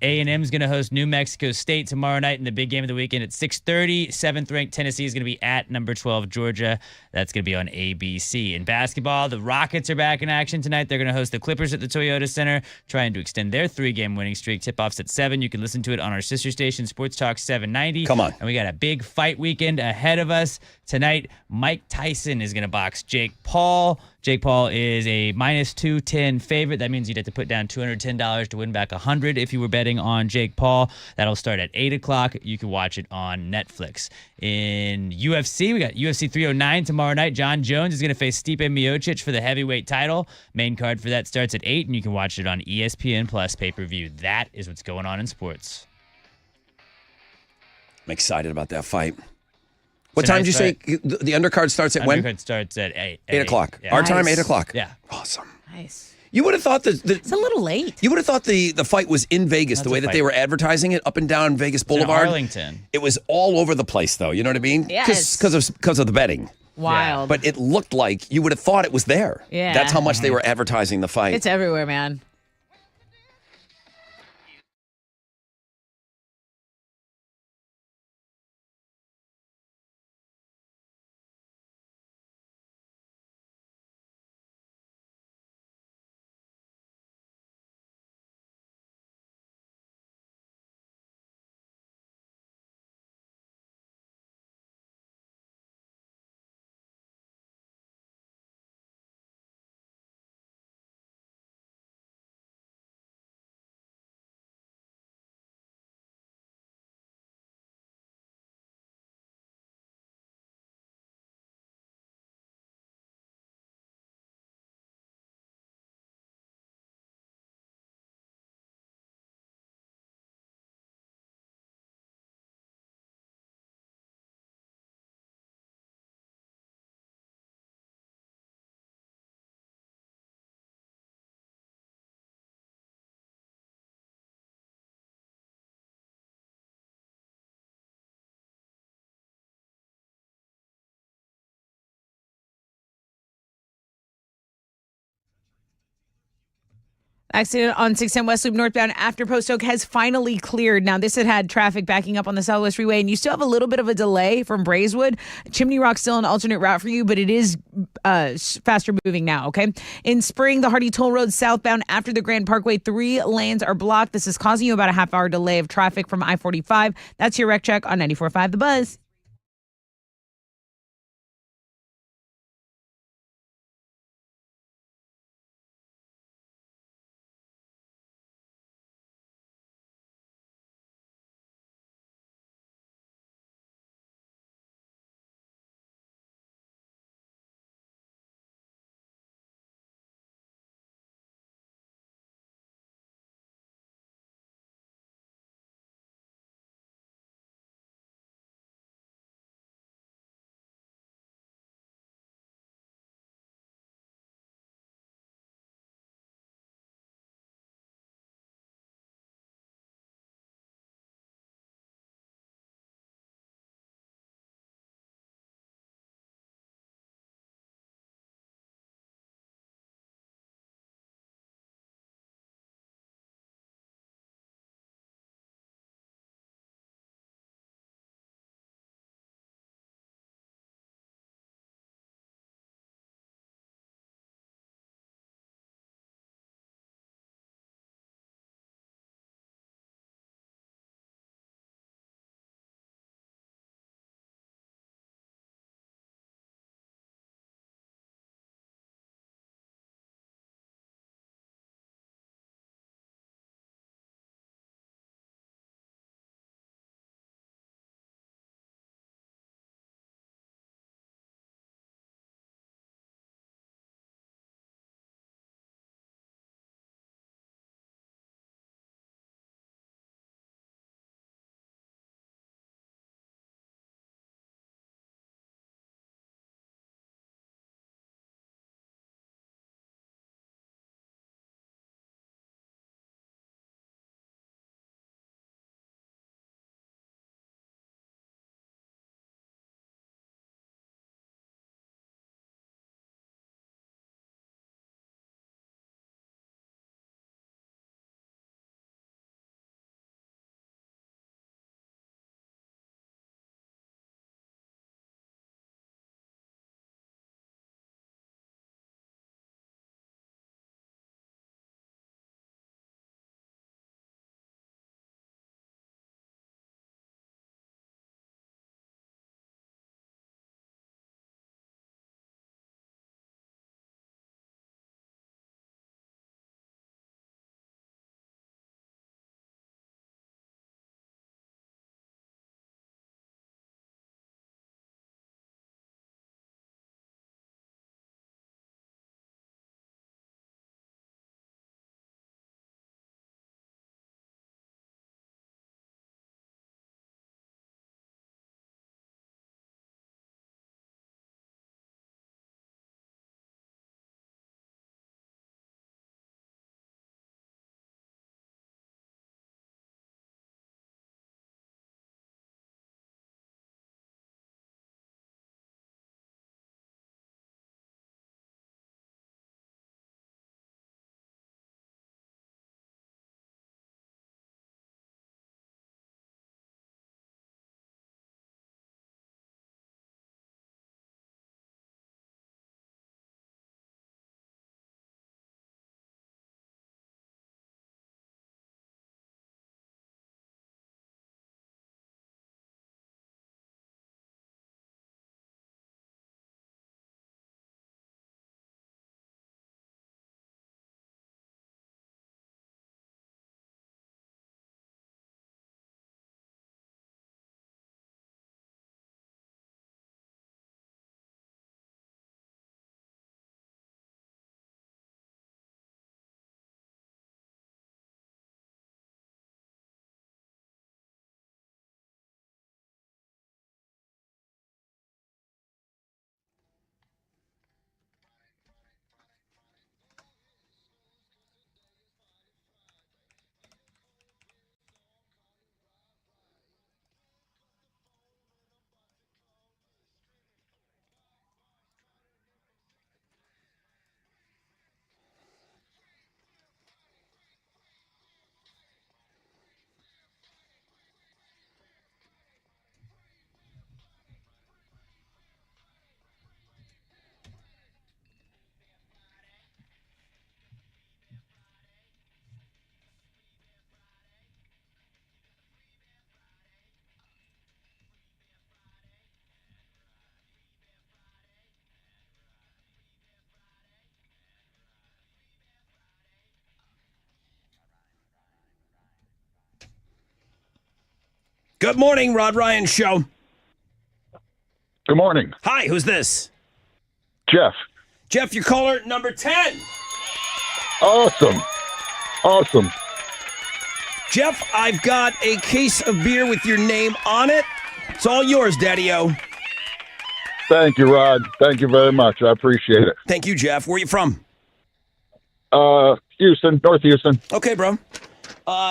[SPEAKER 3] A&M is going to host New Mexico State tomorrow night in the big game of the weekend at 6:30. 7th-ranked Tennessee is going to be at number 12 Georgia. That's going to be on ABC. In basketball, the Rockets are back in action tonight. They're going to host the Clippers at the Toyota Center, trying to extend their 3-game winning streak. Tip-offs at 7. You can listen to it on our sister station, Sports Talk 790.
[SPEAKER 1] Come on.
[SPEAKER 3] And we got a big fight weekend ahead of us. Tonight, Mike Tyson is going to box Jake Paul. Jake Paul is a minus 210 favorite. That means you'd have to put down $210 to win back $100 if you were betting on Jake Paul. That'll start at 8 o'clock. You can watch it on Netflix. In UFC, we got UFC 309 tomorrow night. John Jones is going to face Stipe Miocic for the heavyweight title. Main card for that starts at 8, and you can watch it on ESPN Plus pay-per-view. That is what's going on in sports.
[SPEAKER 1] I'm excited about that fight. What time did you say the undercard starts at when?
[SPEAKER 3] Undercard starts at 8.
[SPEAKER 1] 8 o'clock.
[SPEAKER 3] Yeah.
[SPEAKER 1] Our time, 8 o'clock.
[SPEAKER 3] Yeah.
[SPEAKER 1] Awesome.
[SPEAKER 2] Nice.
[SPEAKER 1] You would have thought
[SPEAKER 2] it's a little late.
[SPEAKER 1] You would have thought the fight was in Vegas,
[SPEAKER 3] That's
[SPEAKER 1] the way
[SPEAKER 3] a
[SPEAKER 1] that
[SPEAKER 3] fight.
[SPEAKER 1] they were advertising it up and down Vegas
[SPEAKER 3] It's in
[SPEAKER 1] Boulevard.
[SPEAKER 3] Arlington.
[SPEAKER 1] It was all over the place, though. You know what I mean?
[SPEAKER 2] Yes.
[SPEAKER 1] Because of the betting.
[SPEAKER 2] Wild.
[SPEAKER 1] But it looked like you would have thought it was there.
[SPEAKER 2] Yeah.
[SPEAKER 1] That's how much they were advertising the fight.
[SPEAKER 2] It's everywhere, man. Accident on 610 West Loop northbound after Post Oak has finally cleared. Now, this had traffic backing up on the Southwest Freeway, and you still have a little bit of a delay from Braeswood. Chimney Rock's still an alternate route for you, but it is faster moving now, okay? In Spring, the Hardy Toll Road southbound after the Grand Parkway, 3 lanes are blocked. This is causing you about a half-hour delay of traffic from I-45. That's your wreck check on 94.5 The Buzz.
[SPEAKER 1] Good morning, Rod Ryan Show.
[SPEAKER 12] Good morning.
[SPEAKER 1] Hi, who's this?
[SPEAKER 12] Jeff.
[SPEAKER 1] Jeff, your caller number 10.
[SPEAKER 12] Awesome.
[SPEAKER 1] Jeff, I've got a case of beer with your name on it. It's all yours, Daddy-O.
[SPEAKER 12] Thank you, Rod. Thank you very much. I appreciate it.
[SPEAKER 1] Thank you, Jeff. Where are you from?
[SPEAKER 12] Houston, North Houston.
[SPEAKER 1] Okay, bro.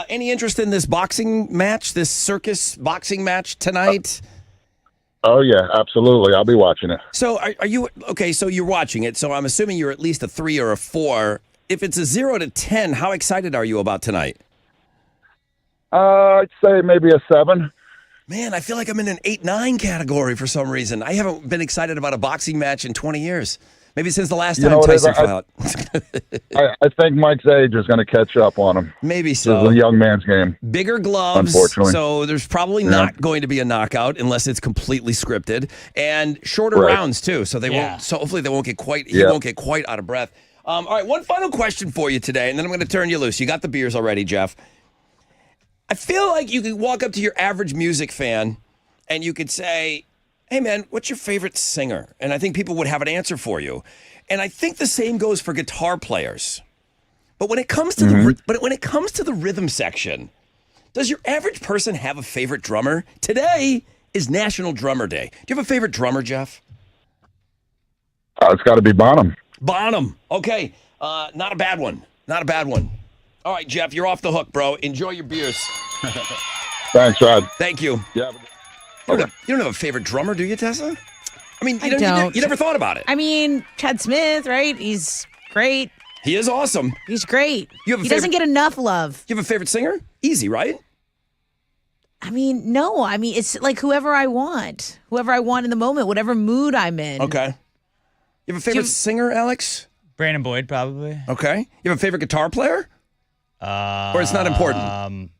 [SPEAKER 1] Any interest in this boxing match, this circus boxing match tonight?
[SPEAKER 12] Oh, yeah, absolutely. I'll be watching it.
[SPEAKER 1] So are you, okay, so you're watching it, so I'm assuming you're at least a 3 or a 4. If it's a 0 to 10, how excited are you about tonight?
[SPEAKER 12] I'd say maybe a 7.
[SPEAKER 1] Man, I feel like I'm in an 8-9 category for some reason. I haven't been excited about a boxing match in 20 years. Maybe since the last time Tyson fought.
[SPEAKER 12] I think Mike's age is going to catch up on him.
[SPEAKER 1] Maybe so.
[SPEAKER 12] This is a young man's game.
[SPEAKER 1] Bigger gloves,
[SPEAKER 12] unfortunately.
[SPEAKER 1] So there's probably not going to be a knockout unless it's completely scripted, and shorter rounds too. So they won't. So hopefully they won't get quite. He won't get quite out of breath. All right, one final question for you today, and then I'm going to turn you loose. You got the beers already, Jeff. I feel like you could walk up to your average music fan, and you could say, "Hey, man, what's your favorite singer?" And I think people would have an answer for you. And I think the same goes for guitar players. But when it comes to the rhythm section, does your average person have a favorite drummer? Today is National Drummer Day. Do you have a favorite drummer, Jeff?
[SPEAKER 12] It's got to be Bonham.
[SPEAKER 1] Bonham. Okay. Not a bad one. Not a bad one. All right, Jeff, you're off the hook, bro. Enjoy your beers.
[SPEAKER 12] Thanks, Rod.
[SPEAKER 1] Thank you.
[SPEAKER 12] Yeah.
[SPEAKER 1] You don't have a favorite drummer, do you, Tessa? I mean,
[SPEAKER 2] I don't.
[SPEAKER 1] You never thought about it.
[SPEAKER 2] I mean, Chad Smith, right? He's great.
[SPEAKER 1] He is awesome.
[SPEAKER 2] He's great.
[SPEAKER 1] You have a
[SPEAKER 2] he
[SPEAKER 1] favorite-
[SPEAKER 2] doesn't get enough love.
[SPEAKER 1] You have a favorite singer? Easy, right?
[SPEAKER 2] I mean, no. I mean, it's like whoever I want in the moment, whatever mood I'm in.
[SPEAKER 1] Okay. You have a favorite singer, Alex?
[SPEAKER 3] Brandon Boyd, probably.
[SPEAKER 1] Okay. You have a favorite guitar player? Or it's not important?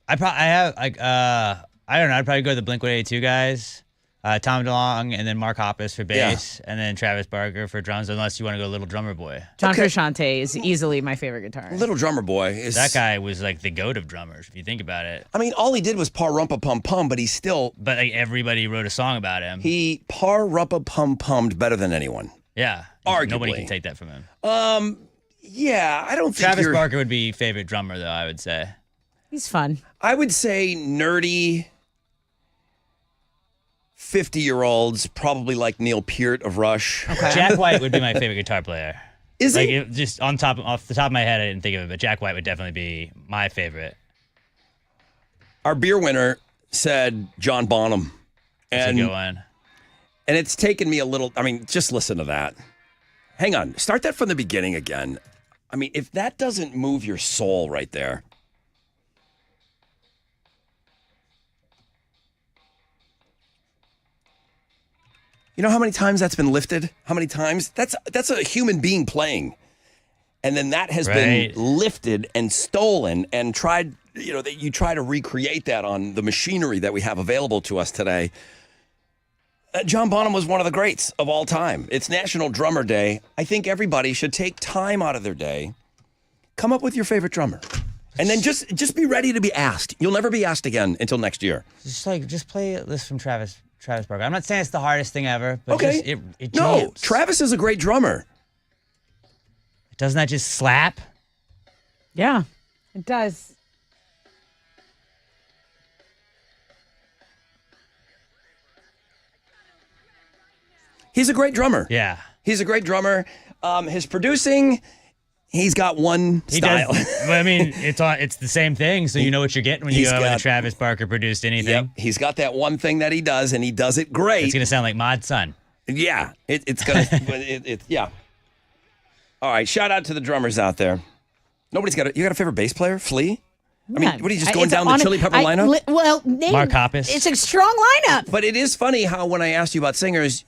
[SPEAKER 3] I have like I don't know. I'd probably go to the Blink-182 guys. Tom DeLonge, and then Mark Hoppus for bass, and then Travis Barker for drums, unless you want to go Little Drummer Boy.
[SPEAKER 2] John Frusciante is easily my favorite guitarist.
[SPEAKER 1] Little Drummer Boy is...
[SPEAKER 3] That guy was like the goat of drummers, if you think about it.
[SPEAKER 1] I mean, all he did was par-rumpa-pum-pum, but he's still...
[SPEAKER 3] But like everybody wrote a song about him.
[SPEAKER 1] He par-rumpa-pum-pummed better than anyone.
[SPEAKER 3] Yeah.
[SPEAKER 1] Arguably.
[SPEAKER 3] Nobody can take that from him.
[SPEAKER 1] Yeah, I don't think
[SPEAKER 3] Travis Barker would be favorite drummer, though, I would say.
[SPEAKER 2] He's fun.
[SPEAKER 1] I would say nerdy 50-year-olds, probably like Neil Peart of Rush.
[SPEAKER 2] Okay.
[SPEAKER 3] Jack White would be my favorite guitar player.
[SPEAKER 1] Is
[SPEAKER 3] like,
[SPEAKER 1] he?
[SPEAKER 3] Just off the top of my head, I didn't think of it, but Jack White would definitely be my favorite.
[SPEAKER 1] Our beer winner said John Bonham.
[SPEAKER 3] That's a good one.
[SPEAKER 1] And it's taken me a little, I mean, just listen to that. Hang on. Start that from the beginning again. I mean, if that doesn't move your soul right there. You know how many times that's been lifted? How many times? That's a human being playing. And then that has been lifted and stolen and tried, that you try to recreate that on the machinery that we have available to us today. John Bonham was one of the greats of all time. It's National Drummer Day. I think everybody should take time out of their day, come up with your favorite drummer, and then just be ready to be asked. You'll never be asked again until next year.
[SPEAKER 3] Just play a list from Travis Barker. I'm not saying it's the hardest thing ever, but
[SPEAKER 1] Okay.
[SPEAKER 3] it
[SPEAKER 1] No, Travis is a great drummer.
[SPEAKER 3] Doesn't that just slap?
[SPEAKER 2] Yeah, it does.
[SPEAKER 1] He's a great drummer.
[SPEAKER 3] Yeah.
[SPEAKER 1] He's a great drummer. His producing, he's got one style.
[SPEAKER 3] But I mean, it's the same thing, so you know what you're getting when you go with a Travis Barker produced anything.
[SPEAKER 1] Yep, he's got that one thing that he does, and he does it great.
[SPEAKER 3] It's gonna sound like Mod Sun.
[SPEAKER 1] Yeah, it's gonna. Yeah. All right, shout out to the drummers out there. Nobody's got you got a favorite bass player? Flea? I mean, what are you just going down the Chili Pepper lineup?
[SPEAKER 3] Mark Hoppus.
[SPEAKER 2] It's a strong lineup.
[SPEAKER 1] But it is funny how when I asked you about singers,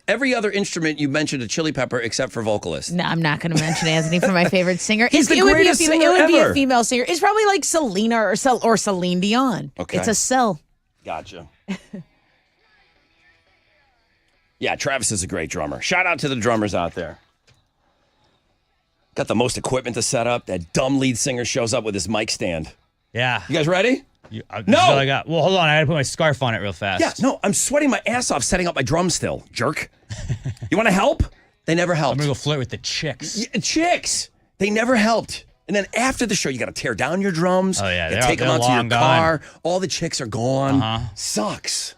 [SPEAKER 1] every other instrument you mentioned a Chili Pepper except for vocalist.
[SPEAKER 2] No, I'm not going to mention Anthony for my favorite singer.
[SPEAKER 1] He's the
[SPEAKER 2] it would be a
[SPEAKER 1] greatest
[SPEAKER 2] female.
[SPEAKER 1] singer
[SPEAKER 2] It would be
[SPEAKER 1] ever.
[SPEAKER 2] a female singer. It's probably like Selena or Celine Dion.
[SPEAKER 1] Okay.
[SPEAKER 2] It's a cell.
[SPEAKER 1] Gotcha. Yeah, Travis is a great drummer. Shout out to the drummers out there. Got the most equipment to set up. That dumb lead singer shows up with his mic stand.
[SPEAKER 3] Yeah.
[SPEAKER 1] You guys ready? No!
[SPEAKER 3] I got. Well, hold on. I got to put my scarf on it real fast.
[SPEAKER 1] Yeah, no, I'm sweating my ass off setting up my drum still, jerk. You want to help? They never helped.
[SPEAKER 3] I'm going to go flirt with the chicks.
[SPEAKER 1] Chicks! They never helped. And then after the show, you got to tear down your drums.
[SPEAKER 3] Oh, yeah.
[SPEAKER 1] You take them out to your
[SPEAKER 3] long gone.
[SPEAKER 1] car. All the chicks are gone.
[SPEAKER 3] Uh-huh.
[SPEAKER 1] Sucks.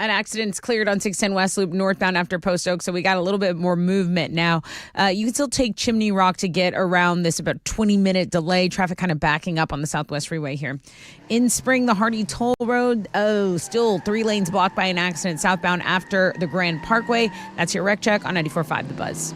[SPEAKER 2] An accident's cleared on 610 West Loop northbound after Post Oak, so we got a little bit more movement now. You can still take Chimney Rock to get around this about 20-minute delay. Traffic kind of backing up on the Southwest Freeway here. In Spring, the Hardy Toll Road, still 3 lanes blocked by an accident southbound after the Grand Parkway. That's your wreck check on 94.5 The Buzz.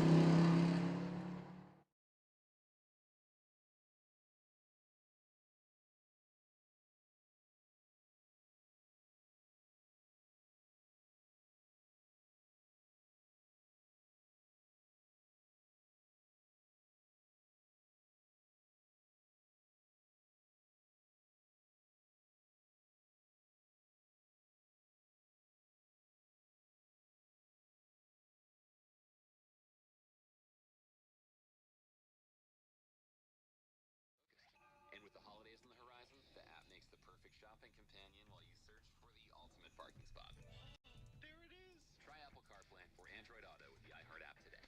[SPEAKER 6] And with the holidays on the horizon, the app makes the perfect shopping companion while you search for the ultimate parking spot. There it is! Try Apple CarPlay for Android Auto with the iHeart app today.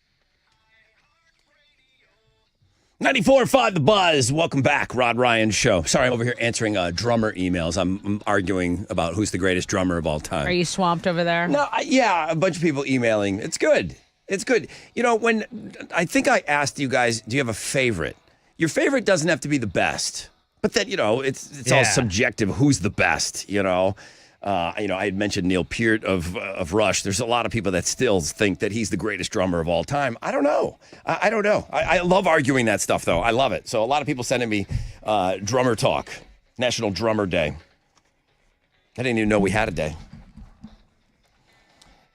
[SPEAKER 1] 94.5 The Buzz. Welcome back, Rod Ryan Show. Sorry, I'm over here answering drummer emails. I'm arguing about who's the greatest drummer of all time.
[SPEAKER 2] Are you swamped over there?
[SPEAKER 1] No, yeah, a bunch of people emailing. It's good. It's good. You know, when I think I asked you guys, do you have a favorite? Your favorite doesn't have to be the best, but then, you know, it's all subjective. Who's the best, you know? I had mentioned Neil Peart of Rush. There's a lot of people that still think that he's the greatest drummer of all time. I don't know. I don't know. I love arguing that stuff, though. I love it. So a lot of people sending me drummer talk, National Drummer Day. I didn't even know we had a day.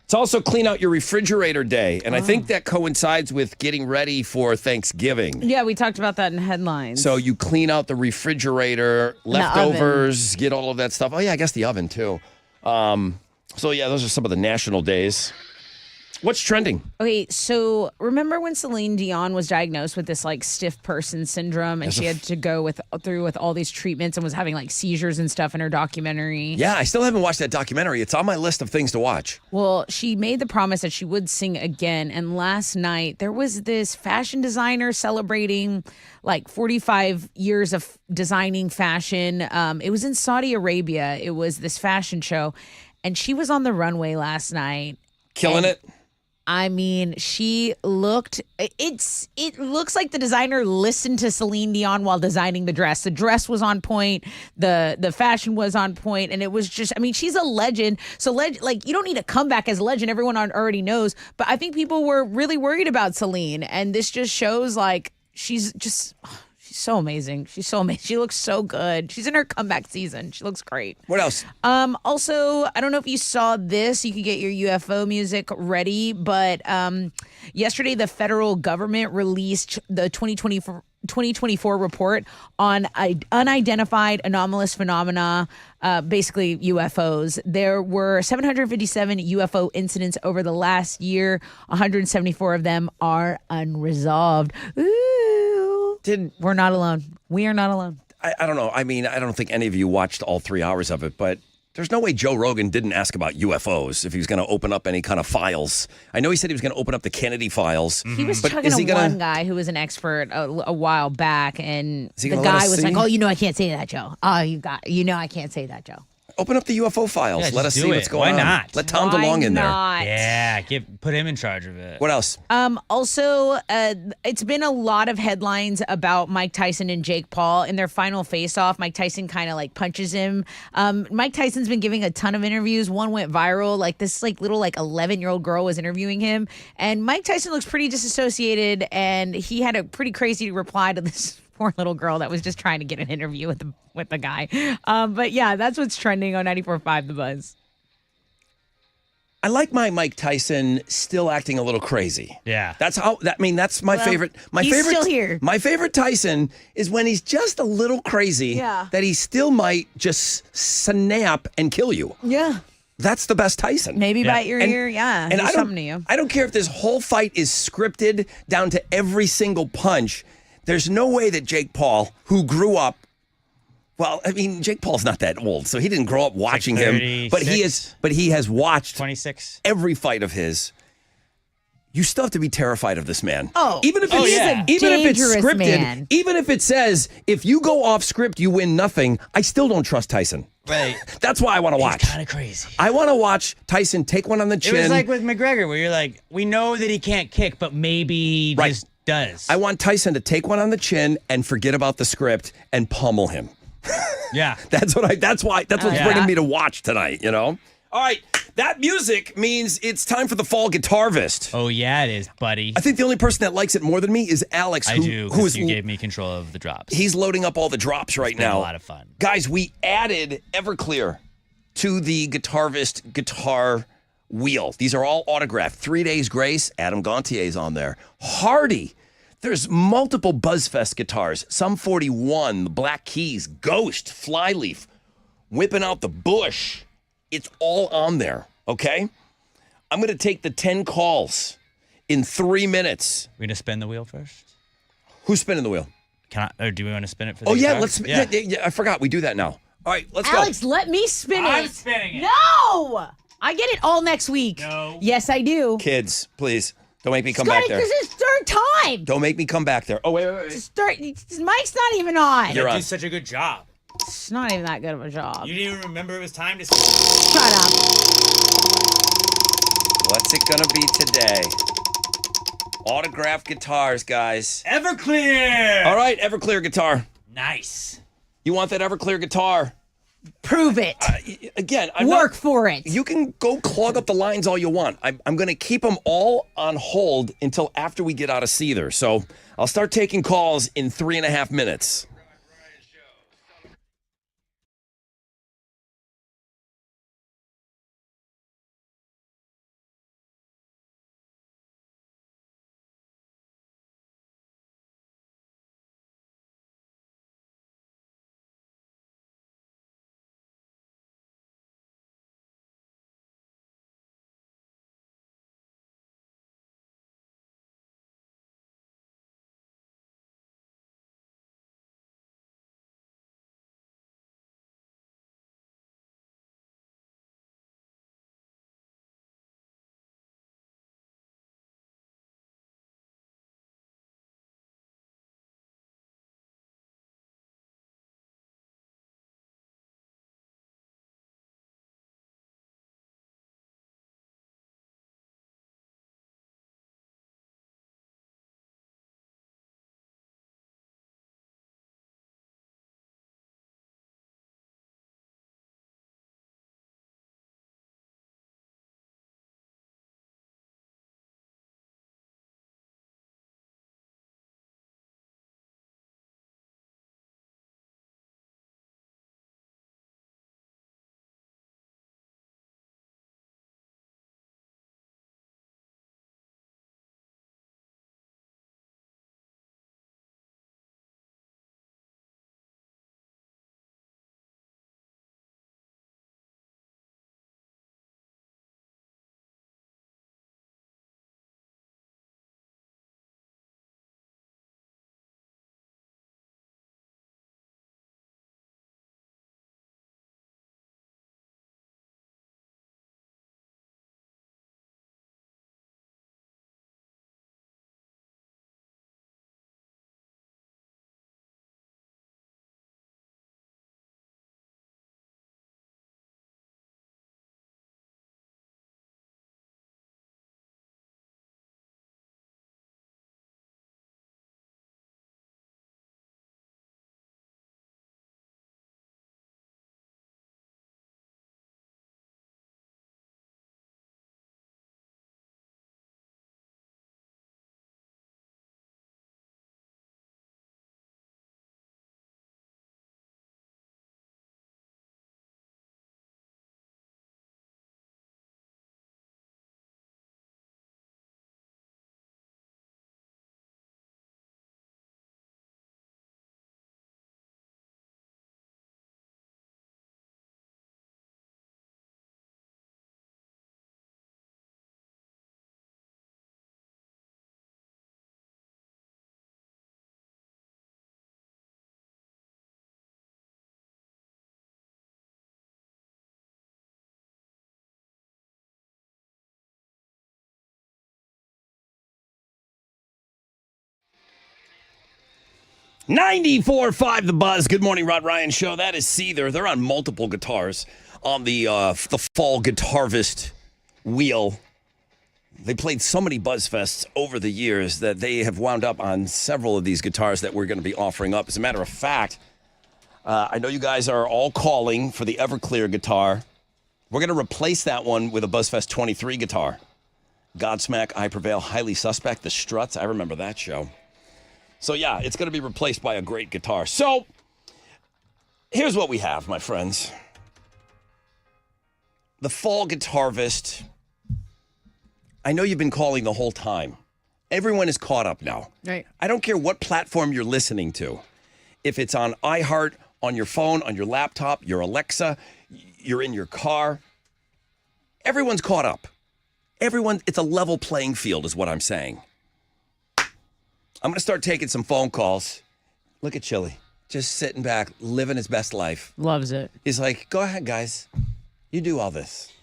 [SPEAKER 1] It's also Clean Out Your Refrigerator Day, and I think that coincides with getting ready for Thanksgiving.
[SPEAKER 2] Yeah, we talked about that in headlines.
[SPEAKER 1] So you clean out the refrigerator, leftovers, get all of that stuff. Oh, yeah, I guess the oven, too. So, yeah, those are some of the national days. What's trending?
[SPEAKER 2] Okay, so remember when Celine Dion was diagnosed with this like stiff person syndrome, and she had to go through with all these treatments and was having like seizures and stuff in her documentary?
[SPEAKER 1] Yeah, I still haven't watched that documentary. It's on my list of things to watch.
[SPEAKER 2] Well, she made the promise that she would sing again, and last night there was this fashion designer celebrating like 45 years of designing fashion. It was in Saudi Arabia. It was this fashion show, and she was on the runway last night.
[SPEAKER 1] Killing it?
[SPEAKER 2] I mean, it looks like the designer listened to Celine Dion while designing the dress. The dress was on point. The fashion was on point. And it was just, I mean, she's a legend. So like, you don't need to come back as a legend. Everyone already knows. But I think people were really worried about Celine. And this just shows like, she's so amazing. She's so amazing. She looks so good. She's in her comeback season. She looks great.
[SPEAKER 1] What else?
[SPEAKER 2] Also, I don't know if you saw this. You could get your UFO music ready, but yesterday the federal government released the 2024 report on unidentified anomalous phenomena, basically UFOs. There were 757 UFO incidents over the last year. 174 of them are unresolved. We're not alone. We are not alone.
[SPEAKER 1] I don't know. I mean, I don't think any of you watched all 3 hours of it, but there's no way Joe Rogan didn't ask about UFOs if he was going to open up any kind of files. I know he said he was going to open up the Kennedy files.
[SPEAKER 2] He was talking to one guy who was an expert a while back, and the guy was like, "Oh, I can't say that, Joe. Oh, I can't say that, Joe."
[SPEAKER 1] Open up the UFO files.
[SPEAKER 3] Yeah,
[SPEAKER 1] Let us see what's going on.
[SPEAKER 3] Why not?
[SPEAKER 1] Let Tom DeLonge in there.
[SPEAKER 3] Yeah, put him in charge of it.
[SPEAKER 1] What else?
[SPEAKER 2] Also, it's been a lot of headlines about Mike Tyson and Jake Paul in their final face-off. Mike Tyson kind of like punches him. Mike Tyson's been giving a ton of interviews. One went viral. Like this little 11-year-old girl was interviewing him, and Mike Tyson looks pretty disassociated, and he had a pretty crazy reply to this poor little girl that was just trying to get an interview with the guy. But yeah, that's what's trending on 94.5 The Buzz.
[SPEAKER 1] I like my Mike Tyson still acting a little crazy.
[SPEAKER 3] Yeah.
[SPEAKER 1] That's my favorite.
[SPEAKER 2] He's still here.
[SPEAKER 1] My favorite Tyson is when he's just a little crazy that he still might just snap and kill you.
[SPEAKER 2] Yeah.
[SPEAKER 1] That's the best Tyson.
[SPEAKER 2] Maybe bite your ear. Yeah.
[SPEAKER 1] And
[SPEAKER 2] do something to you.
[SPEAKER 1] I don't care if this whole fight is scripted down to every single punch. There's no way that Jake Paul, who grew up, well, I mean, Jake Paul's not that old, so he didn't grow up watching him, but he has watched
[SPEAKER 3] 26
[SPEAKER 1] every fight of his. You still have to be terrified of this man.
[SPEAKER 2] Oh,
[SPEAKER 1] even if it's scripted, even if it says if you go off script, you win nothing. I still don't trust Tyson.
[SPEAKER 3] Right.
[SPEAKER 1] That's why I want to watch.
[SPEAKER 3] Kind of crazy.
[SPEAKER 1] I want to watch Tyson take one on the chin.
[SPEAKER 3] It was like with McGregor, where you're like, we know that he can't kick, but maybe he just does.
[SPEAKER 1] I want Tyson to take one on the chin and forget about the script and pummel him.
[SPEAKER 3] Yeah.
[SPEAKER 1] That's what's
[SPEAKER 2] yeah.
[SPEAKER 1] bringing me to watch tonight, you know? All right, that music means it's time for the Fall Guitarvist.
[SPEAKER 3] Oh, yeah, it is, buddy.
[SPEAKER 1] I think the only person that likes it more than me is Alex.
[SPEAKER 3] I do, because you gave me control of the drops.
[SPEAKER 1] He's loading up all the drops right
[SPEAKER 3] It's been
[SPEAKER 1] now.
[SPEAKER 3] a lot of fun.
[SPEAKER 1] Guys, we added Everclear to the Guitarvist guitar wheel. These are all autographed. 3 Days Grace, Adam Gantier's on there. Hardy. There's multiple Buzzfest guitars. Some 41, the Black Keys, Ghost, Flyleaf, whipping out the Bush. It's all on there, okay? I'm going to take the 10 calls in 3 minutes.
[SPEAKER 3] We're going to spin the wheel first?
[SPEAKER 1] Who's spinning the wheel?
[SPEAKER 3] Or do we want to spin it for the
[SPEAKER 1] Oh, yeah,
[SPEAKER 3] guitar?
[SPEAKER 1] let's. Yeah, I forgot. We do that now. All right, let's
[SPEAKER 2] Alex,
[SPEAKER 1] go.
[SPEAKER 2] let me spin it.
[SPEAKER 3] I'm spinning it.
[SPEAKER 2] No! I get it all next week.
[SPEAKER 3] No.
[SPEAKER 2] Yes, I do.
[SPEAKER 1] Kids, please, don't make me come back
[SPEAKER 2] Scotty,
[SPEAKER 1] there.
[SPEAKER 2] this is third time.
[SPEAKER 1] Don't make me come back there. Oh, wait.
[SPEAKER 2] Mike's not even on.
[SPEAKER 1] You're
[SPEAKER 3] You
[SPEAKER 1] on.
[SPEAKER 3] do such a good job.
[SPEAKER 2] It's not even that good of a job.
[SPEAKER 3] You didn't even remember it was time to
[SPEAKER 2] Shut up.
[SPEAKER 1] What's it going to be today? Autographed guitars, guys.
[SPEAKER 3] Everclear!
[SPEAKER 1] All right, Everclear guitar.
[SPEAKER 3] Nice.
[SPEAKER 1] You want that Everclear guitar?
[SPEAKER 2] Prove it.
[SPEAKER 1] Again,
[SPEAKER 2] Work for it.
[SPEAKER 1] You can go clog up the lines all you want. I'm going to keep them all on hold until after we get out of Seether. So I'll start taking calls in 3.5 minutes. 94.5 The Buzz. Good morning, Rod Ryan Show. That is Seether. They're on multiple guitars on the Fall Guitarvist wheel. They played so many BuzzFests over the years that they have wound up on several of these guitars that we're going to be offering up. As a matter of fact, I know you guys are all calling for the Everclear guitar. We're going to replace that one with a BuzzFest 23 guitar. Godsmack, I Prevail, Highly Suspect, the Struts. I remember that show. So, yeah, it's going to be replaced by a great guitar. So, here's what we have, my friends. The Fall Guitarvist. I know you've been calling the whole time. Everyone is caught up now.
[SPEAKER 2] Right.
[SPEAKER 1] I don't care what platform you're listening to. If it's on iHeart, on your phone, on your laptop, your Alexa, you're in your car. Everyone's caught up. It's a level playing field is what I'm saying. I'm going to start taking some phone calls. Look at Chili. Just sitting back, living his best life.
[SPEAKER 2] Loves it.
[SPEAKER 1] He's like, go ahead, guys. You do all this.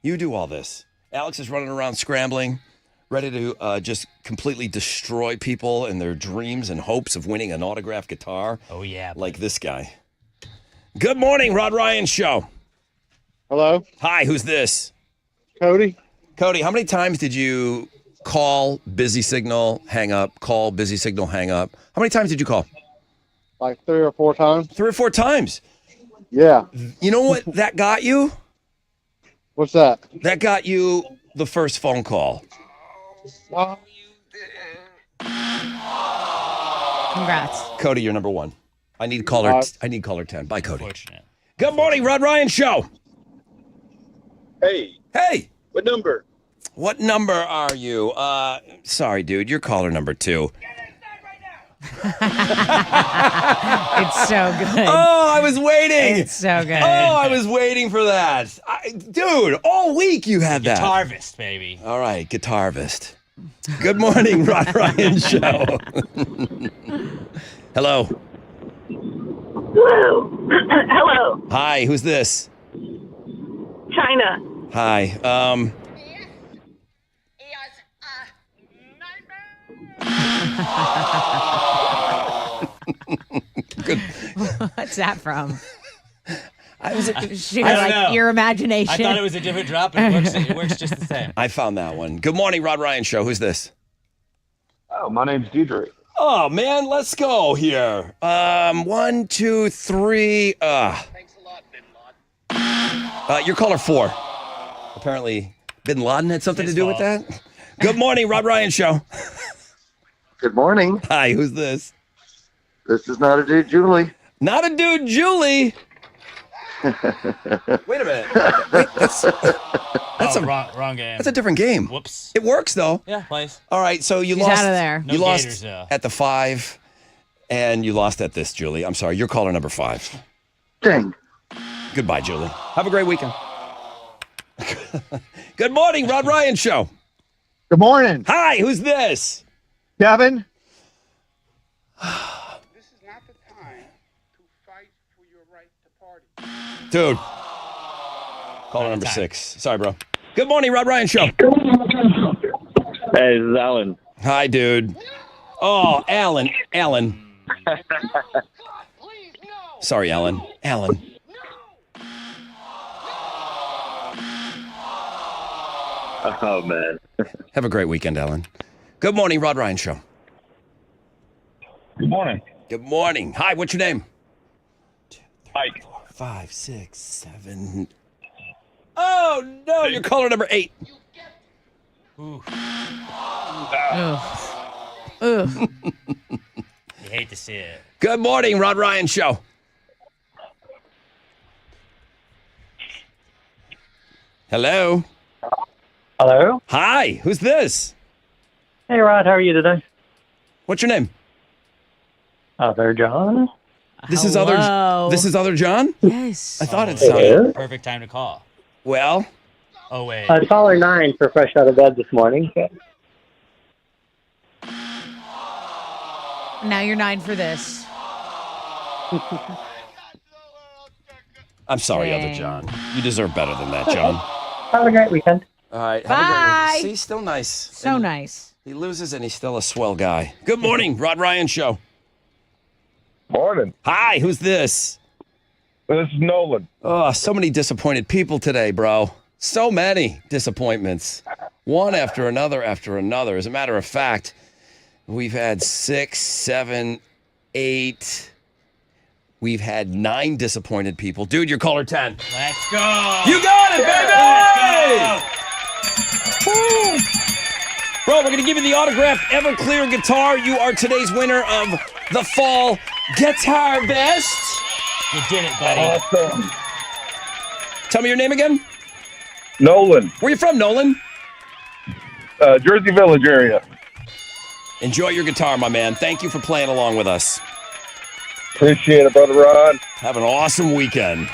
[SPEAKER 1] You do all this. Alex is running around scrambling, ready to just completely destroy people and their dreams and hopes of winning an autographed guitar.
[SPEAKER 3] Oh, yeah.
[SPEAKER 1] Like this guy. Good morning, Rod Ryan Show.
[SPEAKER 10] Hello?
[SPEAKER 1] Hi, who's this?
[SPEAKER 10] Cody?
[SPEAKER 1] Cody, how many times did you call, busy signal, hang up, call, busy signal, hang up? How many times did you call?
[SPEAKER 10] Like 3 or 4 times.
[SPEAKER 1] 3 or 4 times.
[SPEAKER 10] Yeah.
[SPEAKER 1] You know what that got you?
[SPEAKER 10] What's that?
[SPEAKER 1] That got you the first phone call.
[SPEAKER 2] Congrats.
[SPEAKER 1] Cody, you're number 1. I need caller 10. Bye, Cody. Good morning, Rod Ryan Show.
[SPEAKER 10] Hey.
[SPEAKER 1] Hey.
[SPEAKER 10] What number?
[SPEAKER 1] What number are you? Sorry, dude. You're caller number 2.
[SPEAKER 2] It's so good.
[SPEAKER 1] Oh, I was waiting.
[SPEAKER 2] It's so good.
[SPEAKER 1] Oh, I was waiting for that. Dude, all week you had that.
[SPEAKER 3] Guitarvist, baby.
[SPEAKER 1] All right, Guitarvist. Good morning, Rod Ryan Show. Hello.
[SPEAKER 13] Hello. Hello.
[SPEAKER 1] Hi, who's this?
[SPEAKER 13] China.
[SPEAKER 1] Hi. Good.
[SPEAKER 2] What's that from?
[SPEAKER 3] I don't
[SPEAKER 2] like
[SPEAKER 3] know.
[SPEAKER 2] your imagination.
[SPEAKER 3] I thought it was a different drop, and it works just the same.
[SPEAKER 1] I found that one. Good morning, Rod Ryan Show. Who's this?
[SPEAKER 12] Oh, my name's Deidre.
[SPEAKER 1] Oh, man, let's go here. 1, 2, 3.
[SPEAKER 6] Thanks a lot, Bin Laden.
[SPEAKER 1] You're caller 4. Apparently, Bin Laden had something to do with that. Good morning, Rod Ryan Show.
[SPEAKER 14] Good morning.
[SPEAKER 1] Hi, who's this?
[SPEAKER 14] This is not a dude, Julie.
[SPEAKER 1] Not a dude, Julie. Wait a minute. Wait, that's
[SPEAKER 3] wrong game.
[SPEAKER 1] That's a different game.
[SPEAKER 3] Whoops.
[SPEAKER 1] It works though.
[SPEAKER 3] Yeah, plays.
[SPEAKER 1] All right, so you
[SPEAKER 2] She's
[SPEAKER 1] lost.
[SPEAKER 2] out of there.
[SPEAKER 1] You
[SPEAKER 3] No
[SPEAKER 1] lost
[SPEAKER 3] Gators, though.
[SPEAKER 1] at the 5, and you lost at this, Julie. I'm sorry. You're caller number 5.
[SPEAKER 14] Dang.
[SPEAKER 1] Goodbye, Julie. Have a great weekend. Good morning, Rod Ryan Show.
[SPEAKER 10] Good morning.
[SPEAKER 1] Hi, who's this?
[SPEAKER 10] Kevin?
[SPEAKER 15] This is not the time to fight for your right to party.
[SPEAKER 1] Dude. Caller number 6. Sorry, bro. Good morning, Rod Ryan Show.
[SPEAKER 10] Hey, this is Alan.
[SPEAKER 1] Hi, dude. Oh, Alan. Sorry, Alan.
[SPEAKER 10] Oh, man.
[SPEAKER 1] Have a great weekend, Alan. Good morning, Rod Ryan Show.
[SPEAKER 12] Good morning.
[SPEAKER 1] Good morning. Hi, what's your name?
[SPEAKER 12] Mike.
[SPEAKER 1] 4, 5, 6, 7. Oh, no, you're caller number 8.
[SPEAKER 3] Ooh.
[SPEAKER 2] Ooh.
[SPEAKER 3] You hate to see it.
[SPEAKER 1] Good morning, Rod Ryan Show. Hello.
[SPEAKER 16] Hello.
[SPEAKER 1] Hi, who's this?
[SPEAKER 16] Hey, Rod. How are you today?
[SPEAKER 1] What's your name?
[SPEAKER 16] Other John.
[SPEAKER 1] This is other John?
[SPEAKER 2] Yes.
[SPEAKER 1] I thought it
[SPEAKER 16] It
[SPEAKER 1] sounded.
[SPEAKER 16] is.
[SPEAKER 3] Perfect time to call.
[SPEAKER 1] Well,
[SPEAKER 3] Oh, wait.
[SPEAKER 16] Caller 9 for fresh out of bed this morning.
[SPEAKER 2] Now you're 9 for this.
[SPEAKER 1] I'm sorry,
[SPEAKER 2] Dang.
[SPEAKER 1] other John. You deserve better than that, John.
[SPEAKER 16] Have a great weekend.
[SPEAKER 1] All right.
[SPEAKER 2] Bye.
[SPEAKER 1] Have a great week. See, still nice.
[SPEAKER 2] So nice.
[SPEAKER 1] He loses and he's still a swell guy. Good morning, Rod Ryan Show.
[SPEAKER 12] Morning.
[SPEAKER 1] Hi, who's this?
[SPEAKER 12] This is Nolan.
[SPEAKER 1] Oh, so many disappointed people today, bro. So many disappointments. One after another after another. As a matter of fact, we've had 6, 7, 8. We've had 9 disappointed people. Dude, you're caller 10.
[SPEAKER 3] Let's go.
[SPEAKER 1] You got it, baby! Woo. Bro, we're going to give you the autographed Everclear guitar. You are today's winner of the Fall Guitar Vest.
[SPEAKER 3] You did it, buddy.
[SPEAKER 12] Awesome.
[SPEAKER 1] Tell me your name again.
[SPEAKER 12] Nolan.
[SPEAKER 1] Where you from, Nolan?
[SPEAKER 12] Jersey Village area.
[SPEAKER 1] Enjoy your guitar, my man. Thank you for playing along with us.
[SPEAKER 12] Appreciate it, Brother Rod.
[SPEAKER 1] Have an awesome weekend.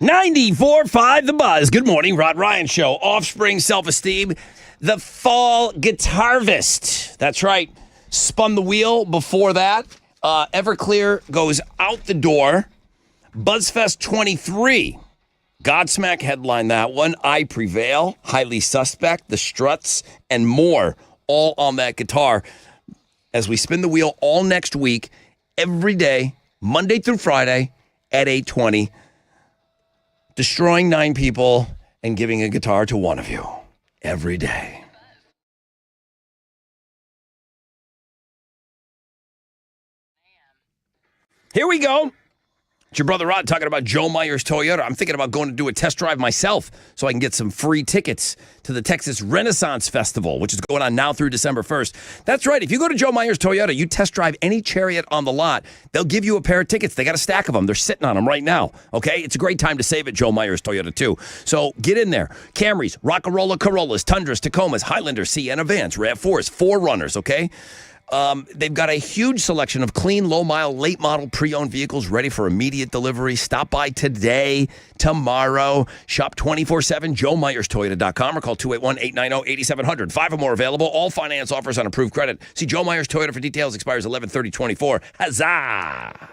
[SPEAKER 1] 94.5 The Buzz. Good morning, Rod Ryan Show. Offspring, Self-Esteem, the Fall Guitarvest. That's right. Spun the wheel before that. Everclear goes out the door. BuzzFest 23. Godsmack headlined that one. I Prevail, Highly Suspect, The Struts, and more, all on that guitar. As we spin the wheel all next week, every day, Monday through Friday at 8:20, destroying 9 people and giving a guitar to one of you every day. Here we go. It's your brother Rod talking about Joe Myers Toyota. I'm thinking about going to do a test drive myself so I can get some free tickets to the Texas Renaissance Festival, which is going on now through December 1st. That's right. If you go to Joe Myers Toyota, you test drive any Chariot on the lot, they'll give you a pair of tickets. They got a stack of them. They're sitting on them right now. Okay? It's a great time to save at Joe Myers Toyota, too. So get in there. Camrys, Rockarola Corollas, Tundras, Tacomas, Highlanders, Sienna Vans, RAV4s, 4Runners, okay? They've got a huge selection of clean, low-mile, late-model pre-owned vehicles ready for immediate delivery. Stop by today, tomorrow. Shop 24/7, JoeMyersToyota.com or call 281-890-8700. 5 or more available. All finance offers on approved credit. See Joe Myers Toyota for details. Expires 11/30/24. Huzzah!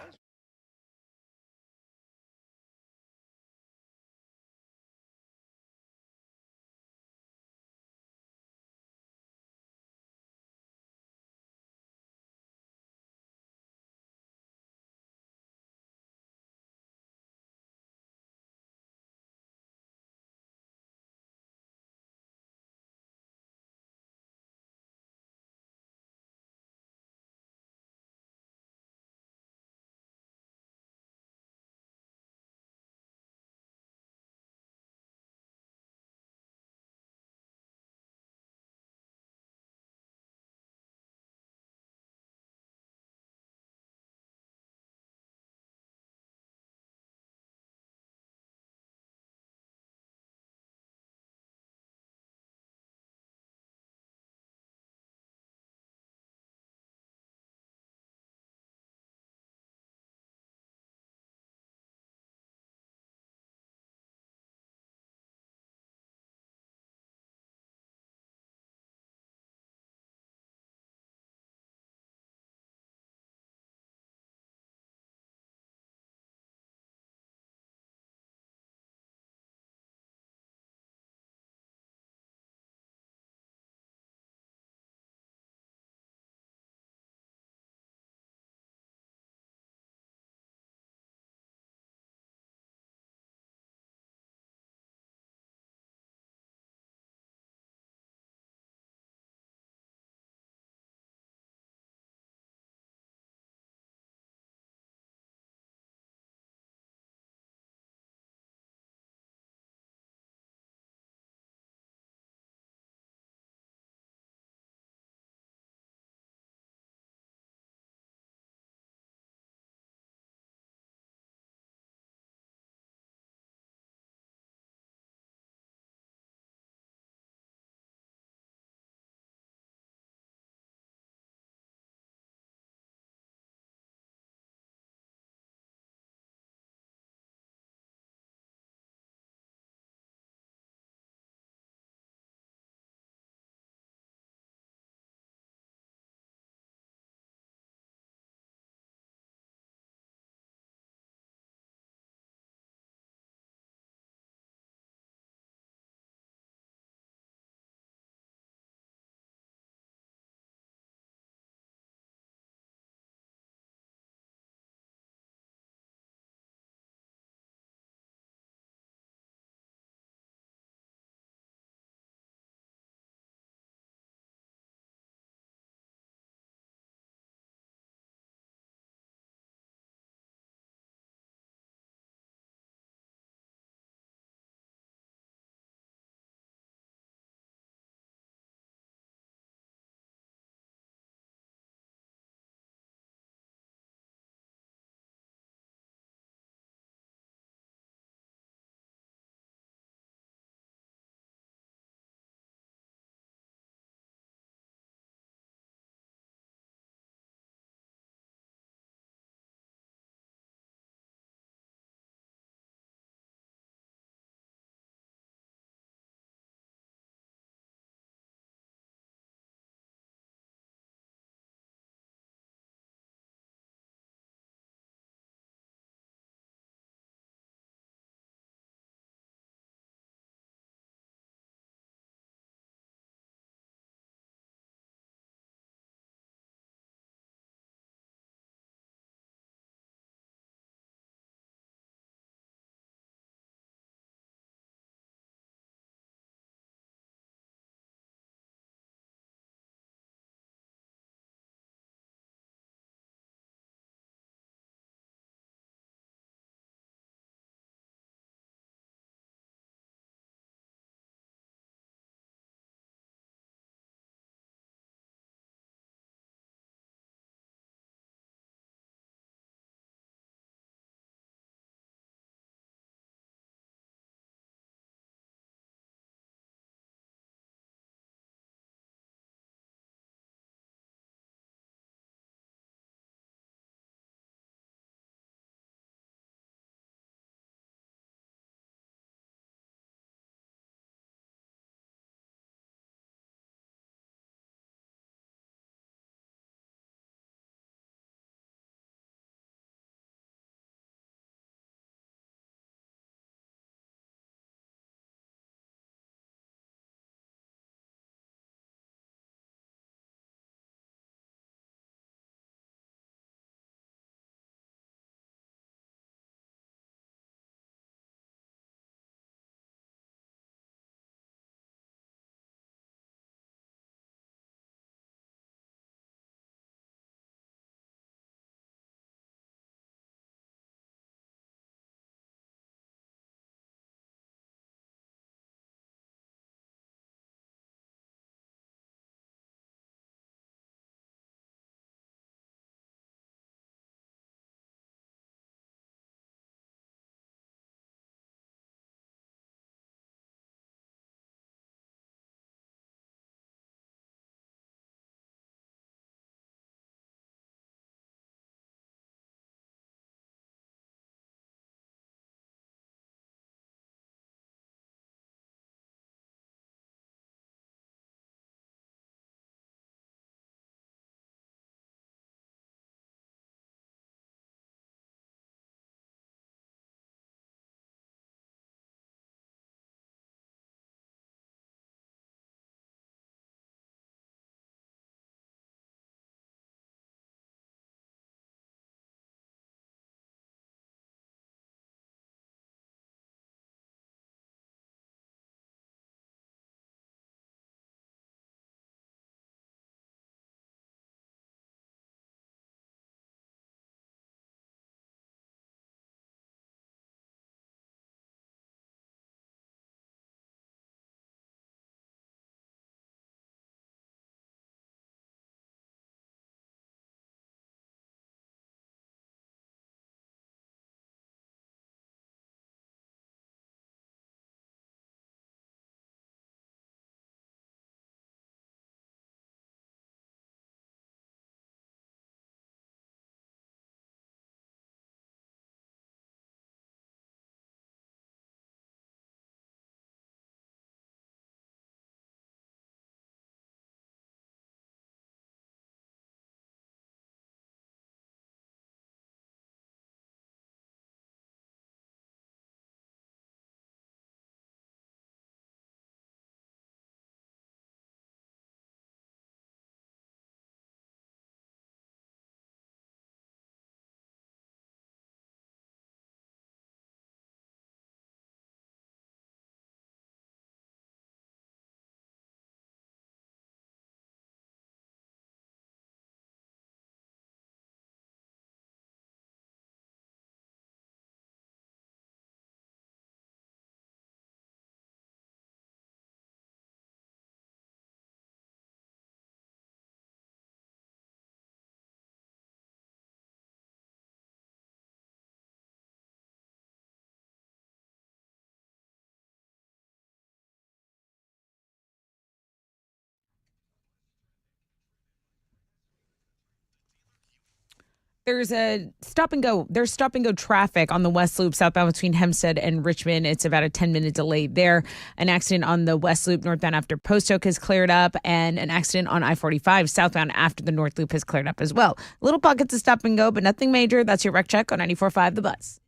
[SPEAKER 2] There's a stop and go. There's stop and go traffic on the West Loop southbound between Hempstead and Richmond. It's about a 10-minute delay there. An accident on the West Loop northbound after Post Oak has cleared up, and an accident on I-45 southbound after the North Loop has cleared up as well. Little pockets of stop and go, but nothing major. That's your wreck check on 94.5 The Buzz.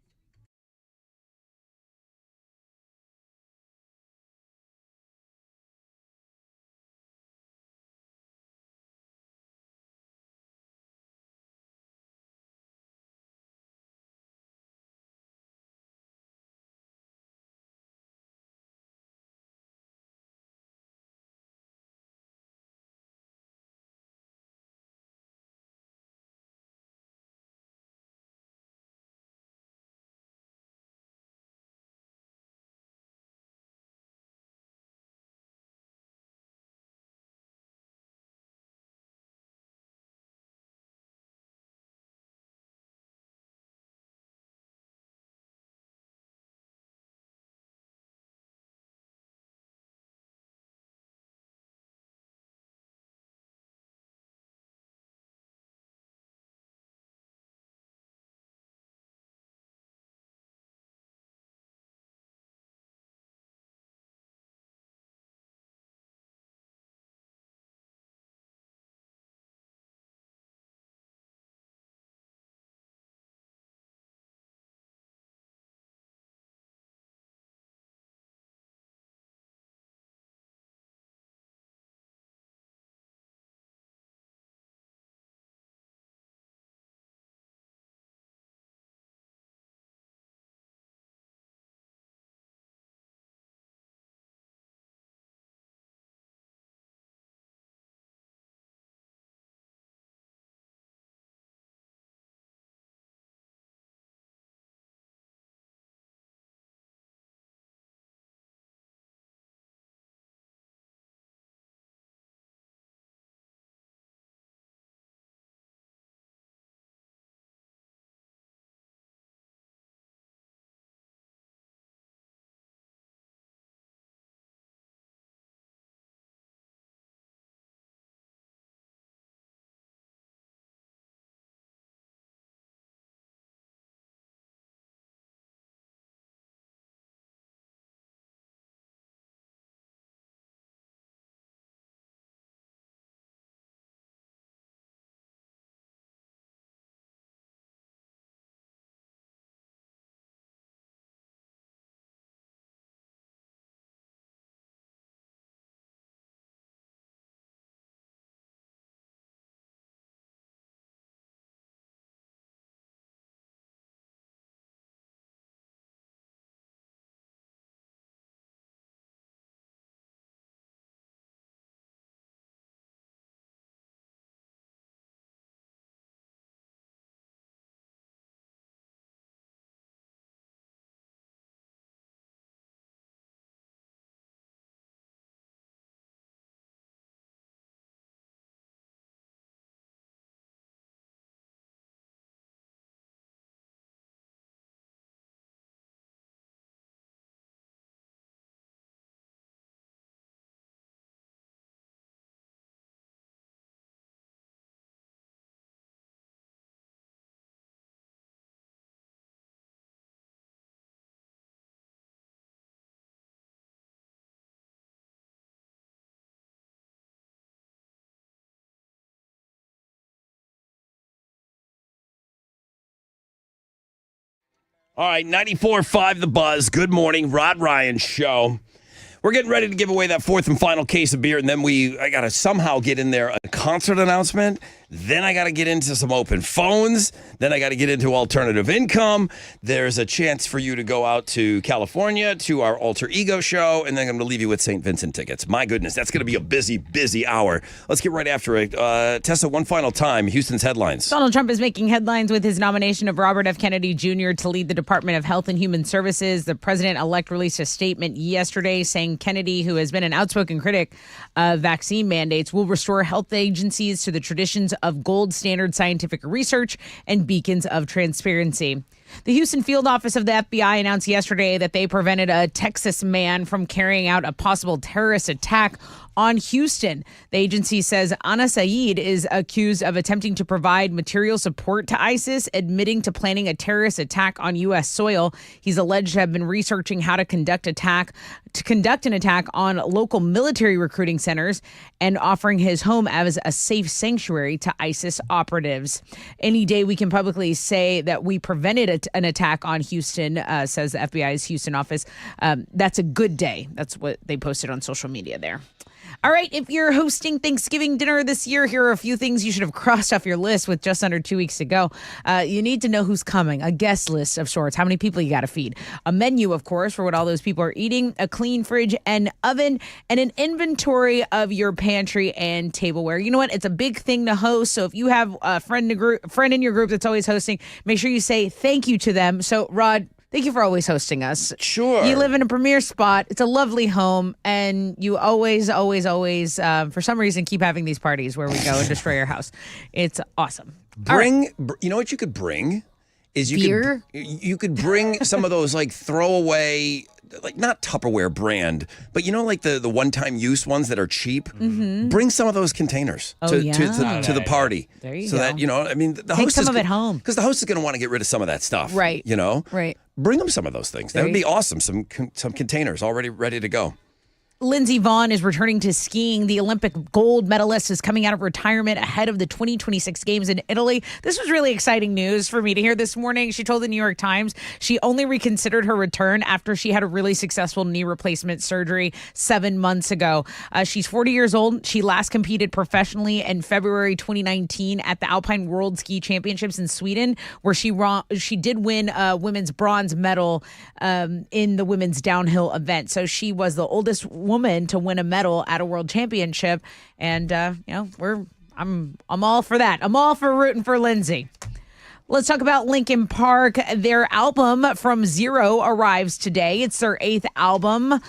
[SPEAKER 1] All right, 94.5 The Buzz. Good morning, Rod Ryan Show. We're getting ready to give away that fourth and final case of beer, and then I got to somehow get in there a concert announcement. Then I got to get into some open phones. Then I got to get into alternative income. There's a chance for you to go out to California to our Alter Ego show, and then I'm going to leave you with St. Vincent tickets. My goodness, that's going to be a busy, busy hour. Let's get right after it. Tessa, one final time, Houston's headlines.
[SPEAKER 2] Donald Trump is making headlines with his nomination of Robert F. Kennedy Jr. to lead the Department of Health and Human Services. The president-elect released a statement yesterday saying Kennedy, who has been an outspoken critic of vaccine mandates, will restore health agencies to the traditions of gold standard scientific research and beacons of transparency. The Houston field office of the FBI announced yesterday that they prevented a Texas man from carrying out a possible terrorist attack on Houston. The agency says Ana Saeed is accused of attempting to provide material support to ISIS, admitting to planning a terrorist attack on U.S. soil. He's alleged to have been researching how to conduct an attack on local military recruiting centers and offering his home as a safe sanctuary to ISIS operatives. Any day we can publicly say that we prevented an attack on Houston, says the FBI's Houston office. That's a good day. That's what they posted on social media there. All right, if you're hosting Thanksgiving dinner this year, here are a few things you should have crossed off your list with just under 2 weeks to go. You need to know who's coming, a guest list of sorts, how many people you got to feed, a menu, of course, for what all those people are eating, a clean fridge and oven, and an inventory of your pantry and tableware. You know what? It's a big thing to host, so if you have a friend in your group that's always hosting, make sure you say thank you to them. So, Rod, thank you for always hosting us.
[SPEAKER 1] Sure.
[SPEAKER 2] You live in a premier spot. It's a lovely home. And you always, for some reason, keep having these parties where we go and destroy your house. It's awesome.
[SPEAKER 1] You know what you could bring?
[SPEAKER 2] Beer?
[SPEAKER 1] You could bring some of those like throwaway, like not Tupperware brand, but you know, like the one-time use ones that are cheap.
[SPEAKER 2] Mm-hmm.
[SPEAKER 1] Bring some of those containers to the party.
[SPEAKER 2] There you
[SPEAKER 1] so
[SPEAKER 2] go.
[SPEAKER 1] that, you know, I mean, the
[SPEAKER 2] Take
[SPEAKER 1] host
[SPEAKER 2] some
[SPEAKER 1] is
[SPEAKER 2] of it home.
[SPEAKER 1] because the host is going to want to get rid of some of that stuff.
[SPEAKER 2] Right.
[SPEAKER 1] You know?
[SPEAKER 2] Right.
[SPEAKER 1] Bring them some of those things. That would be awesome. Some containers already ready to go.
[SPEAKER 2] Lindsey Vonn is returning to skiing. The Olympic gold medalist is coming out of retirement ahead of the 2026 games in Italy. This was really exciting news for me to hear this morning. She told the New York Times she only reconsidered her return after she had a really successful knee replacement surgery 7 months ago. She's 40 years old. She last competed professionally in February 2019 at the Alpine World Ski Championships in Sweden, where she did win a women's bronze medal in the women's downhill event. So she was the oldest woman to win a medal at a world championship, and I'm all for that. I'm all for rooting for Lindsey. Let's talk about Linkin Park. Their album From Zero arrives today. It's their 8th album.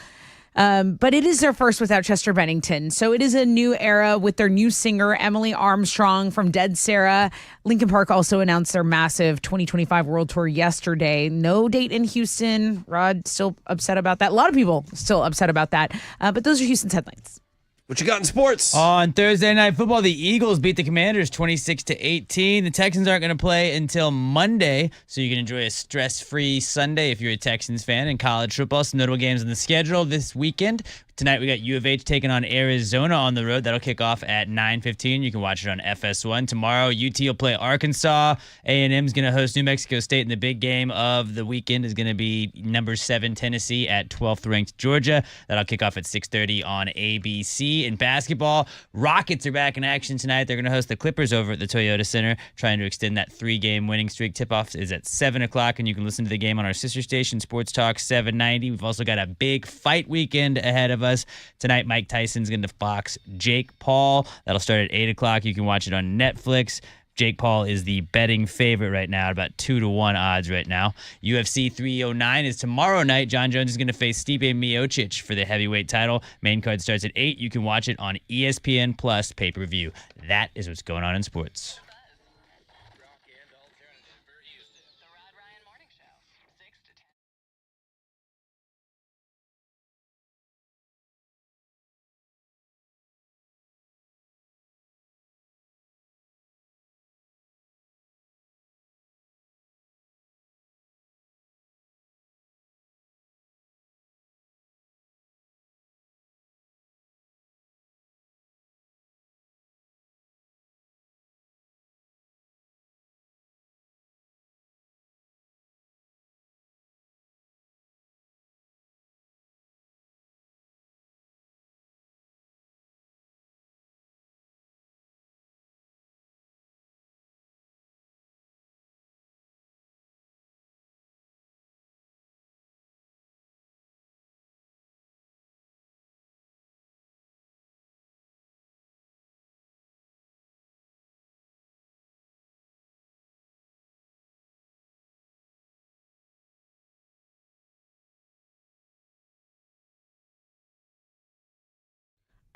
[SPEAKER 2] But it is their first without Chester Bennington. So it is a new era with their new singer, Emily Armstrong from Dead Sarah. Linkin Park also announced their massive 2025 world tour yesterday. No date in Houston. Rod still upset about that. A lot of people still upset about that. But those are Houston's headlines.
[SPEAKER 1] What you got in sports?
[SPEAKER 3] On Thursday Night Football, the Eagles beat the Commanders 26-18. The Texans aren't going to play until Monday, so you can enjoy a stress-free Sunday if you're a Texans fan. In college football, some notable games on the schedule this weekend. Tonight we got U of H taking on Arizona on the road. That'll kick off at 9:15. You can watch it on FS1. Tomorrow, UT will play Arkansas. A&M's going to host New Mexico State, and the big game of the weekend is going to be number 7 Tennessee at 12th ranked Georgia. That'll kick off at 6:30 on ABC. In basketball, Rockets are back in action tonight. They're going to host the Clippers over at the Toyota Center, trying to extend that 3-game winning streak. Tip-off is at 7 o'clock, and you can listen to the game on our sister station, Sports Talk 790. We've also got a big fight weekend ahead of us. Tonight, Mike Tyson's going to box Jake Paul. That'll start at 8 o'clock. You can watch it on Netflix. Jake Paul is the betting favorite right now, about 2-1 odds right now. UFC 309 is tomorrow night. John Jones is going to face Stipe Miocic for the heavyweight title. Main card starts at 8. You can watch it on ESPN Plus pay-per-view. That is what's going on in sports.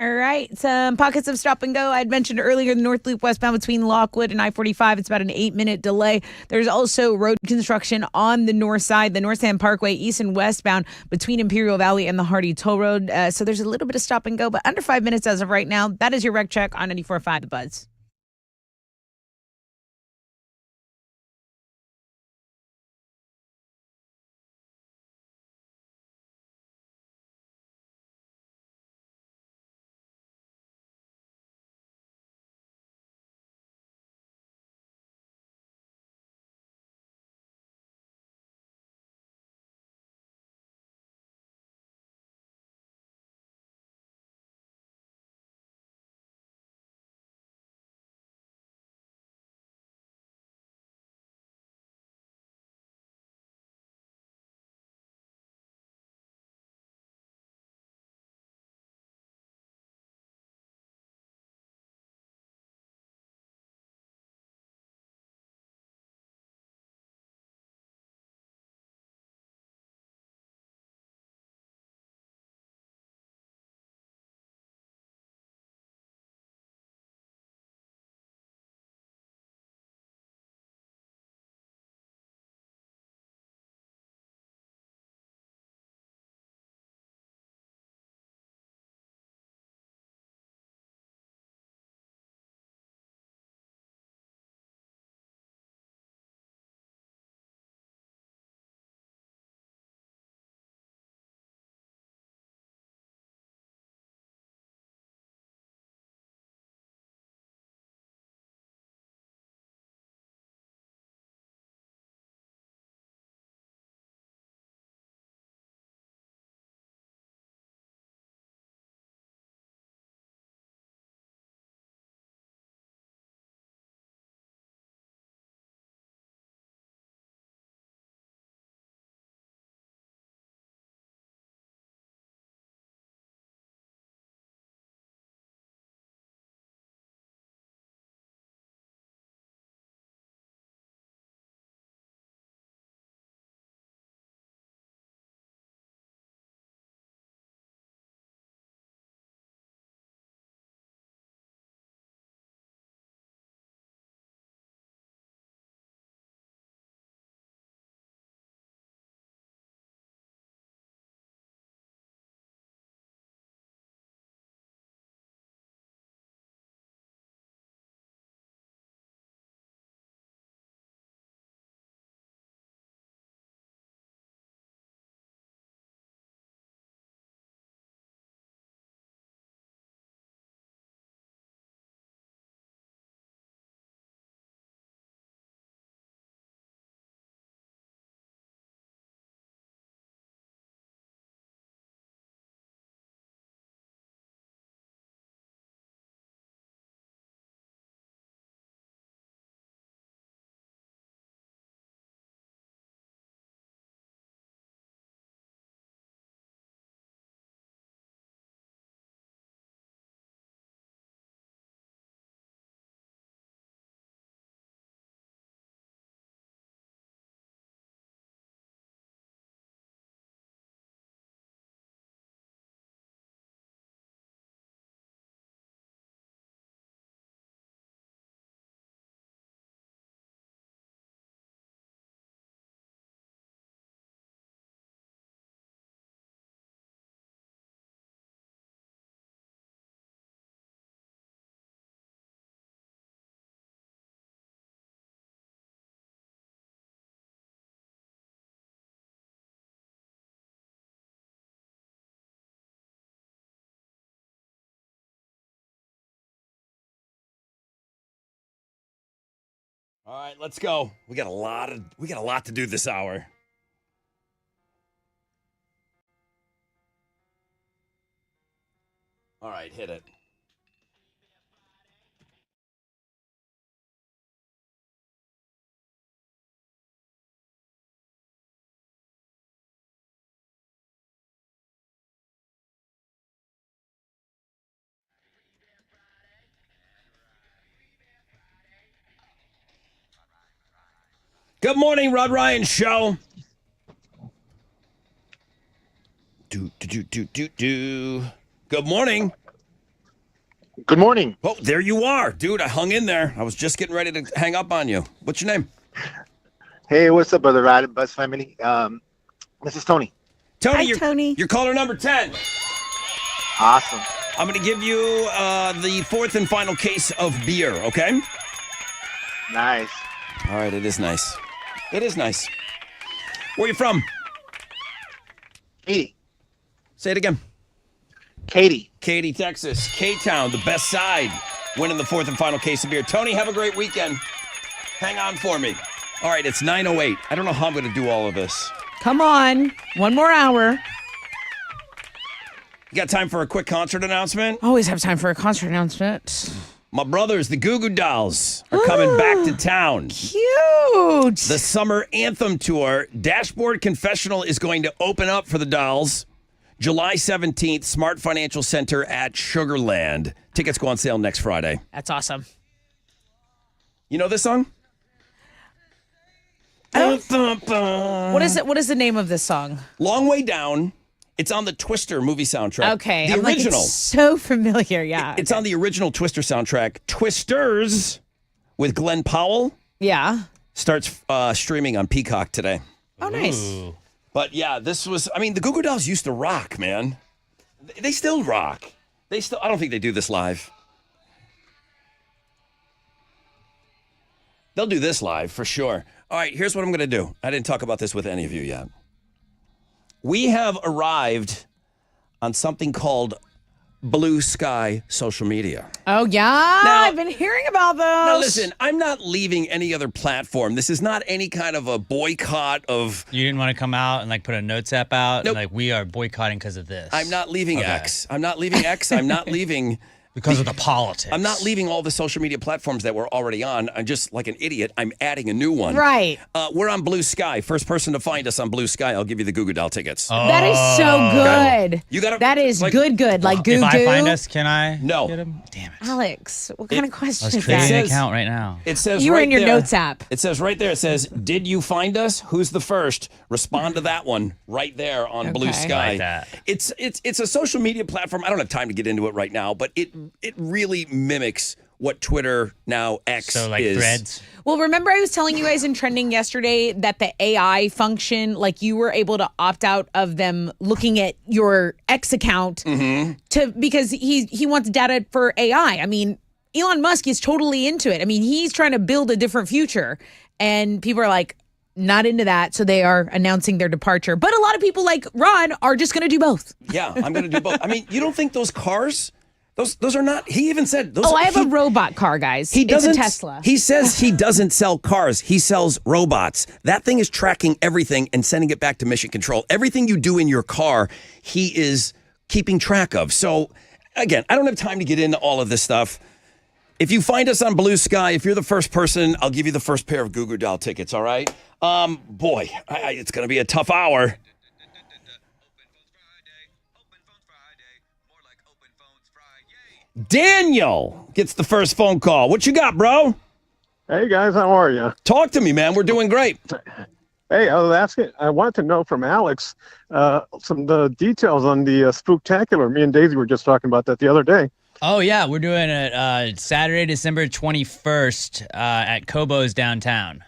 [SPEAKER 2] All right, some pockets of stop and go. I'd mentioned earlier the North Loop westbound between Lockwood and I-45. It's about an 8-minute delay. There's also road construction on the north side, the North End Parkway, east and westbound between Imperial Valley and the Hardy Toll Road. So there's a little bit of stop and go, but under 5 minutes as of right now. That is your wreck check on 94.5 The Buzz.
[SPEAKER 1] All right, let's go. We got a lot to do this hour. All right, hit it. Good morning, Rod Ryan Show. Do. Good morning.
[SPEAKER 17] Good morning.
[SPEAKER 1] Oh, there you are. Dude, I hung in there. I was just getting ready to hang up on you. What's your name?
[SPEAKER 17] Hey, what's up, Brother Rod and Buzz family? This is Tony.
[SPEAKER 1] Tony,
[SPEAKER 2] Tony.
[SPEAKER 1] You're caller number 10.
[SPEAKER 17] Awesome.
[SPEAKER 1] I'm going to give you the fourth and final case of beer, okay?
[SPEAKER 17] Nice.
[SPEAKER 1] All right, it is nice. It is nice. Where you from?
[SPEAKER 17] Katy.
[SPEAKER 1] Say it again.
[SPEAKER 17] Katy.
[SPEAKER 1] Katy, Texas. K-Town, the best side, winning the fourth and final case of beer. Tony, have a great weekend. Hang on for me. All right, it's 9:08. I don't know how I'm going to do all of this.
[SPEAKER 2] Come on. One more hour.
[SPEAKER 1] You got time for a quick concert announcement?
[SPEAKER 2] Always have time for a concert announcement.
[SPEAKER 1] My brothers, the Goo Goo Dolls, are coming back to town.
[SPEAKER 2] Cute.
[SPEAKER 1] The Summer Anthem Tour. Dashboard Confessional is going to open up for the Dolls July 17th, Smart Financial Center at Sugarland. Tickets go on sale next Friday.
[SPEAKER 2] That's awesome.
[SPEAKER 1] You know this song?
[SPEAKER 2] What is it? What is the name of this song?
[SPEAKER 1] Long Way Down. It's on the Twister movie soundtrack.
[SPEAKER 2] Okay.
[SPEAKER 1] The
[SPEAKER 2] I'm like,
[SPEAKER 1] original.
[SPEAKER 2] it's so familiar. Yeah.
[SPEAKER 1] It's on the original Twister soundtrack. Twisters with Glenn Powell
[SPEAKER 2] Yeah.
[SPEAKER 1] starts streaming on Peacock today.
[SPEAKER 2] Oh, nice.
[SPEAKER 3] Ooh.
[SPEAKER 1] But yeah, this was, I mean, the Goo Goo Dolls used to rock, man. They still rock. I don't think they do this live. They'll do this live for sure. All right, here's what I'm going to do. I didn't talk about this with any of you yet. We have arrived on something called Blue Sky social media.
[SPEAKER 2] Oh, yeah. I've been hearing about those.
[SPEAKER 1] Now, listen, I'm not leaving any other platform. This is not any kind of a boycott of...
[SPEAKER 3] You didn't want to come out and like put a notes app out?
[SPEAKER 1] Nope.
[SPEAKER 3] And, like, we are boycotting because of this.
[SPEAKER 1] I'm not leaving
[SPEAKER 3] Okay.
[SPEAKER 1] X. I'm not leaving X. I'm not leaving...
[SPEAKER 3] Because of the politics.
[SPEAKER 1] I'm not leaving all the social media platforms that we're already on. I'm just like an idiot. I'm adding a new one.
[SPEAKER 2] Right.
[SPEAKER 1] We're on Blue Sky. First person to find us on Blue Sky, I'll give you the Goo Goo Doll tickets.
[SPEAKER 2] That is so good.
[SPEAKER 1] You gotta,
[SPEAKER 2] that is
[SPEAKER 1] like,
[SPEAKER 2] good. Like Goo
[SPEAKER 3] If
[SPEAKER 2] Goo.
[SPEAKER 3] I find us, can I
[SPEAKER 1] No.
[SPEAKER 3] get them? Damn it.
[SPEAKER 2] Alex, what kind of question
[SPEAKER 3] Let's
[SPEAKER 2] is
[SPEAKER 3] create
[SPEAKER 2] that?
[SPEAKER 3] an account right now.
[SPEAKER 1] It says
[SPEAKER 2] You were
[SPEAKER 1] right
[SPEAKER 2] in your
[SPEAKER 1] there-
[SPEAKER 2] notes app.
[SPEAKER 1] It says right there, it says, did you find us? Who's the first? Respond to that one right there on Blue
[SPEAKER 2] Okay.
[SPEAKER 1] Sky.
[SPEAKER 3] Like that.
[SPEAKER 1] It's a social media platform. I don't have time to get into it right now, but it really mimics what Twitter, now X,
[SPEAKER 3] So like
[SPEAKER 1] is.
[SPEAKER 3] Threads.
[SPEAKER 2] Well, remember I was telling you guys in trending yesterday that the AI function, like you were able to opt out of them looking at your X account because he wants data for AI. I mean, Elon Musk is totally into it. I mean, he's trying to build a different future, and people are like, not into that, so they are announcing their departure. But a lot of people like Ron are just going to do both.
[SPEAKER 1] Yeah, I'm going to do both. I mean, you don't think those cars, those are not, he even said, those
[SPEAKER 2] Oh, I have a robot car, guys.
[SPEAKER 1] He doesn't,
[SPEAKER 2] it's a Tesla.
[SPEAKER 1] He says he doesn't sell cars. He sells robots. That thing is tracking everything and sending it back to mission control. Everything you do in your car, he is keeping track of. So, again, I don't have time to get into all of this stuff. If you find us on Blue Sky, if you're the first person, I'll give you the first pair of Goo Goo Doll tickets, all right? Boy, it's going to be a tough hour. Daniel gets the first phone call. What you got, bro?
[SPEAKER 18] Hey guys, how are you?
[SPEAKER 1] Talk to me, man. We're doing great.
[SPEAKER 18] Hey, I wanted to know from Alex some of the details on the Spooktacular. Me and Daisy were just talking about that the other day.
[SPEAKER 3] Oh, yeah. We're doing it Saturday, December 21st at Kobo's downtown.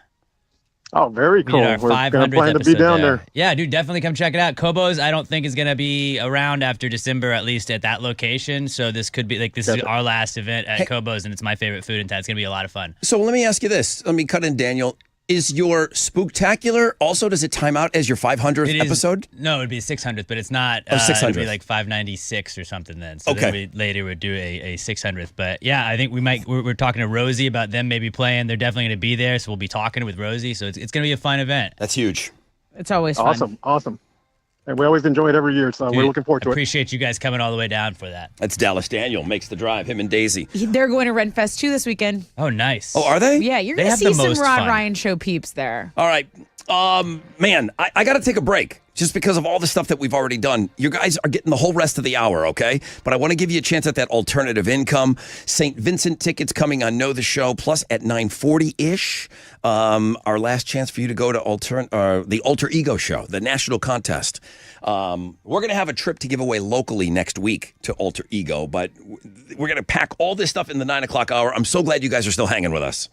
[SPEAKER 18] Oh, very cool.
[SPEAKER 3] We did our
[SPEAKER 18] We're gonna
[SPEAKER 3] 500th
[SPEAKER 18] plan to be
[SPEAKER 3] episode
[SPEAKER 18] down there.
[SPEAKER 3] Yeah, dude, definitely come check it out. Kobo's, I don't think is going to be around after December, at least at that location. So this could be like, this is our last event at Kobo's, and it's my favorite food in town. It's going to be a lot of fun.
[SPEAKER 1] So let me ask you this. Let me cut in, Daniel. Is your Spooktacular also, does it time out as your 500th
[SPEAKER 3] It is-
[SPEAKER 1] episode?
[SPEAKER 3] No, it'd be 600th, but it's not.
[SPEAKER 1] Oh, 600th.
[SPEAKER 3] It'd be like 596 or something then. So
[SPEAKER 1] Okay.
[SPEAKER 3] then later we'd do a 600th. But yeah, I think we're talking to Rosie about them maybe playing. They're definitely going to be there, so we'll be talking with Rosie. So it's going to be a fun event.
[SPEAKER 1] That's huge.
[SPEAKER 2] It's always fun.
[SPEAKER 18] Awesome. And we always enjoy it every year, so we're
[SPEAKER 3] Dude,
[SPEAKER 18] looking forward to it.
[SPEAKER 3] Appreciate you guys coming all the way down for that.
[SPEAKER 1] That's Dallas Daniel makes the drive, him and Daisy.
[SPEAKER 2] They're going to Renfest too this weekend.
[SPEAKER 3] Oh, nice.
[SPEAKER 1] Oh, are they?
[SPEAKER 2] Yeah, you're
[SPEAKER 3] They
[SPEAKER 2] going to
[SPEAKER 3] have
[SPEAKER 2] see
[SPEAKER 3] the
[SPEAKER 2] some
[SPEAKER 3] most
[SPEAKER 2] Rod
[SPEAKER 3] fun.
[SPEAKER 2] Ryan Show peeps there.
[SPEAKER 1] All right. Man, I got to take a break. just because of all the stuff that we've already done. You guys are getting the whole rest of the hour, okay? But I want to give you a chance at that alternative income. St. Vincent tickets coming on Know the Show, plus at 9:40-ish. Our last chance for you to go to the Alter Ego Show, the national contest. We're going to have a trip to give away locally next week to Alter Ego, but we're going to pack all this stuff in the 9 o'clock hour. I'm so glad you guys are still hanging with us.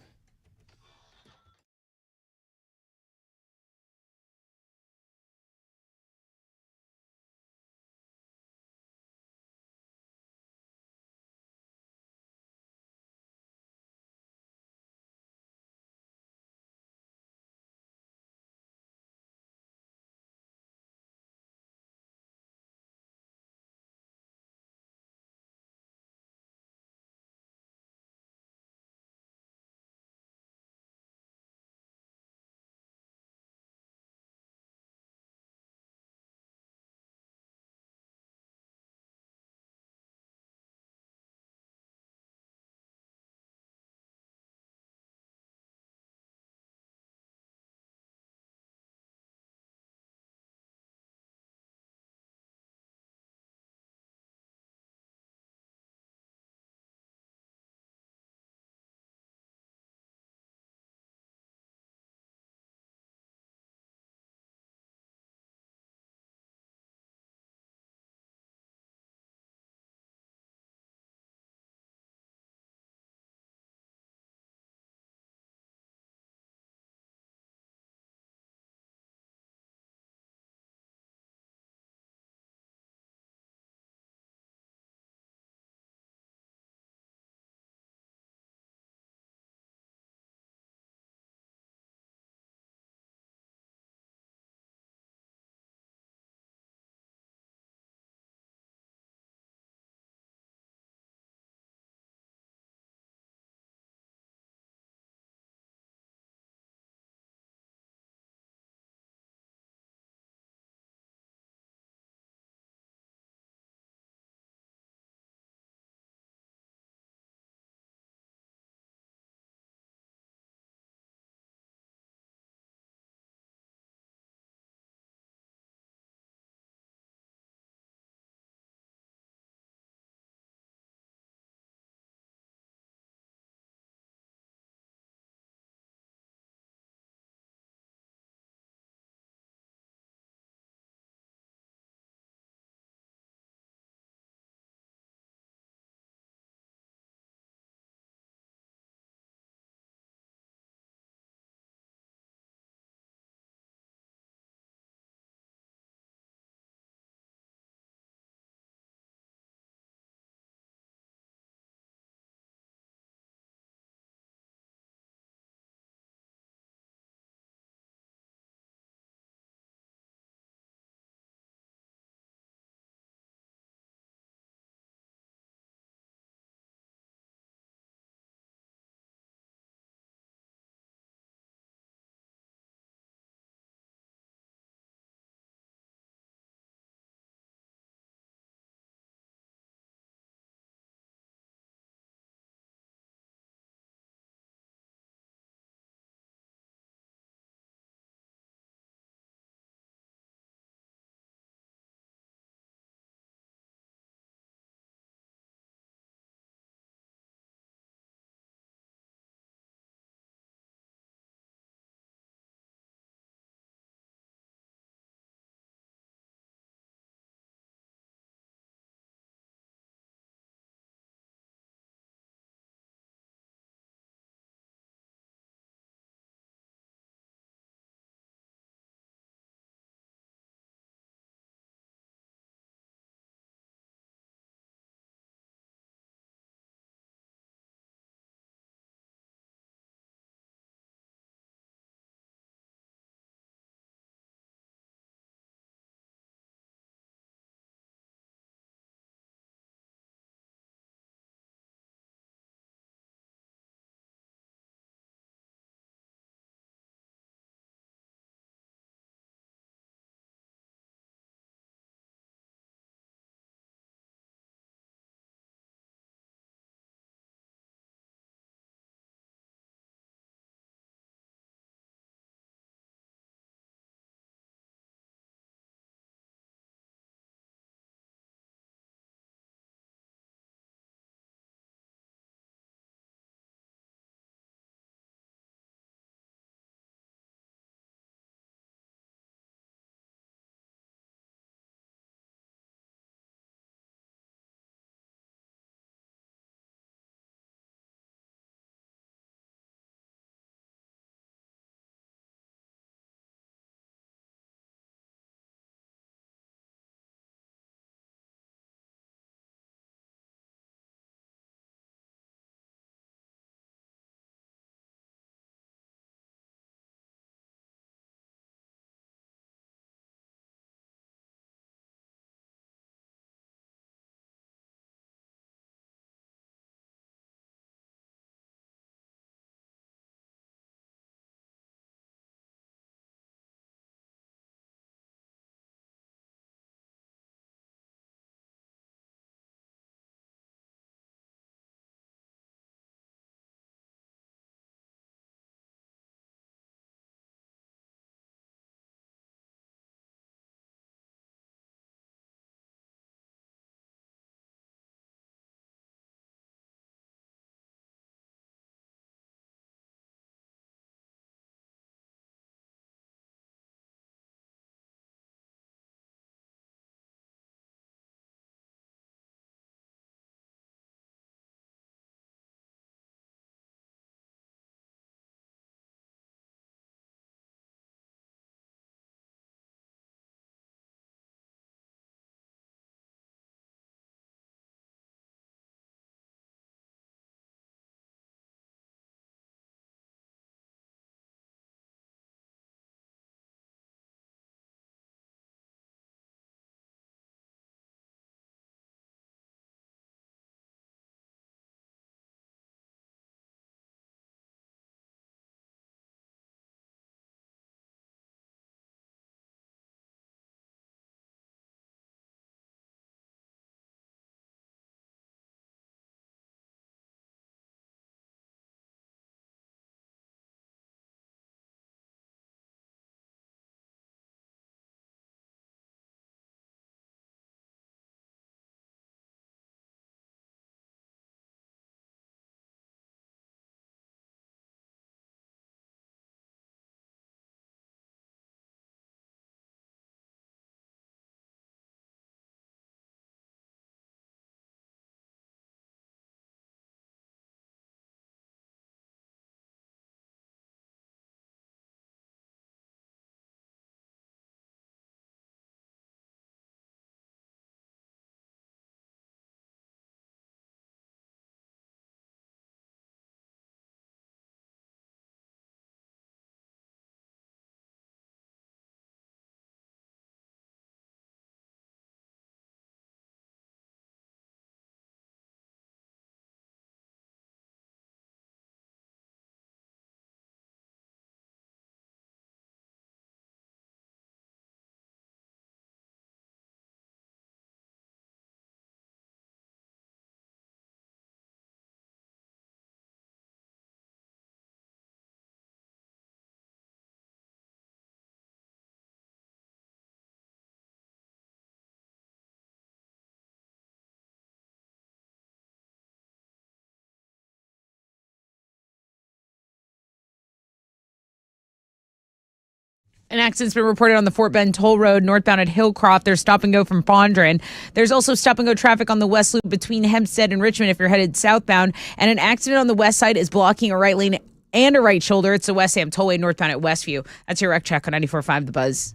[SPEAKER 2] An accident's been reported on the Fort Bend Toll Road northbound at Hillcroft. There's stop and go from Fondren. There's also stop and go traffic on the west loop between Hempstead and Richmond if you're headed southbound. And an accident on the west side is blocking a right lane and a right shoulder. It's the West Ham Tollway northbound at Westview. That's your wreck check on 94.5 The Buzz.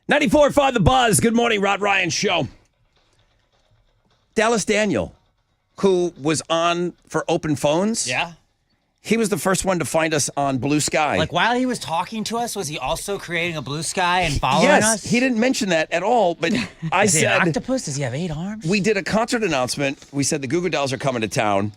[SPEAKER 1] $94.5 The Buzz. Good morning, Rod Ryan Show. Dallas Daniel, who was on for Open Phones.
[SPEAKER 3] Yeah.
[SPEAKER 1] He was the first one to find us on Blue Sky.
[SPEAKER 3] Like, while he was talking to us, was he also creating a blue sky and following
[SPEAKER 1] yes,
[SPEAKER 3] us?
[SPEAKER 1] he didn't mention that at all, but I
[SPEAKER 3] Is he
[SPEAKER 1] said...
[SPEAKER 3] an octopus? Does he have 8 arms?
[SPEAKER 1] We did a concert announcement. We said the Goo Goo Dolls are coming to town.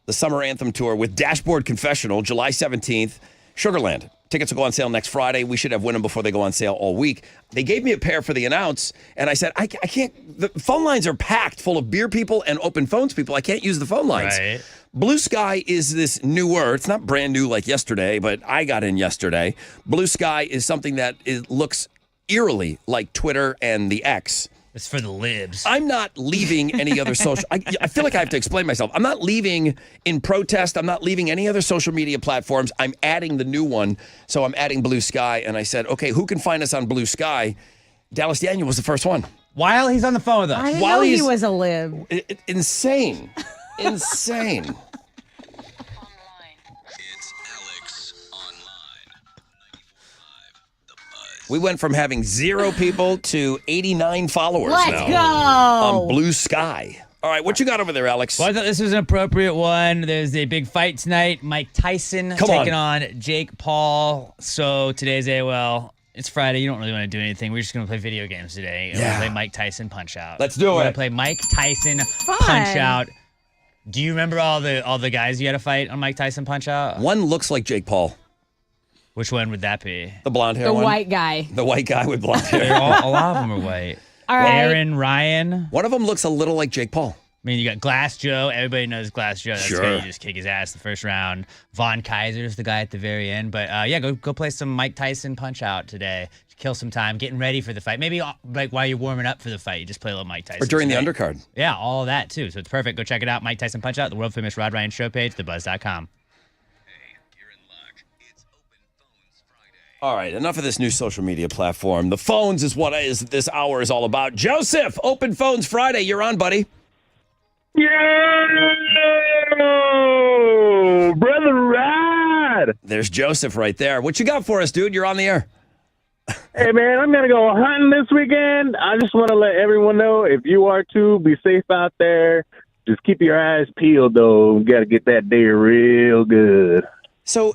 [SPEAKER 1] The Summer Anthem Tour with Dashboard Confessional, July 17th, Sugarland. Tickets will go on sale next Friday. We should have them before they go on sale all week. They gave me a pair for the announce, and I said, I can't, the phone lines are packed full of beer people and Open Phones people. I can't use the phone lines.
[SPEAKER 3] Right.
[SPEAKER 1] Blue Sky is this newer, it's not brand new like yesterday, but I got in yesterday. Blue Sky is something that looks eerily like Twitter and the X.
[SPEAKER 3] It's for the libs.
[SPEAKER 1] I'm not leaving any other social. I feel like I have to explain myself. I'm not leaving in protest. I'm not leaving any other social media platforms. I'm adding the new one. So I'm adding Blue Sky. And I said, okay, who can find us on Blue Sky? Dallas Daniel was the first one.
[SPEAKER 3] While he's on the phone with us.
[SPEAKER 2] I didn't know he was a lib.
[SPEAKER 1] Insane. Insane. We went from having 0 people to 89 followers
[SPEAKER 2] Let's
[SPEAKER 1] now
[SPEAKER 2] go.
[SPEAKER 1] on Blue Sky. All right, what you got over there, Alex?
[SPEAKER 3] Well, I thought this was an appropriate one. There's a big fight tonight. Mike Tyson taking on Jake Paul. So today's it's Friday. You don't really want to do anything. We're just going to play video games today. We're going to play Mike Tyson Punch Out.
[SPEAKER 1] Let's do
[SPEAKER 3] We're
[SPEAKER 1] it.
[SPEAKER 3] going to play Mike Tyson Punch Out. Do you remember all the guys you had to fight on Mike Tyson Punch Out?
[SPEAKER 1] One looks like Jake Paul.
[SPEAKER 3] Which one would that be?
[SPEAKER 1] The blonde hair
[SPEAKER 2] The
[SPEAKER 1] one.
[SPEAKER 2] white guy.
[SPEAKER 1] The white guy with blonde hair.
[SPEAKER 3] A lot of them are white.
[SPEAKER 2] All right.
[SPEAKER 3] Aaron, Ryan.
[SPEAKER 1] One of them looks a little like Jake Paul.
[SPEAKER 3] I mean, you got Glass Joe. Everybody knows Glass Joe. That's
[SPEAKER 1] Sure.
[SPEAKER 3] how you just kick his ass the first round. Von Kaiser's the guy at the very end. But yeah, go play some Mike Tyson Punch Out today. Kill some time getting ready for the fight. Maybe like while you're warming up for the fight, you just play a little Mike Tyson.
[SPEAKER 1] Or during the
[SPEAKER 3] tonight.
[SPEAKER 1] undercard.
[SPEAKER 3] Yeah, all that too. So it's perfect. Go check it out. Mike Tyson Punch Out, the world famous Rod Ryan show page, thebuzz.com.
[SPEAKER 1] All right, enough of this new social media platform. The phones is what this hour is all about. Joseph, Open Phones Friday. You're on, buddy.
[SPEAKER 10] Yeah, brother Rod.
[SPEAKER 1] There's Joseph right there. What you got for us, dude? You're on the air.
[SPEAKER 10] Hey, man, I'm going to go hunting this weekend. I just want to let everyone know, if you are too, be safe out there. Just keep your eyes peeled, though. Got to get that deer real good.
[SPEAKER 1] So,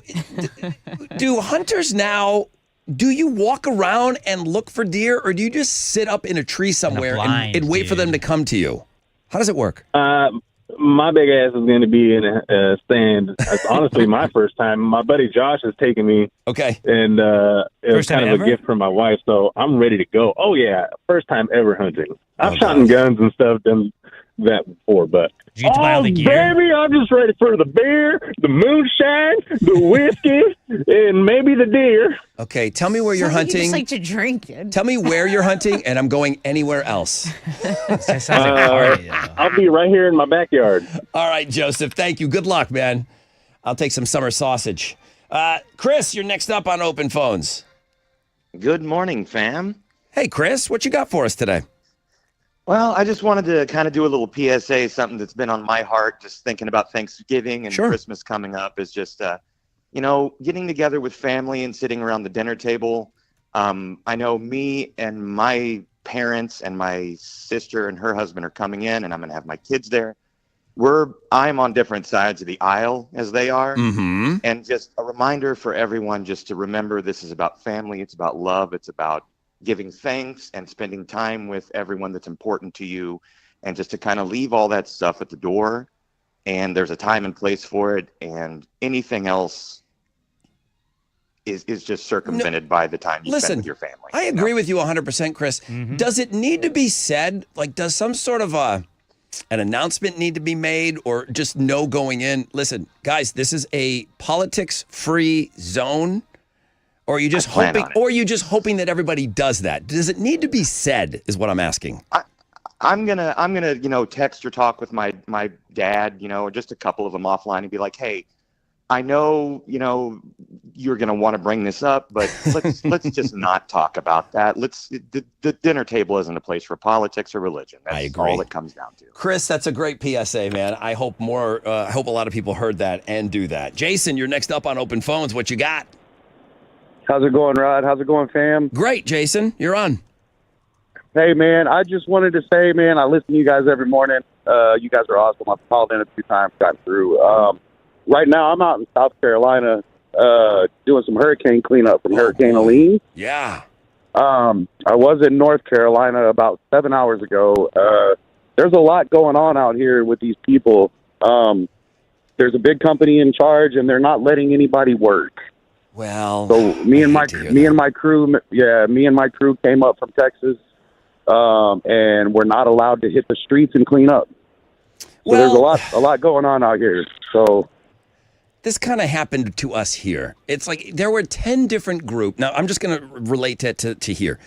[SPEAKER 1] do hunters now, do you walk around and look for deer, or do you just sit up in a tree somewhere and wait for them to come to you? How does it work?
[SPEAKER 10] My big ass is going to be in a stand. It's honestly my first time. My buddy Josh has taken me.
[SPEAKER 1] Okay.
[SPEAKER 10] And it was
[SPEAKER 3] First time
[SPEAKER 10] kind of
[SPEAKER 3] ever?
[SPEAKER 10] a gift from my wife, so I'm ready to go. Oh, yeah. First time ever hunting. I've
[SPEAKER 1] Oh,
[SPEAKER 10] shot in guns and stuff, done that before, but...
[SPEAKER 3] Did you get to buy all the gear?
[SPEAKER 10] Baby, I'm just ready for the beer, the moonshine, the whiskey, and maybe the deer.
[SPEAKER 1] Okay, tell me where you're
[SPEAKER 2] Sounds like you
[SPEAKER 1] hunting.
[SPEAKER 2] just like to drink it.
[SPEAKER 1] Tell me where you're hunting, and I'm going anywhere else.
[SPEAKER 3] That sounds like a party, though.
[SPEAKER 10] I'll be right here in my backyard.
[SPEAKER 1] All right, Joseph, thank you. Good luck, man. I'll take some summer sausage. Chris, you're next up on Open Phones.
[SPEAKER 19] Good morning, fam.
[SPEAKER 1] Hey, Chris, what you got for us today?
[SPEAKER 19] Well, I just wanted to kind of do a little PSA, something that's been on my heart, just thinking about Thanksgiving and Christmas coming up, is just, getting together with family and sitting around the dinner table. I know me and my parents and my sister and her husband are coming in, and I'm going to have my kids there. I'm on different sides of the aisle as they are.
[SPEAKER 1] Mm-hmm.
[SPEAKER 19] And just a reminder for everyone just to remember this is about family, it's about love, it's about giving thanks and spending time with everyone that's important to you, and just to kind of leave all that stuff at the door. And there's a time and place for it, and anything else is just circumvented by the time you spend with your family.
[SPEAKER 1] I agree with you 100%, Chris. Does it need to be said? Like, does some sort of an announcement need to be made, or just no going in? Listen, guys, this is a politics-free zone. Or are you just hoping that everybody does that? Does it need to be said? Is what I'm asking.
[SPEAKER 19] I'm gonna text or talk with my dad, or just a couple of them offline, and be like, hey, I know, you're going to want to bring this up, but let's just not talk about that. The dinner table isn't a place for politics or religion. That's
[SPEAKER 1] I agree.
[SPEAKER 19] all it comes down to.
[SPEAKER 1] Chris, that's a great PSA, man. I hope I hope a lot of people heard that and do that. Jason, you're next up on Open Phones. What you got?
[SPEAKER 20] How's it going, Rod? How's it going, fam?
[SPEAKER 1] Great, Jason. You're on.
[SPEAKER 20] Hey, man, I just wanted to say, man, I listen to you guys every morning. You guys are awesome. I've called in a few times, gotten through. Right now, I'm out in South Carolina doing some hurricane cleanup from Hurricane Helene.
[SPEAKER 1] Yeah.
[SPEAKER 20] I was in North Carolina about 7 hours ago. There's a lot going on out here with these people. There's a big company in charge, and they're not letting anybody work.
[SPEAKER 1] Well,
[SPEAKER 20] so me and my crew came up from Texas, and we're not allowed to hit the streets and clean up. So there's a lot going on out here. So.
[SPEAKER 1] This kind of happened to us here. It's like there were 10 different groups. Now, I'm just going to relate that to here.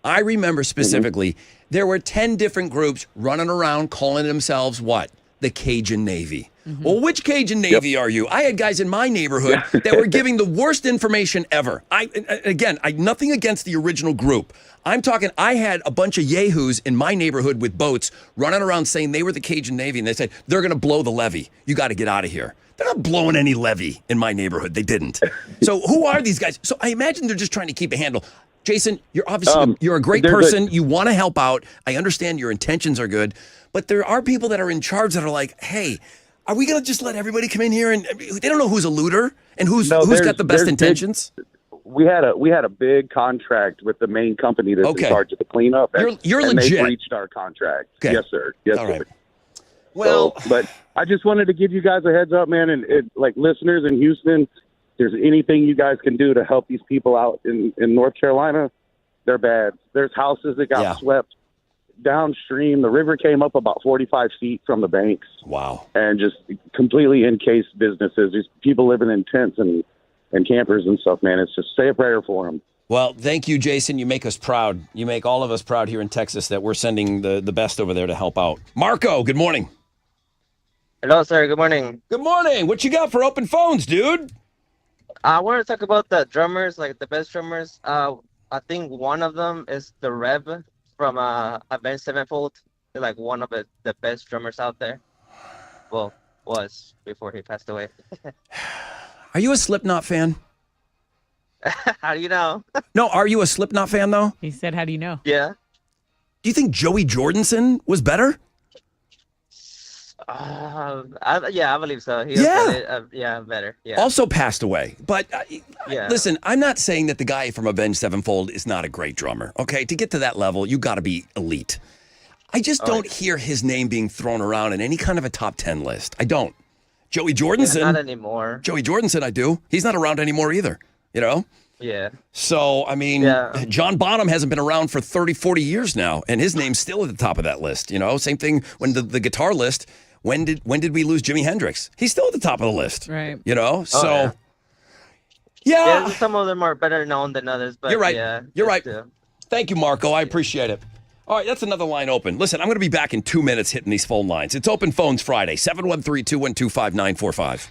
[SPEAKER 1] I remember specifically there were 10 different groups running around calling themselves what? The Cajun Navy. Well, which Cajun Navy are you? I had guys in my neighborhood that were giving the worst information ever. Nothing against the original group. I'm talking, I had a bunch of yahoos in my neighborhood with boats running around saying they were the Cajun Navy, and they said, they're going to blow the levee. You got to get out of here. They're not blowing any levee in my neighborhood. They didn't. So who are these guys? So I imagine they're just trying to keep a handle. Jason, you're obviously you're a great person. You want to help out. I understand your intentions are good, but there are people that are in charge that are like, hey, are we going to just let everybody come in here? And they don't know who's a looter and who's got the best intentions.
[SPEAKER 20] We had a big contract with the main company that's in charge of the cleanup.
[SPEAKER 1] You're
[SPEAKER 20] and
[SPEAKER 1] legit.
[SPEAKER 20] They breached our contract.
[SPEAKER 1] Okay.
[SPEAKER 20] Yes, sir. Yes,
[SPEAKER 1] All
[SPEAKER 20] sir.
[SPEAKER 1] right. Well,
[SPEAKER 20] but I just wanted to give you guys a heads up, man, and like listeners in Houston, if there's anything you guys can do to help these people out in North Carolina, they're bad. There's houses that got swept downstream. The river came up about 45 feet from the banks.
[SPEAKER 1] Wow.
[SPEAKER 20] And just completely encased businesses. There's people living in tents and campers and stuff, man. It's just say a prayer for them.
[SPEAKER 1] Well, thank you, Jason. You make us proud. You make all of us proud here in Texas that we're sending the best over there to help out. Marco, good morning.
[SPEAKER 21] Hello, sir. Good morning.
[SPEAKER 1] Good morning. What you got for Open Phones, dude?
[SPEAKER 21] I want to talk about the drummers, like the best drummers. I think one of them is the Rev from Avenged Sevenfold. They're like one of the best drummers out there. Well, was before he passed away.
[SPEAKER 1] Are you a Slipknot fan?
[SPEAKER 21] How do you know?
[SPEAKER 1] No, are you a Slipknot fan, though?
[SPEAKER 2] He said, how do you know?
[SPEAKER 21] Yeah.
[SPEAKER 1] Do you think Joey Jordison was better?
[SPEAKER 21] I believe so. He better. Yeah.
[SPEAKER 1] Also passed away. But
[SPEAKER 21] Yeah.
[SPEAKER 1] listen, I'm not saying that the guy from Avenged Sevenfold is not a great drummer. Okay, to get to that level, you got to be elite. I just don't hear his name being thrown around in any kind of a top 10 list. I don't. Joey Jordison.
[SPEAKER 21] Not anymore.
[SPEAKER 1] Joey Jordison, I do. He's not around anymore either. You know.
[SPEAKER 21] Yeah.
[SPEAKER 1] So, I mean, John Bonham hasn't been around for 30, 40 years now, and his name's still at the top of that list. You know, same thing when the guitar list. When did we lose Jimi Hendrix? He's still at the top of the list.
[SPEAKER 2] Right.
[SPEAKER 1] You know, so
[SPEAKER 21] yeah. Some of them are better known than others, but
[SPEAKER 1] you're right.
[SPEAKER 21] Yeah,
[SPEAKER 1] You're right. Thank you, Marco. I appreciate it. All right, that's another line open. Listen, I'm going to be back in 2 minutes hitting these phone lines. It's Open Phones Friday, 713-212-5945.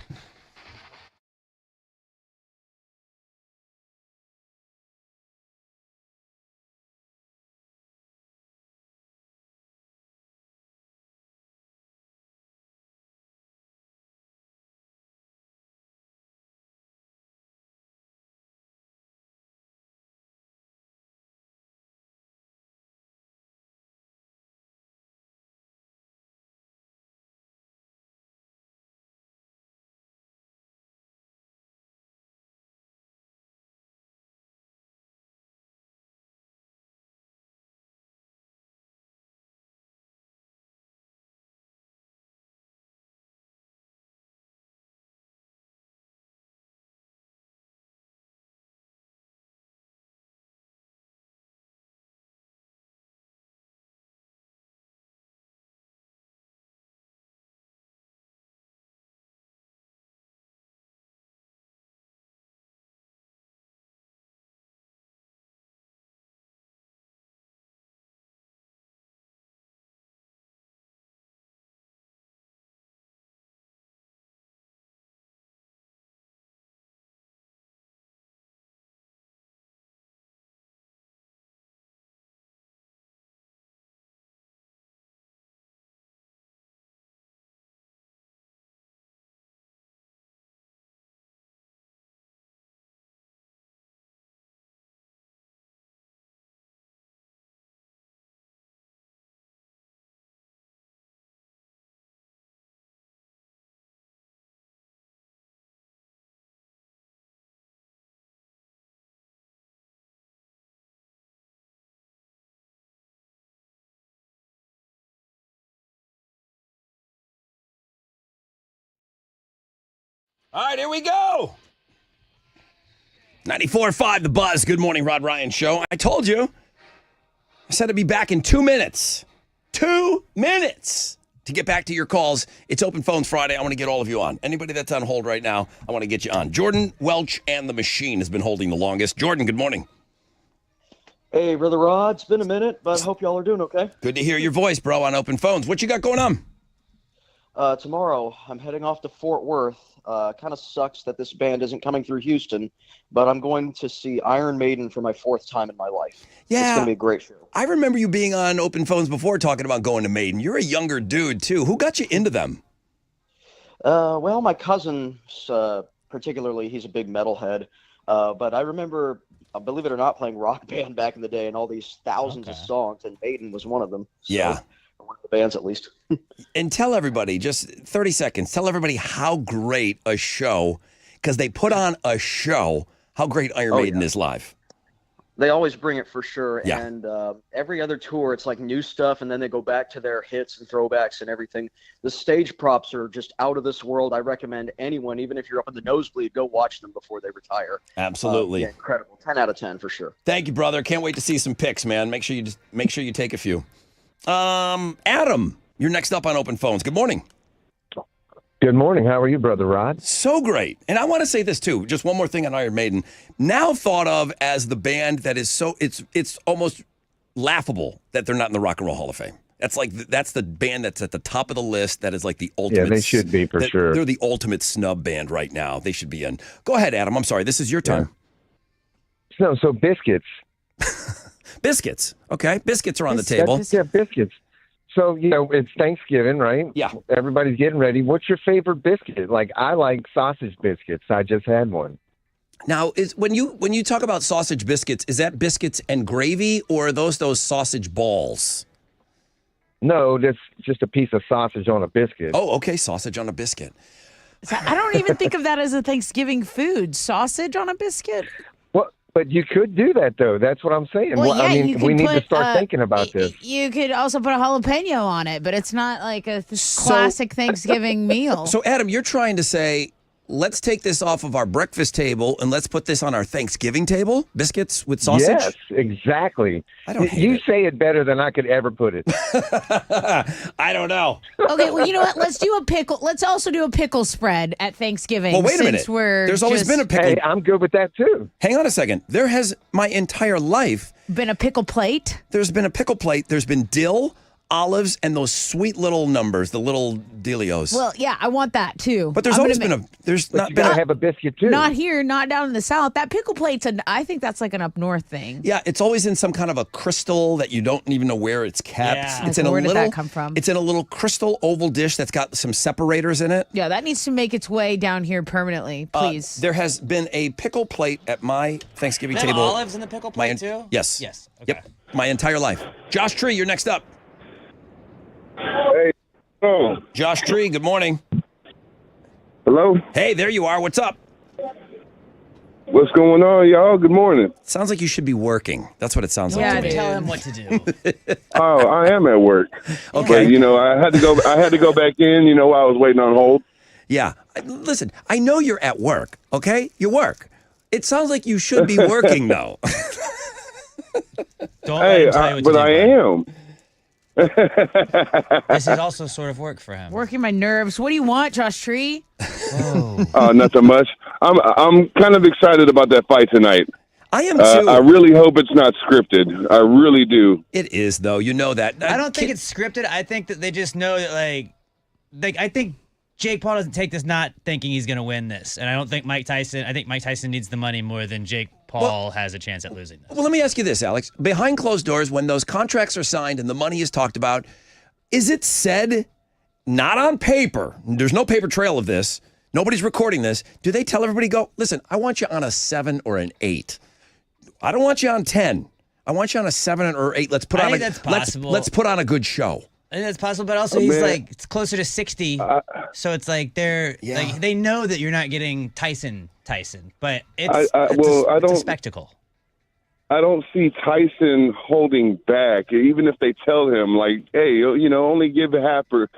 [SPEAKER 1] All right, here we go. 94.5 The Buzz. Good morning, Rod Ryan Show. I told you. I said I'd be back in 2 minutes. 2 minutes to get back to your calls. It's Open Phones Friday. I want to get all of you on. Anybody that's on hold right now, I want to get you on. Jordan Welch and the Machine has been holding the longest. Jordan, good morning.
[SPEAKER 4] Hey, Brother Rod. It's been a minute, but I hope y'all are doing okay.
[SPEAKER 1] Good to hear your voice, bro, on Open Phones. What you got going on?
[SPEAKER 4] Tomorrow, I'm heading off to Fort Worth. Kind of sucks that this band isn't coming through Houston, but I'm going to see Iron Maiden for my 4th time in my life.
[SPEAKER 1] Yeah.
[SPEAKER 4] It's going to be a great show.
[SPEAKER 1] I remember you being on Open Phones before talking about going to Maiden. You're a younger dude, too. Who got you into them?
[SPEAKER 4] Well, my cousin, particularly, he's a big metalhead. But I remember, believe it or not, playing Rock Band back in the day and all these thousands of songs, and Maiden was one of them. So,
[SPEAKER 1] Yeah.
[SPEAKER 4] one of the bands, at least.
[SPEAKER 1] And tell everybody, just 30 seconds, tell everybody how great a show, because they put on a show, how great Iron Maiden is live.
[SPEAKER 4] They always bring it for sure.
[SPEAKER 1] Yeah.
[SPEAKER 4] And every other tour, it's like new stuff, and then they go back to their hits and throwbacks and everything. The stage props are just out of this world. I recommend anyone, even if you're up in the nosebleed, go watch them before they retire.
[SPEAKER 1] Absolutely.
[SPEAKER 4] Yeah, incredible. 10 out of 10 for sure.
[SPEAKER 1] Thank you, brother. Can't wait to see some pics, man. Make sure you take a few. Adam, you're next up on Open Phones. Good morning.
[SPEAKER 22] Good morning. How are you, Brother Rod?
[SPEAKER 1] So great. And I want to say this too. Just one more thing on Iron Maiden. Now thought of as the band that is so it's almost laughable that they're not in the Rock and Roll Hall of Fame. That's the band that's at the top of the list. That is like the ultimate.
[SPEAKER 22] Yeah, they should be for sure.
[SPEAKER 1] They're the ultimate snub band right now. They should be in. Go ahead, Adam. I'm sorry. This is your time.
[SPEAKER 22] Yeah. So Biscuits.
[SPEAKER 1] Biscuits. Okay. Biscuits are on the table.
[SPEAKER 22] Yeah, biscuits. So, it's Thanksgiving, right?
[SPEAKER 1] Yeah.
[SPEAKER 22] Everybody's getting ready. What's your favorite biscuit? Like, I like sausage biscuits. I just had one.
[SPEAKER 1] Now, when you talk about sausage biscuits, is that biscuits and gravy, or are those sausage balls?
[SPEAKER 22] No, that's just a piece of sausage on a biscuit.
[SPEAKER 1] Oh, okay. Sausage on a biscuit.
[SPEAKER 2] I don't even think of that as a Thanksgiving food. Sausage on a biscuit?
[SPEAKER 22] But you could do that, though. That's what I'm saying.
[SPEAKER 2] Well, yeah,
[SPEAKER 22] I mean,
[SPEAKER 2] you could
[SPEAKER 22] we need to
[SPEAKER 2] put,
[SPEAKER 22] start thinking about this.
[SPEAKER 2] You could also put a jalapeno on it, but it's not like a classic Thanksgiving meal.
[SPEAKER 1] So, Adam, you're trying to say, let's take this off of our breakfast table and let's put this on our Thanksgiving table? Biscuits with sausage?
[SPEAKER 22] Yes, exactly.
[SPEAKER 1] I don't hate
[SPEAKER 22] You
[SPEAKER 1] it.
[SPEAKER 22] say it better than I could ever put it.
[SPEAKER 1] I don't know.
[SPEAKER 2] Okay, well, you know what? Let's do a pickle. Let's also do a pickle spread at Thanksgiving.
[SPEAKER 1] Well, wait a
[SPEAKER 2] since
[SPEAKER 1] minute. There's always been a pickle.
[SPEAKER 22] Hey, I'm good with that, too.
[SPEAKER 1] Hang on a second. There has, my entire life,
[SPEAKER 2] been a pickle plate.
[SPEAKER 1] There's been a pickle plate. There's been dill, olives, and those sweet little numbers, the little dealios.
[SPEAKER 2] Well, yeah, I want that too.
[SPEAKER 1] But there's always been
[SPEAKER 22] you gotta have a biscuit, too.
[SPEAKER 2] Not here, not down in the South. That pickle plate's, I think that's like an up north thing.
[SPEAKER 1] Yeah, it's always in some kind of a crystal that you don't even know where it's kept.
[SPEAKER 2] Yeah.
[SPEAKER 1] It's in
[SPEAKER 2] Where
[SPEAKER 1] a
[SPEAKER 2] did
[SPEAKER 1] little,
[SPEAKER 2] that come from?
[SPEAKER 1] It's in a little crystal oval dish that's got some separators in it.
[SPEAKER 2] Yeah, that needs to make its way down here permanently, please.
[SPEAKER 1] There has been a pickle plate at my Thanksgiving
[SPEAKER 3] They have
[SPEAKER 1] table.
[SPEAKER 3] olives in the pickle plate too?
[SPEAKER 1] Yes.
[SPEAKER 3] Yes. Okay.
[SPEAKER 1] Yep. My entire life. Josh Tree, you're next up.
[SPEAKER 12] Hey. Oh.
[SPEAKER 1] Josh Tree, good morning.
[SPEAKER 12] Hello.
[SPEAKER 1] Hey, there you are. What's up?
[SPEAKER 12] What's going on, y'all? Good morning.
[SPEAKER 1] Sounds like you should be working. That's what it sounds
[SPEAKER 3] Yeah,
[SPEAKER 1] like.
[SPEAKER 3] dude. Tell him what to do.
[SPEAKER 12] Oh, I am at work.
[SPEAKER 1] Okay.
[SPEAKER 12] But, I had to go back in, while I was waiting on hold.
[SPEAKER 1] Yeah. Listen, I know you're at work, okay? You work. It sounds like you should be working, though.
[SPEAKER 3] Don't let him tell you what to do,
[SPEAKER 12] I am.
[SPEAKER 3] This is also sort of work for him.
[SPEAKER 2] Working my nerves. What do you want, Josh Tree?
[SPEAKER 12] Nothing much. I'm kind of excited about that fight tonight.
[SPEAKER 1] I am too.
[SPEAKER 12] I really hope it's not scripted. I really do.
[SPEAKER 1] It is, though. You know that.
[SPEAKER 3] I don't think it's scripted. I think that they just know that, I think Jake Paul doesn't take this not thinking he's going to win this. And I think Mike Tyson needs the money more than Jake Paul has a chance at losing this.
[SPEAKER 1] Well, let me ask you this, Alex. Behind closed doors, when those contracts are signed and the money is talked about, is it said, not on paper, there's no paper trail of this, nobody's recording this, do they tell everybody, listen, I want you on a 7 or an 8. I don't want you on 10. I want you on a 7 or 8. Let's put
[SPEAKER 3] I
[SPEAKER 1] on
[SPEAKER 3] think that's possible.
[SPEAKER 1] Let's put on a good show.
[SPEAKER 3] I think that's possible, but also it's closer to 60, so it's like they know that you're not getting Tyson, but it's a spectacle.
[SPEAKER 12] I don't see Tyson holding back, even if they tell him, hey, only give half, but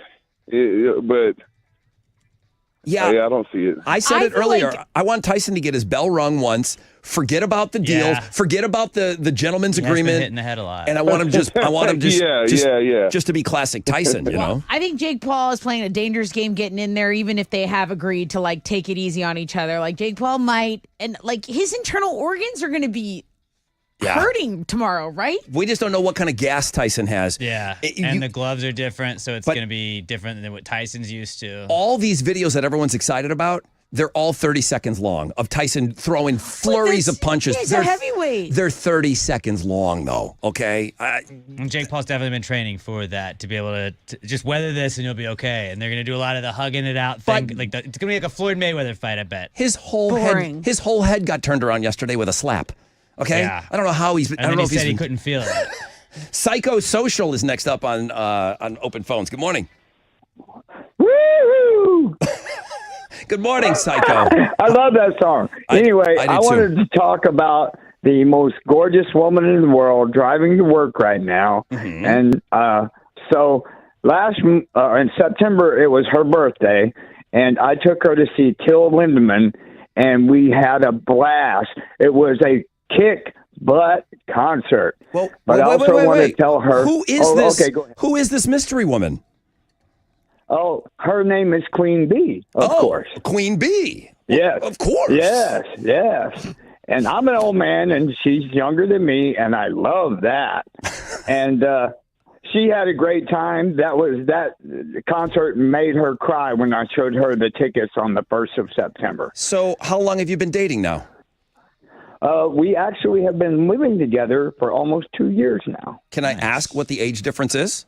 [SPEAKER 1] Yeah.
[SPEAKER 12] Yeah, I don't see it.
[SPEAKER 1] I said
[SPEAKER 2] I
[SPEAKER 1] it
[SPEAKER 2] feel
[SPEAKER 1] earlier.
[SPEAKER 2] like-
[SPEAKER 1] I want Tyson to get his bell rung once. Forget about the deal.
[SPEAKER 3] Yeah.
[SPEAKER 1] Forget about the gentleman's
[SPEAKER 3] He has been
[SPEAKER 1] agreement.
[SPEAKER 3] hitting the head a lot.
[SPEAKER 1] And I want him just
[SPEAKER 12] Yeah.
[SPEAKER 1] just to be classic Tyson, you know.
[SPEAKER 2] I think Jake Paul is playing a dangerous game getting in there, even if they have agreed to like take it easy on each other. Like Jake Paul might, and like his internal organs are going to be hurting tomorrow, right?
[SPEAKER 1] We just don't know what kind of gas Tyson has.
[SPEAKER 3] Yeah, and the gloves are different, so it's going to be different than what Tyson's used to.
[SPEAKER 1] All these videos that everyone's excited about, they're all 30 seconds long of Tyson throwing flurries of punches.
[SPEAKER 2] He's a heavyweight.
[SPEAKER 1] They're 30 seconds long, though, okay?
[SPEAKER 3] And Jake Paul's definitely been training for that, to be able to just weather this and you'll be okay. And they're going to do a lot of the hugging it out thing. It's going to be like a Floyd Mayweather fight, I bet.
[SPEAKER 1] His whole head got turned around yesterday with a slap. Okay?
[SPEAKER 3] Yeah.
[SPEAKER 1] I don't know how he's...
[SPEAKER 3] And
[SPEAKER 1] I don't
[SPEAKER 3] then
[SPEAKER 1] know
[SPEAKER 3] he
[SPEAKER 1] if he's
[SPEAKER 3] said he
[SPEAKER 1] been-
[SPEAKER 3] couldn't feel it.
[SPEAKER 1] Psychosocial is next up on Open Phones. Good morning.
[SPEAKER 5] Woo!
[SPEAKER 1] Good morning, Psycho.
[SPEAKER 5] I love that song. Anyway,
[SPEAKER 1] I do
[SPEAKER 5] I wanted to talk about the most gorgeous woman in the world driving to work right now.
[SPEAKER 1] Mm-hmm.
[SPEAKER 5] And so in September, it was her birthday, and I took her to see Till Lindemann, and we had a blast. It was a kick butt concert.
[SPEAKER 1] Well,
[SPEAKER 5] but I also want to tell her
[SPEAKER 1] Who is this?
[SPEAKER 5] Okay, go ahead.
[SPEAKER 1] Who is this mystery woman?
[SPEAKER 5] Oh, her name is Queen Bee, of course.
[SPEAKER 1] Queen Bee.
[SPEAKER 5] Yes.
[SPEAKER 1] Of course.
[SPEAKER 5] Yes. And I'm an old man, and she's younger than me, and I love that. And she had a great time. That concert made her cry when I showed her the tickets on the 1st of September.
[SPEAKER 1] So how long have you been dating now?
[SPEAKER 5] We actually have been living together for almost 2 years now.
[SPEAKER 1] Can I ask what the age difference is?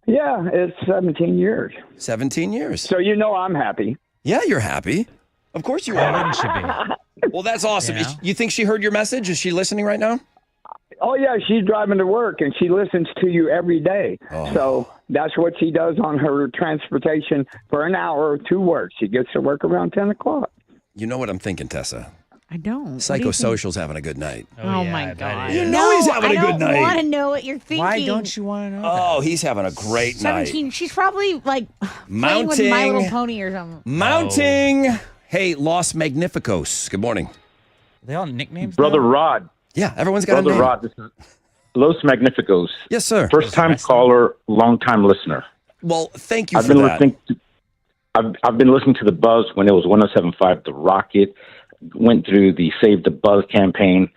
[SPEAKER 5] Yeah, it's 17 years.
[SPEAKER 1] 17 years.
[SPEAKER 5] So I'm happy.
[SPEAKER 1] Yeah, you're happy. Of course you are. Wouldn't you be? Well, that's awesome.
[SPEAKER 5] Yeah.
[SPEAKER 1] You think she heard your message? Is she listening right now?
[SPEAKER 5] Oh, yeah, she's driving to work, and she listens to you every day.
[SPEAKER 1] Oh.
[SPEAKER 5] So that's what she does on her transportation for an hour to work. She gets to work around 10 o'clock.
[SPEAKER 1] You know what I'm thinking, Tessa?
[SPEAKER 2] I don't.
[SPEAKER 1] Psychosocial's having a good night.
[SPEAKER 2] Oh, my God.
[SPEAKER 1] You know he's having a good night.
[SPEAKER 2] I don't want to know what you're thinking.
[SPEAKER 3] Why don't you want to know?
[SPEAKER 1] Oh, he's having a great
[SPEAKER 2] 17.
[SPEAKER 1] night.
[SPEAKER 2] She's probably like playing with
[SPEAKER 1] Mounting.
[SPEAKER 2] My Little Pony or something.
[SPEAKER 1] Mounting. Hey, Los Magnificos. Good morning.
[SPEAKER 3] Are they all nicknames?
[SPEAKER 7] Brother Rod.
[SPEAKER 1] Yeah, everyone's got
[SPEAKER 7] Brother
[SPEAKER 1] a name.
[SPEAKER 7] Rod. This is Los Magnificos.
[SPEAKER 1] Yes, sir.
[SPEAKER 7] First time caller, long time listener.
[SPEAKER 1] Well, thank you
[SPEAKER 7] I've
[SPEAKER 1] for
[SPEAKER 7] been
[SPEAKER 1] that.
[SPEAKER 7] listening. I've been listening to the Buzz when it was 107.5 The Rocket. Went through the Save the Buzz campaign,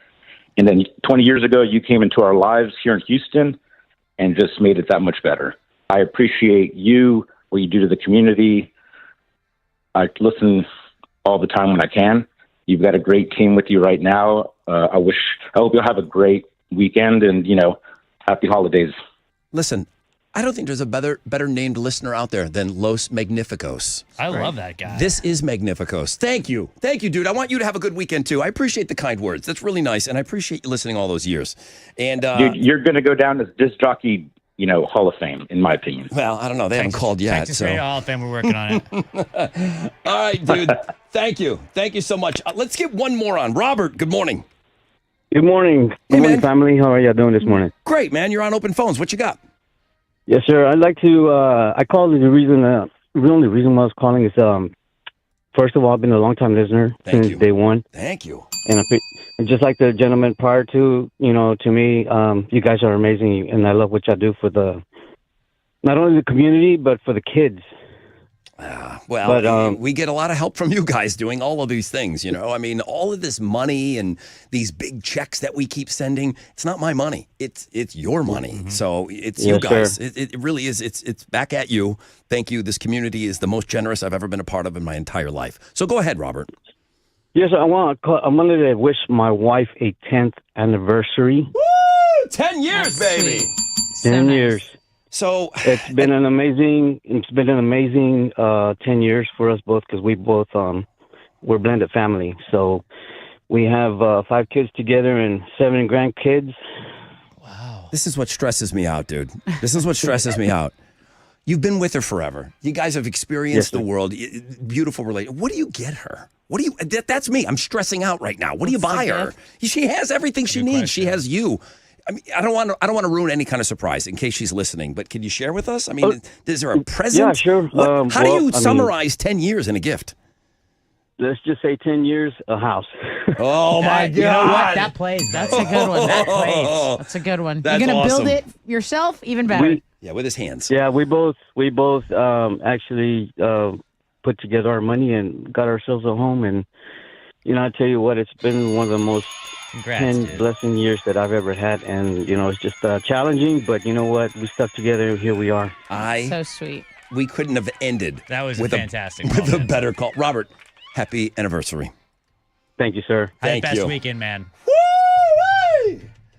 [SPEAKER 7] and then 20 years ago, you came into our lives here in Houston, and just made it that much better. I appreciate you, what you do to the community. I listen all the time when I can. You've got a great team with you right now. I hope you'll have a great weekend, and happy holidays.
[SPEAKER 1] Listen, I don't think there's a better named listener out there than Los Magnificos.
[SPEAKER 3] I love that guy.
[SPEAKER 1] This is Magnificos. Thank you, dude. I want you to have a good weekend too. I appreciate the kind words. That's really nice, and I appreciate you listening all those years. And
[SPEAKER 7] Dude, you're going to go down as disc jockey, Hall of Fame, in my opinion.
[SPEAKER 1] Well, I don't know. They haven't called yet.
[SPEAKER 3] Texas
[SPEAKER 1] So.
[SPEAKER 3] Radio Hall of Fame, we're working on it.
[SPEAKER 1] All right, dude. Thank you so much. Let's get one more on. Robert, good morning.
[SPEAKER 23] Good morning. Good morning, family. How are you doing this morning?
[SPEAKER 1] Great, man. You're on Open Phones. What you got?
[SPEAKER 23] Yes, sir. I'd like to. I called the reason. The only reason why I was calling is, first of all, I've been a long time listener since day one.
[SPEAKER 1] Thank you.
[SPEAKER 23] And just like the gentleman prior to, to me, you guys are amazing, and I love what y'all do for not only the community but for the kids.
[SPEAKER 1] Well, we get a lot of help from you guys doing all of these things, I mean, all of this money and these big checks that we keep sending, it's not my money. It's your money.
[SPEAKER 23] Mm-hmm.
[SPEAKER 1] So it's you guys. It really is. It's back at you. Thank you. This community is the most generous I've ever been a part of in my entire life. So go ahead, Robert.
[SPEAKER 23] Yes, I wanted to wish my wife a 10th anniversary.
[SPEAKER 1] Woo! 10 years, baby.
[SPEAKER 23] 10 years.
[SPEAKER 1] So
[SPEAKER 23] it's been an amazing 10 years for us both, because we both we're blended family. So we have 5 kids together and 7 grandkids.
[SPEAKER 1] This is what stresses me out, dude. This is what stresses me out. You've been with her forever. You guys have experienced the world. Beautiful relationship. What do you get her? What do you? That's me. I'm stressing out right now. What do you buy her? She has everything she needs. She has you. I mean, I don't want to ruin any kind of surprise in case she's listening, but can you share with us? I mean, is there a present?
[SPEAKER 23] Yeah, sure.
[SPEAKER 1] How do you summarize 10 years in a gift?
[SPEAKER 23] Let's just say 10 years, a house.
[SPEAKER 1] Oh my God!
[SPEAKER 2] You know what? That plays. That's a good one. That plays. That's a good one.
[SPEAKER 1] That's
[SPEAKER 2] You're gonna
[SPEAKER 1] awesome.
[SPEAKER 2] build it yourself, even better.
[SPEAKER 1] With his hands.
[SPEAKER 23] Yeah, we both actually put together our money and got ourselves a home. And I tell you what, it's been one of the most blessing years that I've ever had. And it's just challenging, but you know what? We stuck together, and here we are.
[SPEAKER 2] So sweet.
[SPEAKER 1] We couldn't have ended.
[SPEAKER 3] That was
[SPEAKER 1] with
[SPEAKER 3] a fantastic
[SPEAKER 1] with a better call, Robert. Happy anniversary.
[SPEAKER 23] Thank you, sir.
[SPEAKER 1] Thank
[SPEAKER 3] Best
[SPEAKER 1] you.
[SPEAKER 3] weekend, man.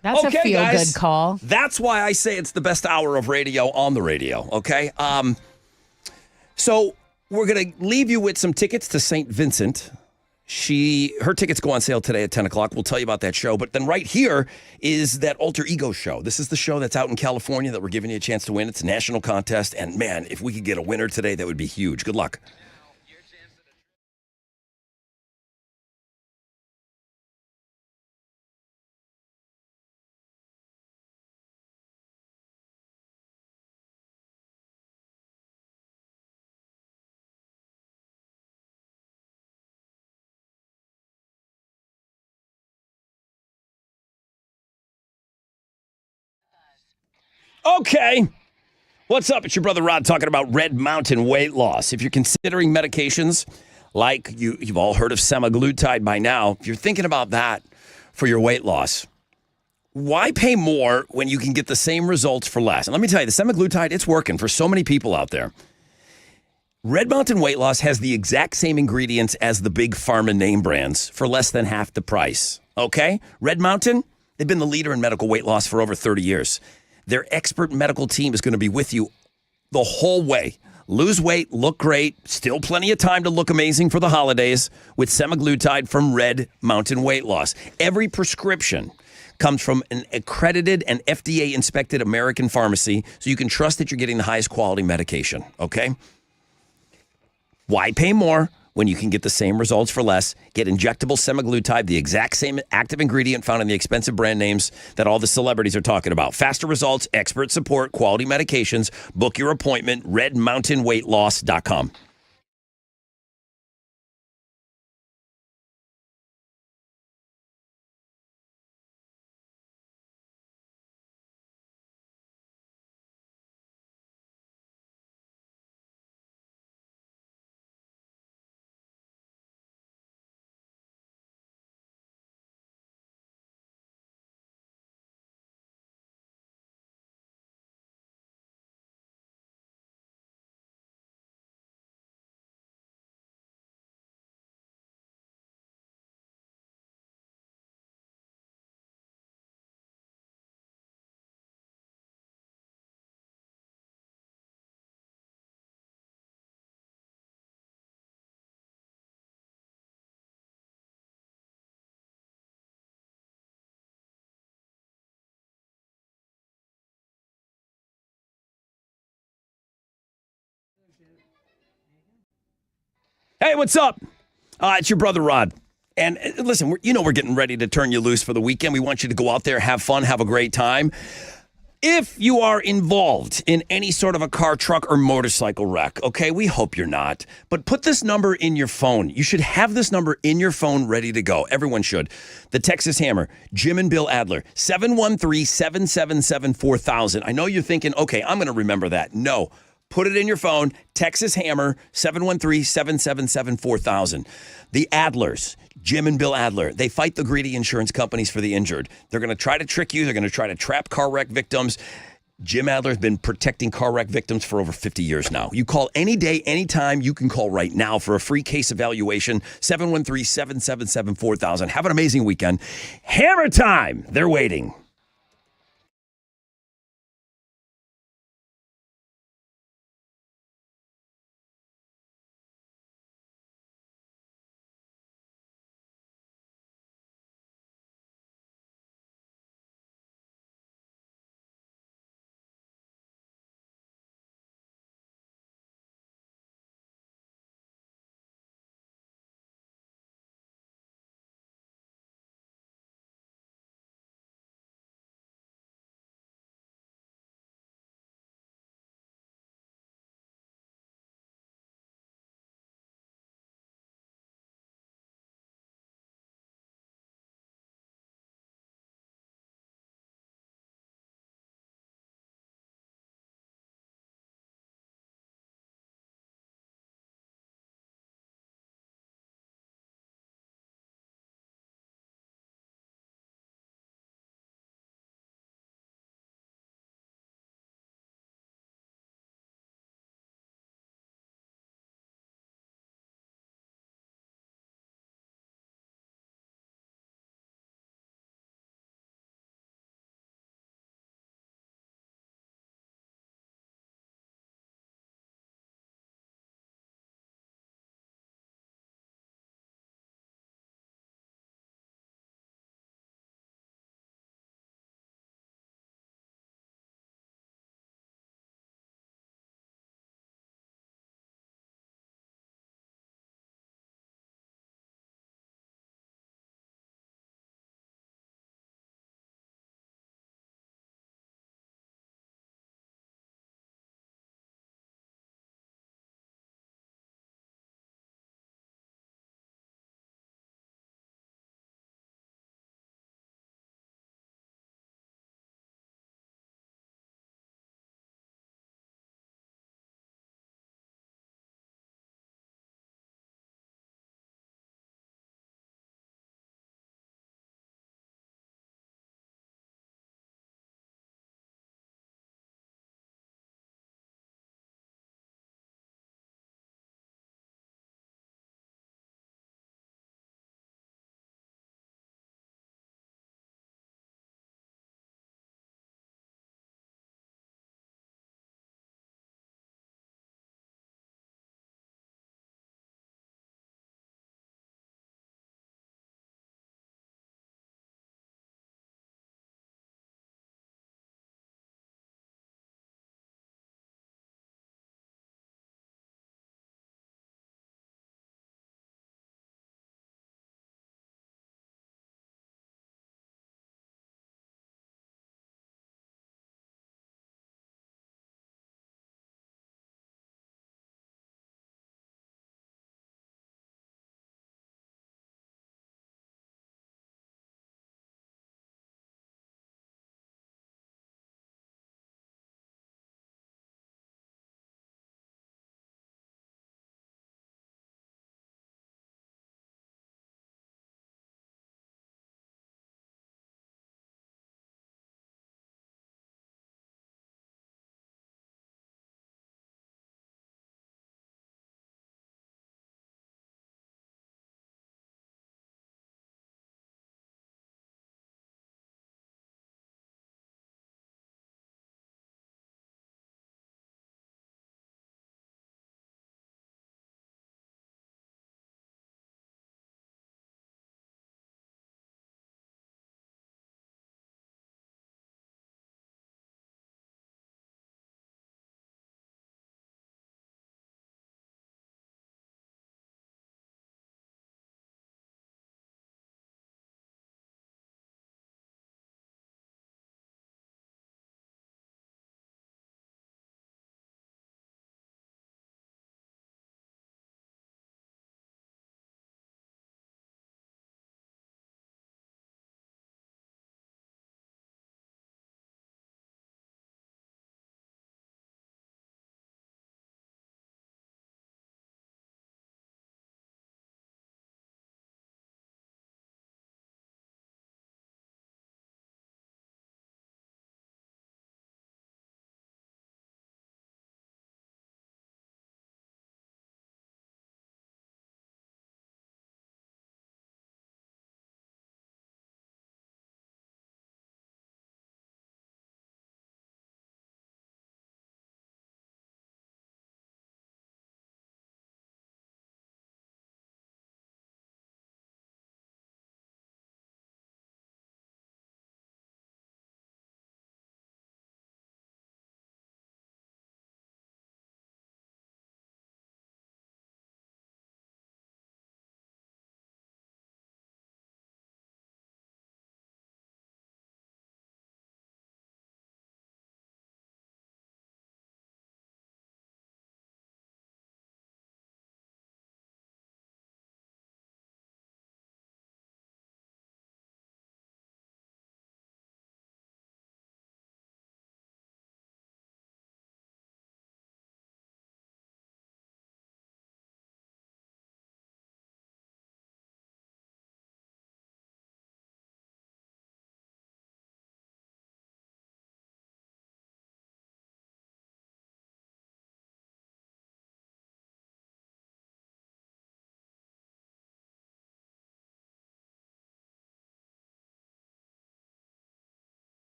[SPEAKER 2] That's a feel-good call.
[SPEAKER 1] That's why I say it's the best hour of radio on the radio, okay? So we're going to leave you with some tickets to St. Vincent. Her tickets go on sale today at 10 o'clock. We'll tell you about that show. But then right here is that Alter Ego show. This is the show that's out in California that we're giving you a chance to win. It's a national contest. And, man, if we could get a winner today, that would be huge. Good luck. Okay. What's up? It's your brother Rod talking about Red Mountain weight loss. If you're considering medications like you've all heard of semaglutide by now, if you're thinking about that for your weight loss, why pay more when you can get the same results for less? And let me tell you, the semaglutide, it's working for so many people out there. Red Mountain Weight Loss has the exact same ingredients as the big pharma name brands for less than half the price. Okay? Red Mountain, they've been the leader in medical weight loss for over 30 years. Their expert medical team is going to be with you the whole way. Lose weight, look great, still plenty of time to look amazing for the holidays with semaglutide from Red Mountain Weight Loss. Every prescription comes from an accredited and FDA-inspected American pharmacy, so you can trust that you're getting the highest quality medication, okay? Why pay more when you can get the same results for less? Get injectable semaglutide, the exact same active ingredient found in the expensive brand names that all the celebrities are talking about. Faster results, expert support, quality medications. Book your appointment, redmountainweightloss.com. Hey, what's up? It's your brother Rod. And listen, we're getting ready to turn you loose for the weekend. We want you to go out there, have fun, have a great time. If you are involved in any sort of a car, truck, or motorcycle wreck, okay, we hope you're not, but put this number in your phone. You should have this number in your phone ready to go. Everyone should. The Texas Hammer, Jim and Bill Adler, 713-777-4000. I know you're thinking, okay, I'm going to remember that. No. Put it in your phone, Texas Hammer, 713-777-4000. The Adlers, Jim and Bill Adler, they fight the greedy insurance companies for the injured. They're going to try to trick you. They're going to try to trap car wreck victims. Jim Adler has been protecting car wreck victims for over 50 years now. You call any day, anytime. You can call right now for a free case evaluation, 713-777-4000. Have an amazing weekend. Hammer time. They're waiting.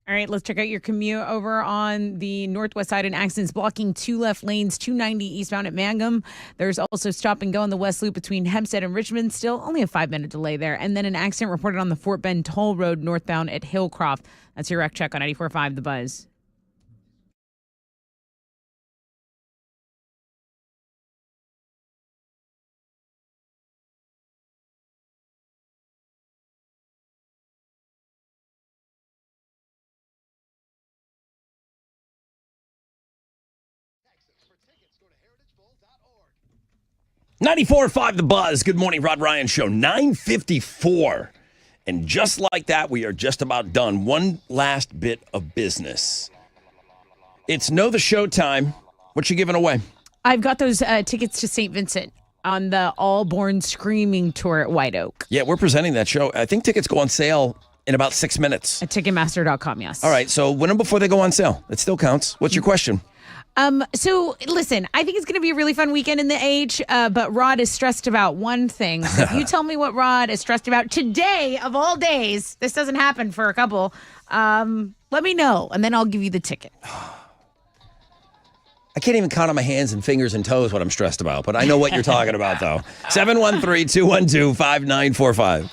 [SPEAKER 2] All right, let's check out your commute over on the northwest side, and accidents blocking 2 left lanes, 290 eastbound at Mangum. There's also stop and go on the west loop between Hempstead and Richmond. Still only a 5-minute delay there. And then an accident reported on the Fort Bend Toll Road northbound at Hillcroft. That's your wreck check on 94.5 The Buzz.
[SPEAKER 1] For tickets, go to heritagefull.org. 94.5 The Buzz. Good morning, Rod Ryan Show. 9:54. And just like that, we are just about done. One last bit of business. It's Know the Show time. What you giving away?
[SPEAKER 2] I've got those tickets to St. Vincent on the All Born Screaming tour at White Oak.
[SPEAKER 1] Yeah, we're presenting that show. I think tickets go on sale in about 6 minutes.
[SPEAKER 2] At Ticketmaster.com, yes.
[SPEAKER 1] All right, so win them before they go on sale. It still counts. What's your question?
[SPEAKER 2] So listen, I think it's going to be a really fun weekend in the H, but Rod is stressed about one thing. So if you tell me what Rod is stressed about today of all days, this doesn't happen for a couple, let me know, and then I'll give you the ticket.
[SPEAKER 1] I can't even count on my hands and fingers and toes what I'm stressed about, but I know what you're talking about, though. 713-212-5945.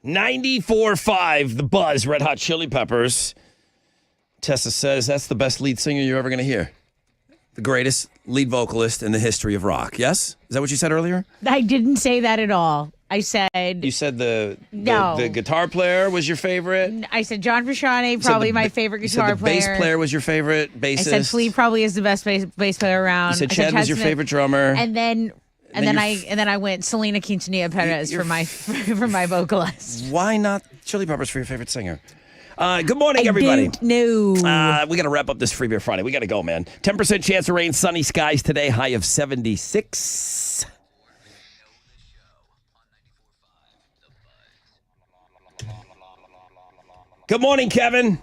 [SPEAKER 1] 94.5, The Buzz, Red Hot Chili Peppers. Tessa says that's the best lead singer you're ever going to hear. The greatest lead vocalist in the history of rock. Yes? Is that what you said earlier?
[SPEAKER 2] I didn't say that at all. I said...
[SPEAKER 1] You said the
[SPEAKER 2] No.
[SPEAKER 1] the guitar player was your favorite?
[SPEAKER 2] I said John Frusciante,
[SPEAKER 1] You said
[SPEAKER 2] probably
[SPEAKER 1] the
[SPEAKER 2] my
[SPEAKER 1] ba-
[SPEAKER 2] favorite
[SPEAKER 1] you
[SPEAKER 2] guitar
[SPEAKER 1] said the
[SPEAKER 2] player.
[SPEAKER 1] bass player was your favorite bassist.
[SPEAKER 2] I said Flea probably is the best bass player around.
[SPEAKER 1] You said
[SPEAKER 2] I
[SPEAKER 1] Chad was your
[SPEAKER 2] Smith.
[SPEAKER 1] favorite drummer.
[SPEAKER 2] And then I went Selena Quintanilla Perez for my for my vocalist.
[SPEAKER 1] Why not Chili Peppers for your favorite singer? Good morning, everybody.
[SPEAKER 2] No.
[SPEAKER 1] We got to wrap up this Free Beer Friday. We got to go, man. 10% chance of rain, sunny skies today, high of 76. Good morning, Kevin.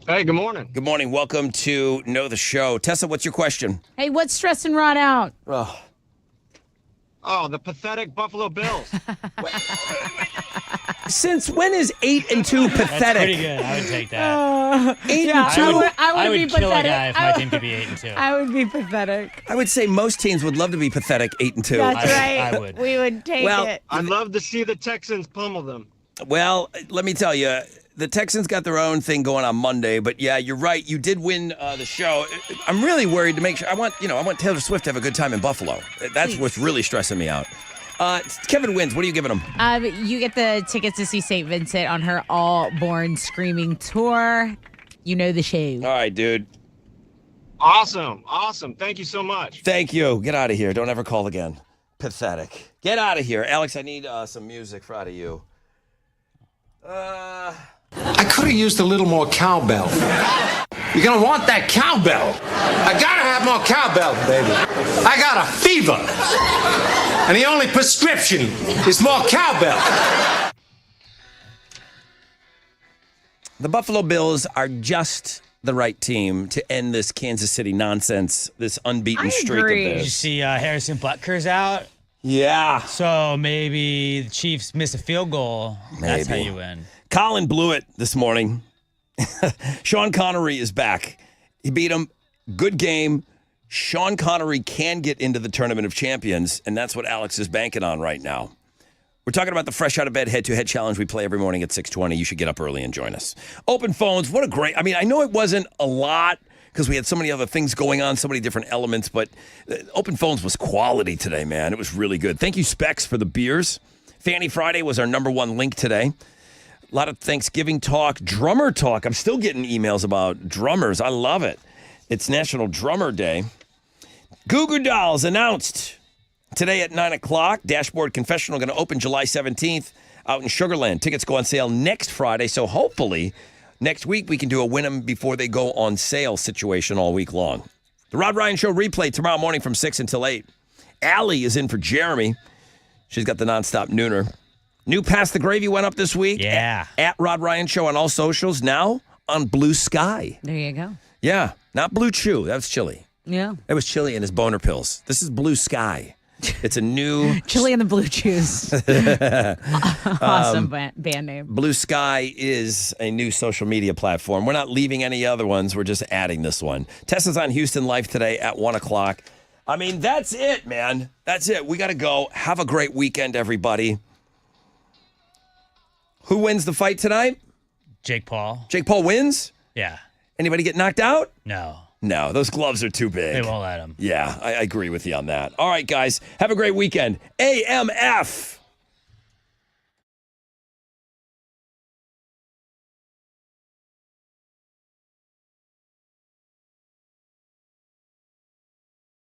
[SPEAKER 8] Hey, good morning.
[SPEAKER 1] Good morning. Welcome to Know the Show. Tessa, what's your question?
[SPEAKER 2] Hey, what's stressing Rod out?
[SPEAKER 8] Oh, the pathetic Buffalo Bills.
[SPEAKER 1] Since when is 8-2 pathetic?
[SPEAKER 3] That's pretty good. I would take that.
[SPEAKER 1] 8-2.
[SPEAKER 2] I would be
[SPEAKER 3] kill
[SPEAKER 2] pathetic.
[SPEAKER 3] a guy if my team could be 8-2.
[SPEAKER 2] I would be pathetic.
[SPEAKER 1] I would say most teams would love to be pathetic 8-2.
[SPEAKER 2] That's right.
[SPEAKER 3] I would.
[SPEAKER 2] We would take it.
[SPEAKER 8] I'd love to see the Texans pummel them.
[SPEAKER 1] Well, let me tell you, the Texans got their own thing going on Monday, but yeah, you're right. You did win the show. I'm really worried to make sure. I want Taylor Swift to have a good time in Buffalo. That's what's really stressing me out. Kevin wins. What are you giving him?
[SPEAKER 2] You get the tickets to see St. Vincent on her All Born Screaming tour. You know the show.
[SPEAKER 1] All right, dude.
[SPEAKER 8] Awesome. Thank you so much.
[SPEAKER 1] Thank you. Get out of here. Don't ever call again. Pathetic. Get out of here. Alex, I need some music out of you.
[SPEAKER 9] I could have used a little more cowbell. You're gonna want that cowbell. I gotta have more cowbell, baby. I got a fever. And the only prescription is more cowbell.
[SPEAKER 1] The Buffalo Bills are just the right team to end this Kansas City nonsense, this unbeaten streak of
[SPEAKER 3] Did you
[SPEAKER 1] theirs.
[SPEAKER 3] see Harrison Butker's out?
[SPEAKER 1] Yeah.
[SPEAKER 3] So maybe the Chiefs miss a field goal. That's how
[SPEAKER 1] Maybe.
[SPEAKER 3] you win.
[SPEAKER 1] Colin blew it this morning. Sean Connery is back. He beat him. Good game. Sean Connery can get into the Tournament of Champions, and that's what Alex is banking on right now. We're talking about the Fresh Out of Bed head-to-head challenge we play every morning at 6:20. You should get up early and join us. Open phones. What a great... I mean, I know it wasn't a lot because we had so many other things going on, so many different elements, but Open Phones was quality today, man. It was really good. Thank you, Specs, for the beers. Fanny Friday was our number one link today. A lot of Thanksgiving talk, drummer talk. I'm still getting emails about drummers. I love it. It's National Drummer Day. Goo Goo Dolls announced today at 9 o'clock. Dashboard Confessional going to open July 17th out in Sugar Land. Tickets go on sale next Friday, so hopefully next week we can do a win them before they go on sale situation all week long. The Rod Ryan Show replay tomorrow morning from 6 until 8. Allie is in for Jeremy. She's got the nonstop nooner. New Pass the Gravy went up this week.
[SPEAKER 3] Yeah.
[SPEAKER 1] At Rod Ryan Show on all socials. Now on Blue Sky.
[SPEAKER 2] There you go.
[SPEAKER 1] Yeah. Not Blue Chew. That was Chili.
[SPEAKER 2] Yeah.
[SPEAKER 1] That was Chili and his boner pills. This is Blue Sky. It's a new...
[SPEAKER 2] Chili and the Blue Chews. Awesome band name.
[SPEAKER 1] Blue Sky is a new social media platform. We're not leaving any other ones. We're just adding this one. Tessa's on Houston Life today at 1 o'clock. I mean, that's it, man. That's it. We got to go. Have a great weekend, everybody. Who wins the fight tonight?
[SPEAKER 3] Jake Paul.
[SPEAKER 1] Jake Paul wins?
[SPEAKER 3] Yeah.
[SPEAKER 1] Anybody get knocked out?
[SPEAKER 3] No.
[SPEAKER 1] No, those gloves are too big.
[SPEAKER 3] They won't let him.
[SPEAKER 1] Yeah, I agree with you on that. All right, guys. Have a great weekend. AMF.